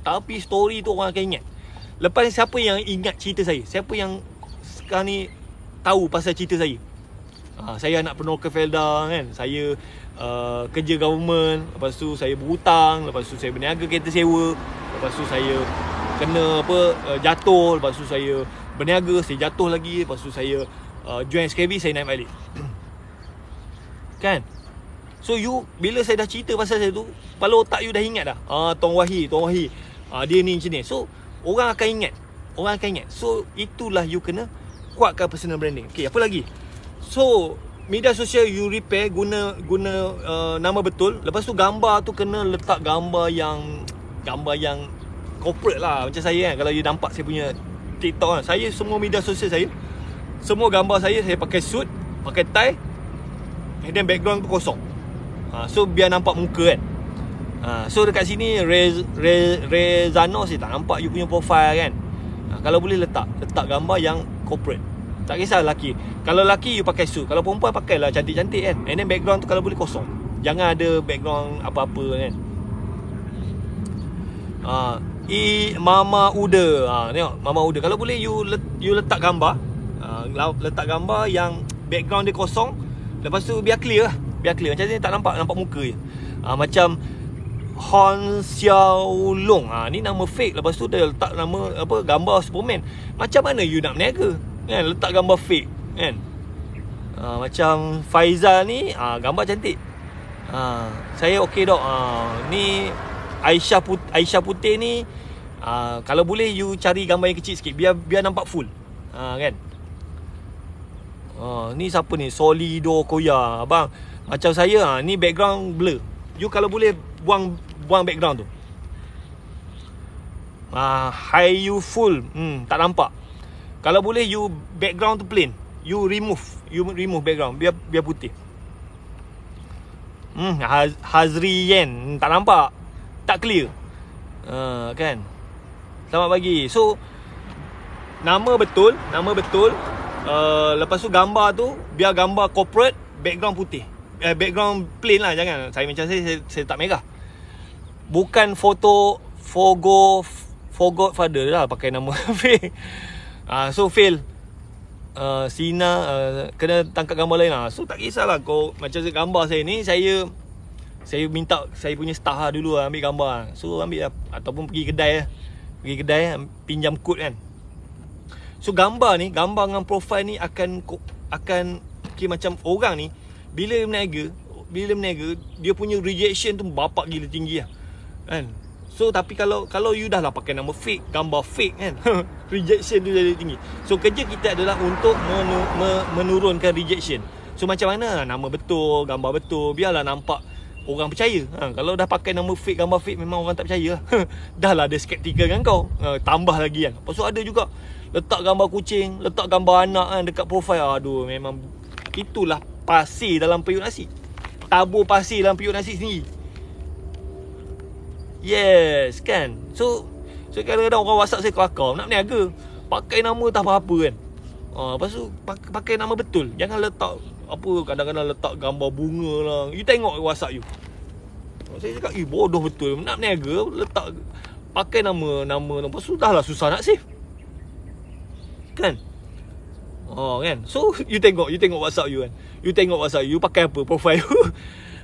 Tapi story tu orang akan ingat. Lepas ni, siapa yang ingat cerita saya? Siapa yang sekarang ni tahu pasal cerita saya? Saya anak penokor Felda kan. Saya kerja government, lepas tu saya berhutang, lepas tu saya berniaga kereta sewa, lepas tu saya kena jatuh, lepas tu saya berniaga, saya jatuh lagi, lepas tu saya join SKV, saya naik balik. Kan? So you, bila saya dah cerita pasal saya tu, kepala otak you dah ingat dah. Tuan Wahid, dia ni macam ni. So orang akan ingat. So itulah you kena kuatkan personal branding. Okay, apa lagi? So media sosial you repair guna nama betul. Lepas tu gambar tu kena letak gambar yang corporate lah. Macam saya kan, kalau you nampak saya punya TikTok kan, saya semua media sosial saya, semua gambar saya pakai suit, pakai tie, and then background tu kosong. So biar nampak muka kan. So dekat sini Rezano saya tak nampak you punya profile kan. Kalau boleh letak gambar yang corporate. Tak kisah lelaki. Kalau lelaki you pakai suit, kalau perempuan pakailah cantik-cantik kan. And then background tu kalau boleh kosong. Jangan ada background apa-apa kan. Mama Uda. Tengok Mama Uda. Kalau boleh you letak gambar. Letak gambar yang background dia kosong. Lepas tu biar clear lah. Macam ni tak nampak muka je. Macam Hon Xiao Long. Ni nama fake. Lepas tu dia letak nama gambar Superman. Macam mana you nak berniaga kan? Letak gambar fake kan. Macam Faizal ni gambar cantik. Saya okey dok. Ni Aisyah Putih ni kalau boleh you cari gambar yang kecil sikit, biar nampak full. Kan. Ni siapa ni? Solido Koya. Abang, macam saya ni background blur. You kalau boleh buang background tu. Hayu full. Tak nampak. Kalau boleh you background tu plain. You remove background biar putih. Hazri Yen tak nampak. Tak clear. Kan. Selamat pagi. So nama betul. Lepas tu gambar tu biar gambar corporate, background putih. Background plain lah. Jangan saya macam saya tak merah. Bukan foto Forgot Father lah, pakai nama fake. So fail. Sina kena tangkap gambar lain lah. So tak kisahlah kau macam gambar saya ni, saya minta saya punya staff lah dulu lah, ambil gambar. So ambil lah, ataupun pergi kedai pinjam kod kan. So gambar dengan profile ni akan okay, macam orang ni bila berniaga dia punya rejection tu bapak gila tinggi lah kan. So tapi kalau you dah lah pakai nama fake, gambar fake kan, rejection tu jadi tinggi. So kerja kita adalah untuk menurunkan rejection. So macam mana nama betul, gambar betul, biarlah nampak orang percaya. Kalau dah pakai nama fake, gambar fake, memang orang tak percaya lah. Dah lah ada skeptikal dengan kau. Tambah lagi kan. Lepas tu ada juga letak gambar kucing, letak gambar anak kan dekat profile. Aduh, memang itulah pasir dalam periuk nasi. Tabur pasir dalam periuk nasi sendiri. Yes kan. So kadang-kadang orang WhatsApp saya kelakar, nak berniaga pakai nama tak apa-apa kan. Lepas tu pakai nama betul. Jangan letak kadang-kadang letak gambar bunga lah. You tengok WhatsApp you. Saya cakap bodoh betul. Nak berniaga letak pakai nama. Lepas tu dah lah susah nak save kan. Kan. So you tengok WhatsApp you kan. You tengok WhatsApp you pakai apa profile you.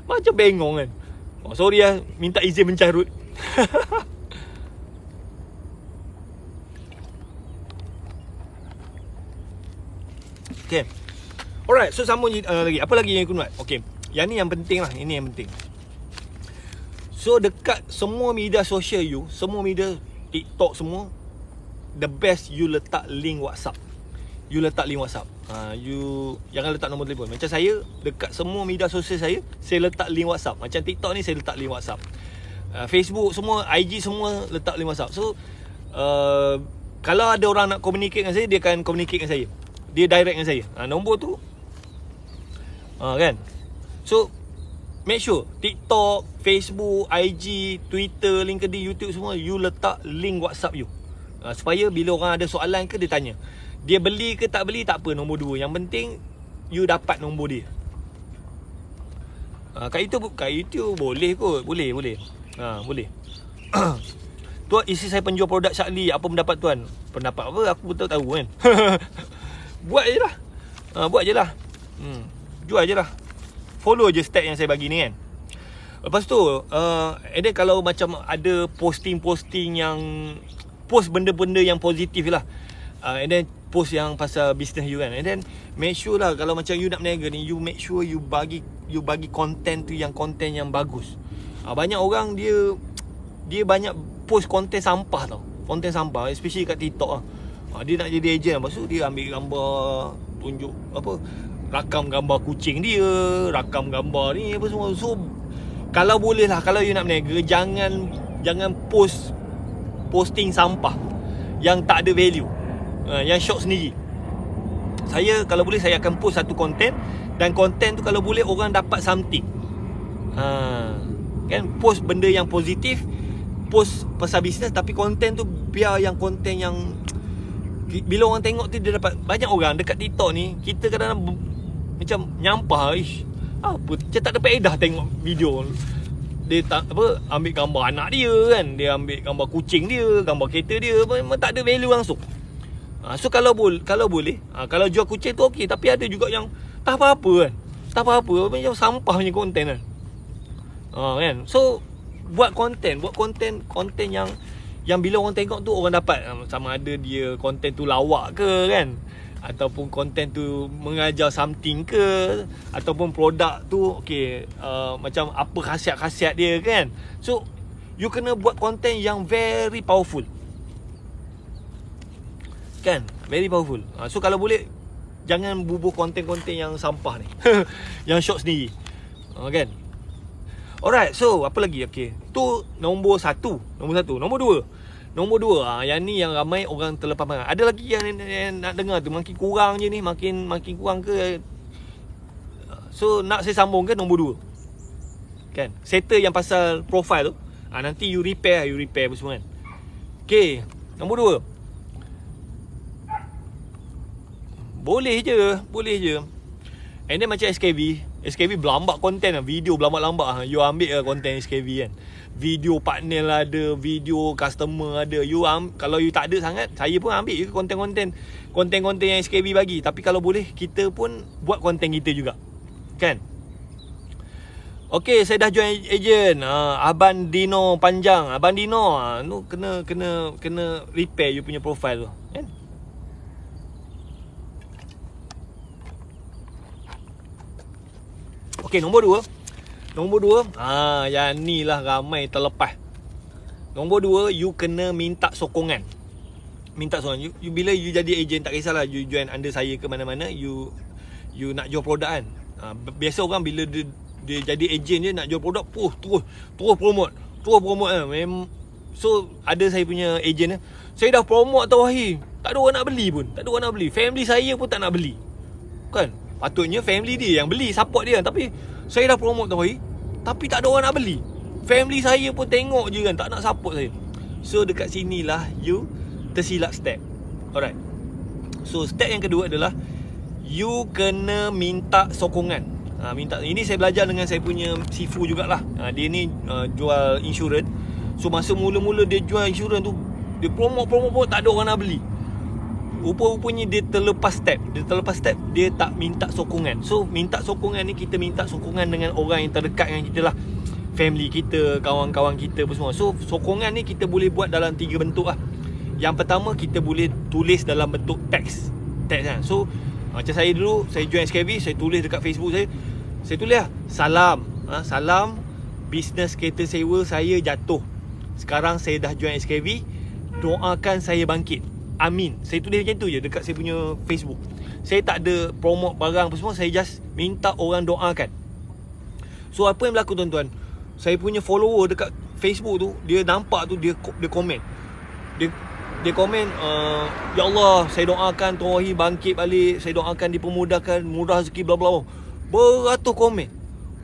Macam bengong kan. Sorry lah, minta izin mencarut. Okay. Alright, so sambung lagi. Apa lagi yang aku nak? Okay, yang ni yang penting lah. Ini yang penting. So dekat semua media sosial you, semua media TikTok semua, the best you letak link WhatsApp. You letak link WhatsApp. You jangan letak nombor telefon. Macam saya, dekat semua media sosial saya letak link WhatsApp. Macam TikTok ni saya letak link WhatsApp. Facebook semua, IG semua letak link WhatsApp. So kalau ada orang nak communicate dengan saya, dia akan communicate dengan saya. Dia direct dengan saya. Nombor tu kan. So make sure TikTok, Facebook, IG, Twitter, LinkedIn, YouTube semua you letak link WhatsApp you. Supaya bila orang ada soalan ke, dia tanya. Dia beli ke tak beli tak apa, nombor 2. Yang penting you dapat nombor dia. Kat YouTube boleh kot. Boleh. Boleh. Tuan, isi saya penjual produk Shaklee. Apa pendapat tuan? Pendapat apa? Aku betul tahu kan. Buat je lah. Buat je lah. Jual je lah. Follow je step yang saya bagi ni kan. Lepas tu and then kalau macam ada posting-posting yang post benda-benda yang positif lah, and then post yang pasal business you kan, and then make sure lah kalau macam you nak berniaga ni, you make sure you bagi content tu yang content yang bagus. Banyak orang dia banyak post konten sampah tau. Konten sampah, especially kat TikTok lah. Dia nak jadi ejen, lepas tu dia ambil gambar, tunjuk apa, rakam gambar kucing dia, rakam gambar ni apa semua. So kalau boleh lah, kalau you nak berniaga, jangan posting sampah yang tak ada value, yang short sendiri. Saya kalau boleh saya akan post satu konten, dan konten tu kalau boleh orang dapat something. Kan, post benda yang positif, post pasal bisnes, tapi konten tu biar yang konten yang bila orang tengok tu dia dapat. Banyak orang dekat TikTok ni, kita kadang-kadang macam nyampah, apa macam tak ada faedah tengok video. Dia tak ambil gambar anak dia kan, dia ambil gambar kucing dia, gambar kereta dia, memang tak ada value langsung. So kalau boleh, kalau jual kucing tu okey, tapi ada juga yang tak apa-apa kan. Tak apa-apa, macam sampah punya konten kan. Kan. So buat konten yang bila orang tengok tu orang dapat, sama ada dia konten tu lawak ke kan, ataupun konten tu mengajar something ke, ataupun produk tu okey, macam apa khasiat-khasiat dia kan. So you kena buat konten yang very powerful kan, very powerful. So kalau boleh jangan bubuh konten-konten yang sampah ni. Yang short sendiri, kan. Alright, so apa lagi? Okay, tu nombor satu. Nombor dua, yang ni yang ramai orang terlepas pandang. Ada lagi yang nak dengar tu, makin kurang je ni, makin kurang ke. So nak saya sambung ke nombor 2 kan, settle yang pasal profile tu. Nanti you repair apa semua kan. Okay, nombor 2, boleh je. And then macam SKV berlambak konten lah, video berlambak-lambak. You ambil lah konten SKV kan, video partner lah ada, video customer ada. Kalau you tak ada sangat, saya pun ambil je konten-konten yang SKV bagi. Tapi kalau boleh, kita pun buat konten kita juga kan. Okay, saya dah join agent, Abang Dino Panjang. Abang Dino tu kena repair you punya profile tu kan. Okay, nombor 2, yang ni lah ramai terlepas. Nombor 2, you kena minta sokongan. You bila you jadi ejen, tak kisahlah you join under saya ke mana-mana, you nak jual produk kan. Biasa orang bila dia jadi ejen je nak jual produk, terus promote kan. So ada saya punya ejen, saya dah promote tau Wahid, tak ada orang nak beli pun. Family saya pun tak nak beli kan. Patutnya family dia yang beli, support dia. Tapi saya dah promote tau Wahid, tapi tak ada orang nak beli. Family saya pun tengok je kan, tak nak support saya. So dekat sinilah you tersilap step. Alright, so step yang kedua adalah you kena minta sokongan. Ini saya belajar dengan saya punya Sifu jugalah. Dia ni jual insurans. So masa mula-mula dia jual insurans tu, dia promote tak ada orang nak beli. rupa-rupanya dia terlepas step. Dia tak minta sokongan. So minta sokongan ni, kita minta sokongan dengan orang yang terdekat dengan kita lah, family kita, kawan-kawan kita apa semua. So sokongan ni kita boleh buat dalam 3 bentuk lah. Yang pertama, kita boleh tulis dalam bentuk teks kan. So macam saya dulu, saya join SKV, saya tulis dekat Facebook saya tulis lah, salam bisnes kereta sewa saya jatuh, sekarang saya dah join SKV, doakan saya bangkit, amin. Saya tulis macam tu je dekat saya punya Facebook. Saya tak ada promote barang apa semua, saya just minta orang doakan. So apa yang berlaku tuan-tuan, saya punya follower dekat Facebook tu, dia nampak tu, dia komen, dia komen, ya Allah, saya doakan Tuan Wahid bangkit balik, saya doakan dipermudahkan, mudah rezeki, bla bla. Beratus komen,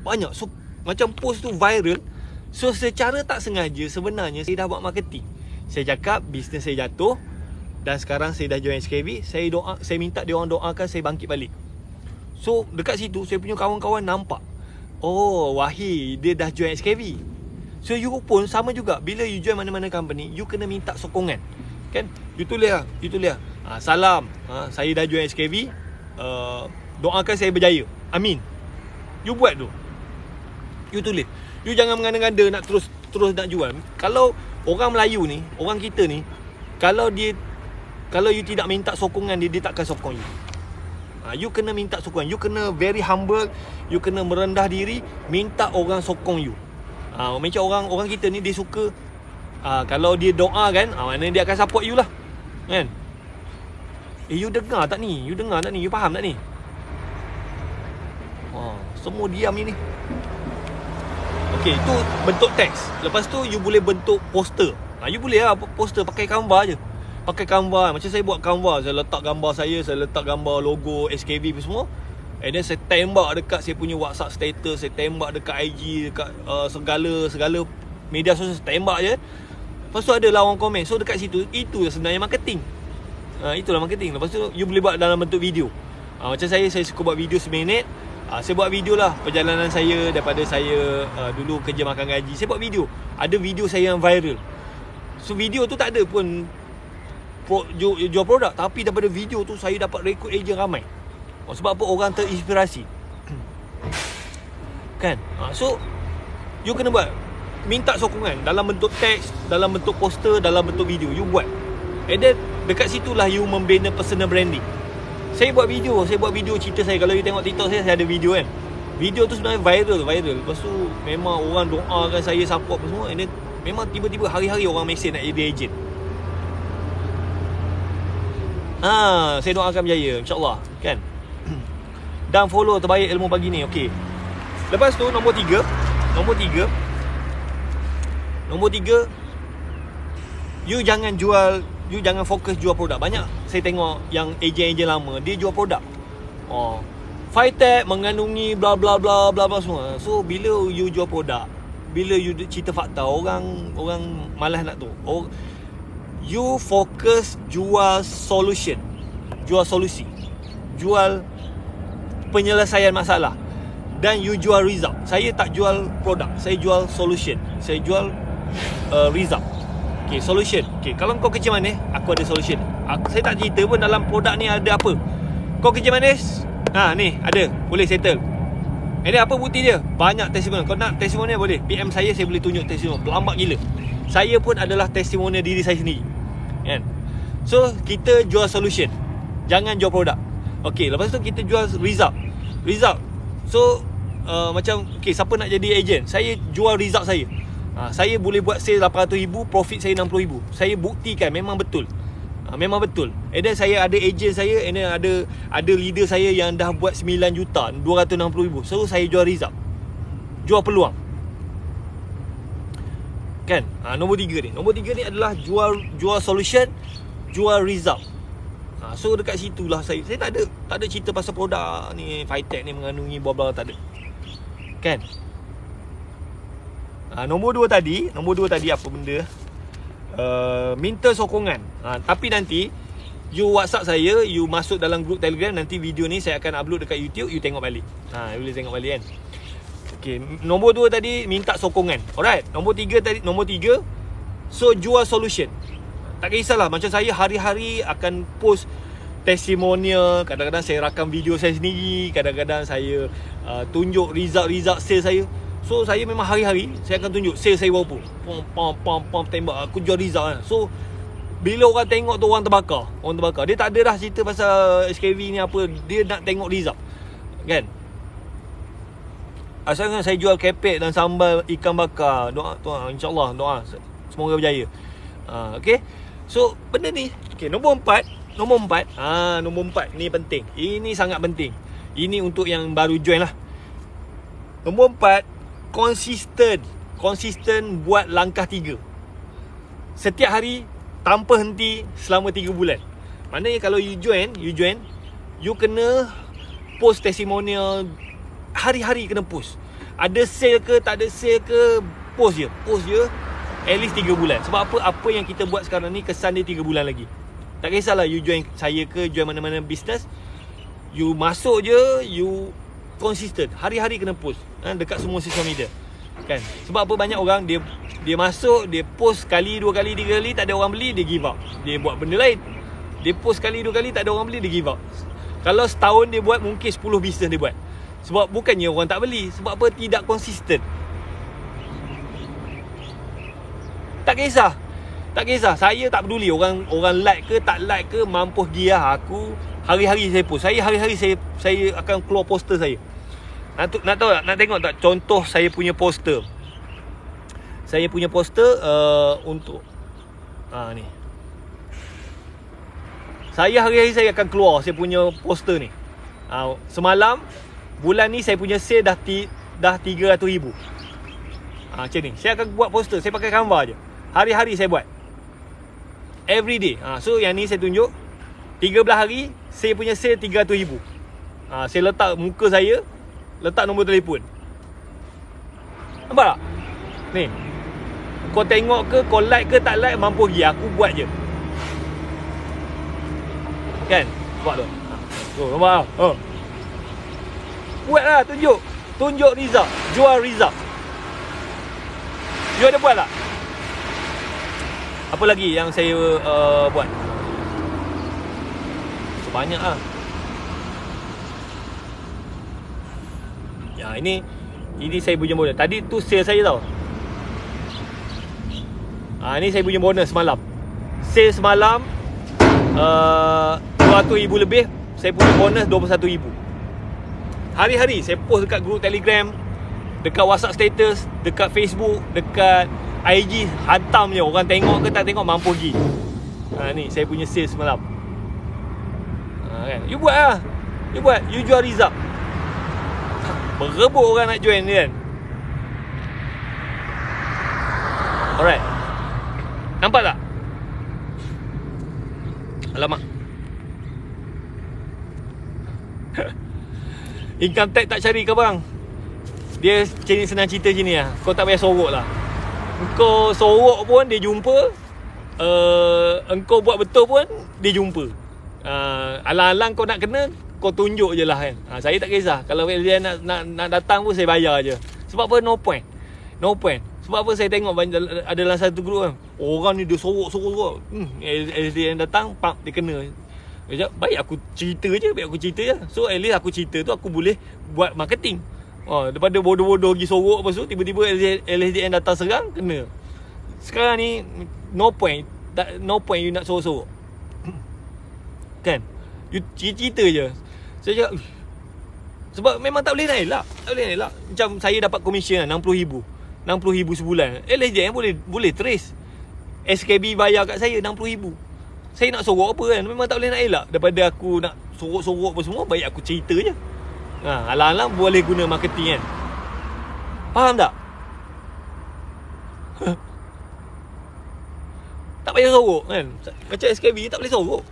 banyak. So macam post tu viral. So secara tak sengaja sebenarnya saya dah buat marketing. Saya cakap bisnes saya jatuh dan sekarang saya dah join SKV, saya minta dia orang doakan saya bangkit balik. So dekat situ saya punya kawan-kawan nampak, oh Wahid dia dah join SKV. So you pun sama juga, bila you join mana-mana company, you kena minta sokongan kan. You tulis lah, salam, saya dah join SKV, doakan saya berjaya, amin. You buat tu, you tulis. You jangan mengada-ngada nak terus nak jual. Kalau orang Melayu ni, orang kita ni, kalau you tidak minta sokongan dia takkan sokong you. You kena minta sokongan. You kena very humble, you kena merendah diri, minta orang sokong you. Macam orang kita ni, dia suka kalau dia doa kan, maknanya dia akan support you lah kan. You dengar tak ni? You faham tak ni? Semua diam ni. Okay, itu bentuk teks. Lepas tu you boleh bentuk poster. You boleh lah poster pakai Canva je. Pakai Canva. Macam saya buat Canva, saya letak gambar saya letak gambar logo SKV apa semua. And then saya tembak dekat saya punya WhatsApp status, saya tembak dekat IG, dekat segala media sosial, saya tembak je. Lepas tu ada lah orang komen. So dekat situ, itu sebenarnya marketing. Itulah marketing. Lepas tu you boleh buat dalam bentuk video. Macam saya suka buat video seminit. Saya buat video lah perjalanan saya daripada saya dulu kerja makan gaji. Saya buat video. Ada video saya yang viral. So video tu tak ada pun jual produk, tapi daripada video tu saya dapat rekrut ejen ramai. Sebab apa? Orang terinspirasi kan. So you kena buat, minta sokongan dalam bentuk teks, dalam bentuk poster, dalam bentuk video. You buat, and then dekat situlah you membina personal branding. Saya buat video cerita saya. Kalau you tengok TikTok saya ada video kan. Video tu sebenarnya viral. Lepas tu memang orang doakan saya, support apa semua. And then memang tiba-tiba hari-hari orang mesej nak jadi ejen. Saya doakan berjaya, insyaAllah kan. Dan follow terbaik ilmu pagi ni. Okay, lepas tu nombor tiga, you jangan fokus jual produk. Banyak saya tengok yang ejen-ejen lama, dia jual produk. Fitech mengandungi bla bla bla bla bla semua. So bila you jual produk, bila you cerita fakta, orang malas nak tu. You fokus jual solution, jual solusi, jual penyelesaian masalah, dan you jual result. Saya tak jual produk, saya jual solution, saya jual result. Okay, solution. Okay, kalau kau kerja mana, aku ada solution. Saya tak cerita pun dalam produk ni ada apa. Kau kerja mana? Ni ada, boleh settle. Ini apa bukti dia? Banyak testimonial. Kau nak testimonial boleh PM saya boleh tunjuk testimonial. Berlambak gila. Saya pun adalah testimonial diri saya sendiri kan. So kita jual solution, jangan jual produk. Okay, lepas tu kita jual result. So macam okay, siapa nak jadi ejen, saya jual result saya. Saya boleh buat sale 800,000, profit saya 60,000. Saya buktikan memang betul. Memang betul. And then saya ada ejen saya, and then ada leader saya yang dah buat 9 juta 260,000. So saya jual result, jual peluang kan. Nombor 3 ni adalah jual solution, jual result. So dekat situlah saya tak ada cerita pasal produk ni, Fitech ni mengandungi bla-bla, tak ada kan. Nombor 2 tadi apa benda? Minta sokongan. Tapi nanti you WhatsApp saya, you masuk dalam grup Telegram, nanti video ni saya akan upload dekat YouTube, you tengok balik. You boleh tengok balik kan. Okay, nombor 2 tadi minta sokongan. Alright, nombor 3 so jual solution. Tak kisahlah, macam saya hari-hari akan post testimonial, kadang-kadang saya rakam video saya sendiri, kadang-kadang saya tunjuk result sales saya. So saya memang hari-hari saya akan tunjuk sales saya berapa. Pom tembak aku jual result kan. So bila orang tengok tu orang terbakar. Dia tak ada dah cerita pasal SKV ni apa, dia nak tengok result. Kan? Asalkan saya jual kepek dan sambal ikan bakar. Doa insya-Allah doa semoga berjaya. Okey. So benda ni, okey, nombor 4 ni penting. Ini sangat penting. Ini untuk yang baru join lah. Nombor 4, konsisten buat langkah 3. Setiap hari tanpa henti selama 3 bulan. Maknanya kalau you join, you kena post testimonial hari-hari, kena post. Ada sale ke tak ada sale ke, post je at least 3 bulan. Sebab apa yang kita buat sekarang ni kesan dia 3 bulan lagi. Tak kisahlah you join saya ke join mana-mana bisnes, you masuk je, you konsisten, hari-hari kena post dekat semua social media. Kan? Sebab apa, banyak orang dia masuk, dia post sekali, 2 kali, 3 kali, tak ada orang beli, dia give up. Dia buat benda lain. Dia post sekali, 2 kali, tak ada orang beli, dia give up. Kalau setahun dia buat, mungkin 10 bisnes dia buat. Sebab bukannya orang tak beli, sebab apa, tidak konsisten. Tak kisah. Saya tak peduli orang like ke tak like ke, mampus dia. Aku hari-hari saya post. Hari-hari saya akan keluar poster saya. Nak tahu tak? Nak tengok tak contoh saya punya poster? Saya punya poster untuk ni. Saya hari-hari saya akan keluar saya punya poster ni. Semalam bulan ni saya punya sale dah 300,000. Macam ni. Saya akan buat poster. Saya pakai Canva je. Hari-hari saya buat. Every day. So yang ni saya tunjuk 13 hari saya punya sale 300,000. Saya letak muka saya, letak nombor telefon. Nampak tak? Ni. Kau tengok ke, kau like ke tak like, mampu pergi. Aku buat je. Kan? Buat tu. Nampak tak? Buatlah, tunjuk result. Jual result. You ada buat tak? Apa lagi yang saya buat? Banyak lah. Ya, ini saya punya bonus. Tadi tu sale saya tau. Ini saya punya bonus semalam. Sale semalam 200,000 lebih. Saya punya bonus 21,000. Hari-hari saya post dekat grup Telegram, dekat WhatsApp status, dekat Facebook, dekat IG, hantam je. Orang tengok ke tak tengok, mampu pergi. Ni saya punya sale semalam. Kan? You buat lah. You jual result. Berebut orang nak join kan. Alright. Nampak tak? Alamak. Income tax tak cari ke bang? Dia senang cerita sini lah. Kau tak payah sorok lah. Engkau sorok pun dia jumpa. Engkau buat betul pun dia jumpa. Alang-alang kau nak kena, kau tunjuk je lah kan. Saya tak kisah. Kalau dia nak datang pun saya bayar je. Sebab apa? No point. Sebab apa, saya tengok ada dalam satu grup kan, orang ni dia sorok. SDN datang, pap, dia kena. Baik aku cerita je. So at least aku cerita tu aku boleh buat marketing. Daripada bodoh-bodoh pergi sorok, lepas tu tiba-tiba LSDN datang serang, kena. Sekarang ni no point you nak sorok-sorok. Kan? You cerita je. Saya cakap sebab memang tak boleh nak elak. Macam saya dapat komisen lah, 60,000 sebulan. LSDN boleh trace. SKB bayar kat saya 60,000. Saya nak sorok apa kan? Memang tak boleh nak elak. Daripada aku nak sorok-sorok apa semua, baik aku cerita je. Alang-alang boleh guna marketing kan. Faham tak? Tak payah sorok kan. Macam SKB tak boleh sorok.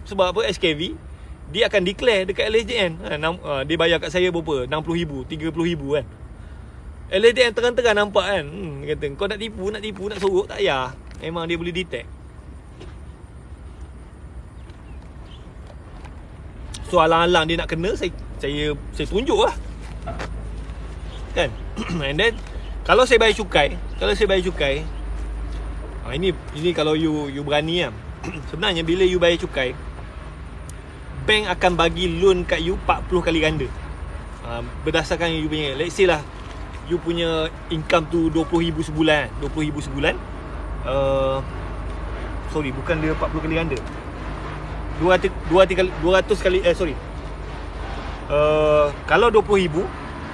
Sebab apa? SKB dia akan declare dekat LSDN. Dia bayar kat saya berapa? 60,000, 30,000 kan. LSDN terang-terang nampak kan. Dia kata kau nak tipu, nak sorok, tak payah. Memang dia boleh detect. So alang-alang dia nak kena, saya tunjuk lah. Kan? And then kalau saya bayar cukai, ini kalau you berani lah. Sebenarnya bila you bayar cukai, bank akan bagi loan kat you 40 kali ganda. Berdasarkan you punya, let's say lah you punya income tu 20,000 sebulan, 20,000 sebulan. Sorry, bukan dia 40 kali ganda. 200 kali kalau 20,000,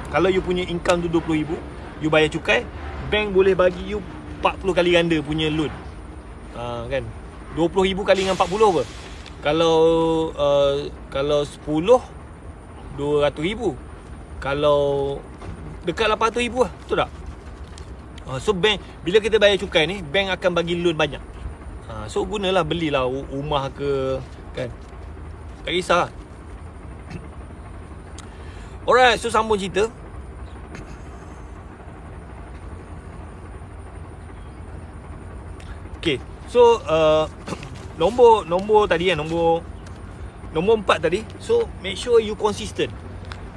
kalau you punya income tu 20,000, you bayar cukai, bank boleh bagi you 40 kali ganda punya loan. Kan 20,000 kali dengan 40 apa? Kalau 10 200,000. Kalau dekat 800,000 lah, betul tak? So bank, bila kita bayar cukai ni, bank akan bagi loan banyak. So gunalah, belilah rumah ke, kan, tak kisah. Alright, so sambung cerita. Okay, so nombor tadi kan, nombor 4 tadi. So make sure you consistent.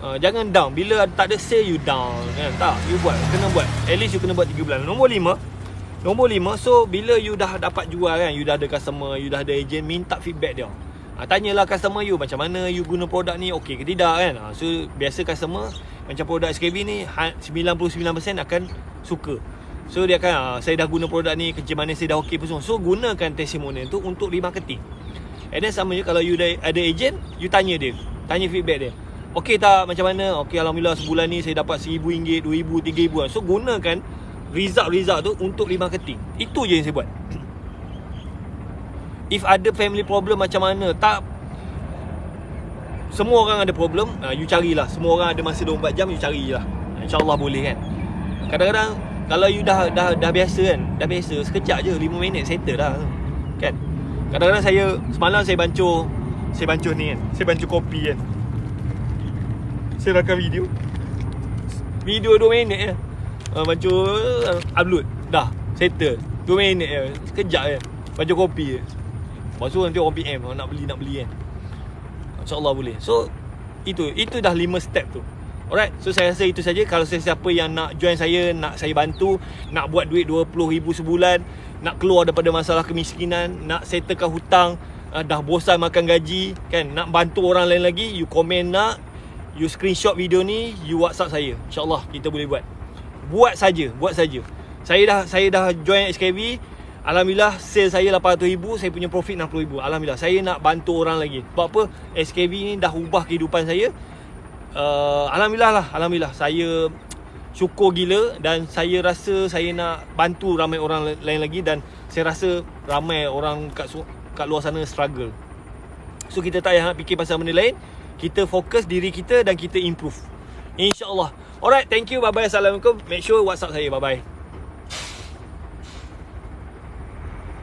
Jangan down. Bila tak ada sale, you down, kan? Tak, you kena buat. At least you kena buat 3 bulan. Nombor 5, so bila you dah dapat jual kan, you dah ada customer, you dah ada agent, minta feedback dia. Tanyalah customer you, macam mana you guna produk ni, okey ke tidak, kan? So biasa customer macam produk SKB ni 99% akan suka. So dia akan, saya dah guna produk ni, kerja mana saya dah okey pun semua. So gunakan testimonial tu untuk remarketing. And then sama je, kalau you ada agent, you tanya dia, tanya feedback dia. Okey tak, macam mana? Okey, alhamdulillah sebulan ni saya dapat RM1,000, RM2,000, RM3,000. So gunakan result tu untuk remarketing. Itu je yang saya buat. If ada family problem macam mana, tak, semua orang ada problem, you carilah. Semua orang ada masa 24 jam, you carilah. InsyaAllah boleh, kan. Kadang-kadang kalau you dah biasa kan, dah biasa, sekejap je, 5 minit settle dah, kan. Kadang-kadang semalam saya bancuh ni kan, saya bancuh kopi kan, saya rakam video 2 minit je, bancuh, upload, dah settle, 2 minit je, sekejap je, bancuh kopi je. Lepas tu nanti orang PM nak beli kan. InsyaAllah boleh. So itu dah 5 step tu. Alright, so saya rasa itu saja. Kalau siapa yang nak join saya, nak saya bantu, nak buat duit 20,000 sebulan, nak keluar daripada masalah kemiskinan, nak settlekan hutang, dah bosan makan gaji, kan, nak bantu orang lain lagi, you komen nak, you screenshot video ni, you WhatsApp saya. InsyaAllah kita boleh buat. Buat saja. Saya dah join SKB. Alhamdulillah sale saya 800,000, saya punya profit 60,000. Alhamdulillah, saya nak bantu orang lagi. Sebab apa? SKB ni dah ubah kehidupan saya. Alhamdulillah, saya syukur gila. Dan saya rasa saya nak bantu ramai orang lain lagi. Dan saya rasa ramai orang kat luar sana struggle. So kita tak payah nak fikir pasal benda lain. Kita fokus diri kita dan kita improve, InsyaAllah. Alright, thank you, bye bye, assalamualaikum. Make sure WhatsApp saya, bye bye.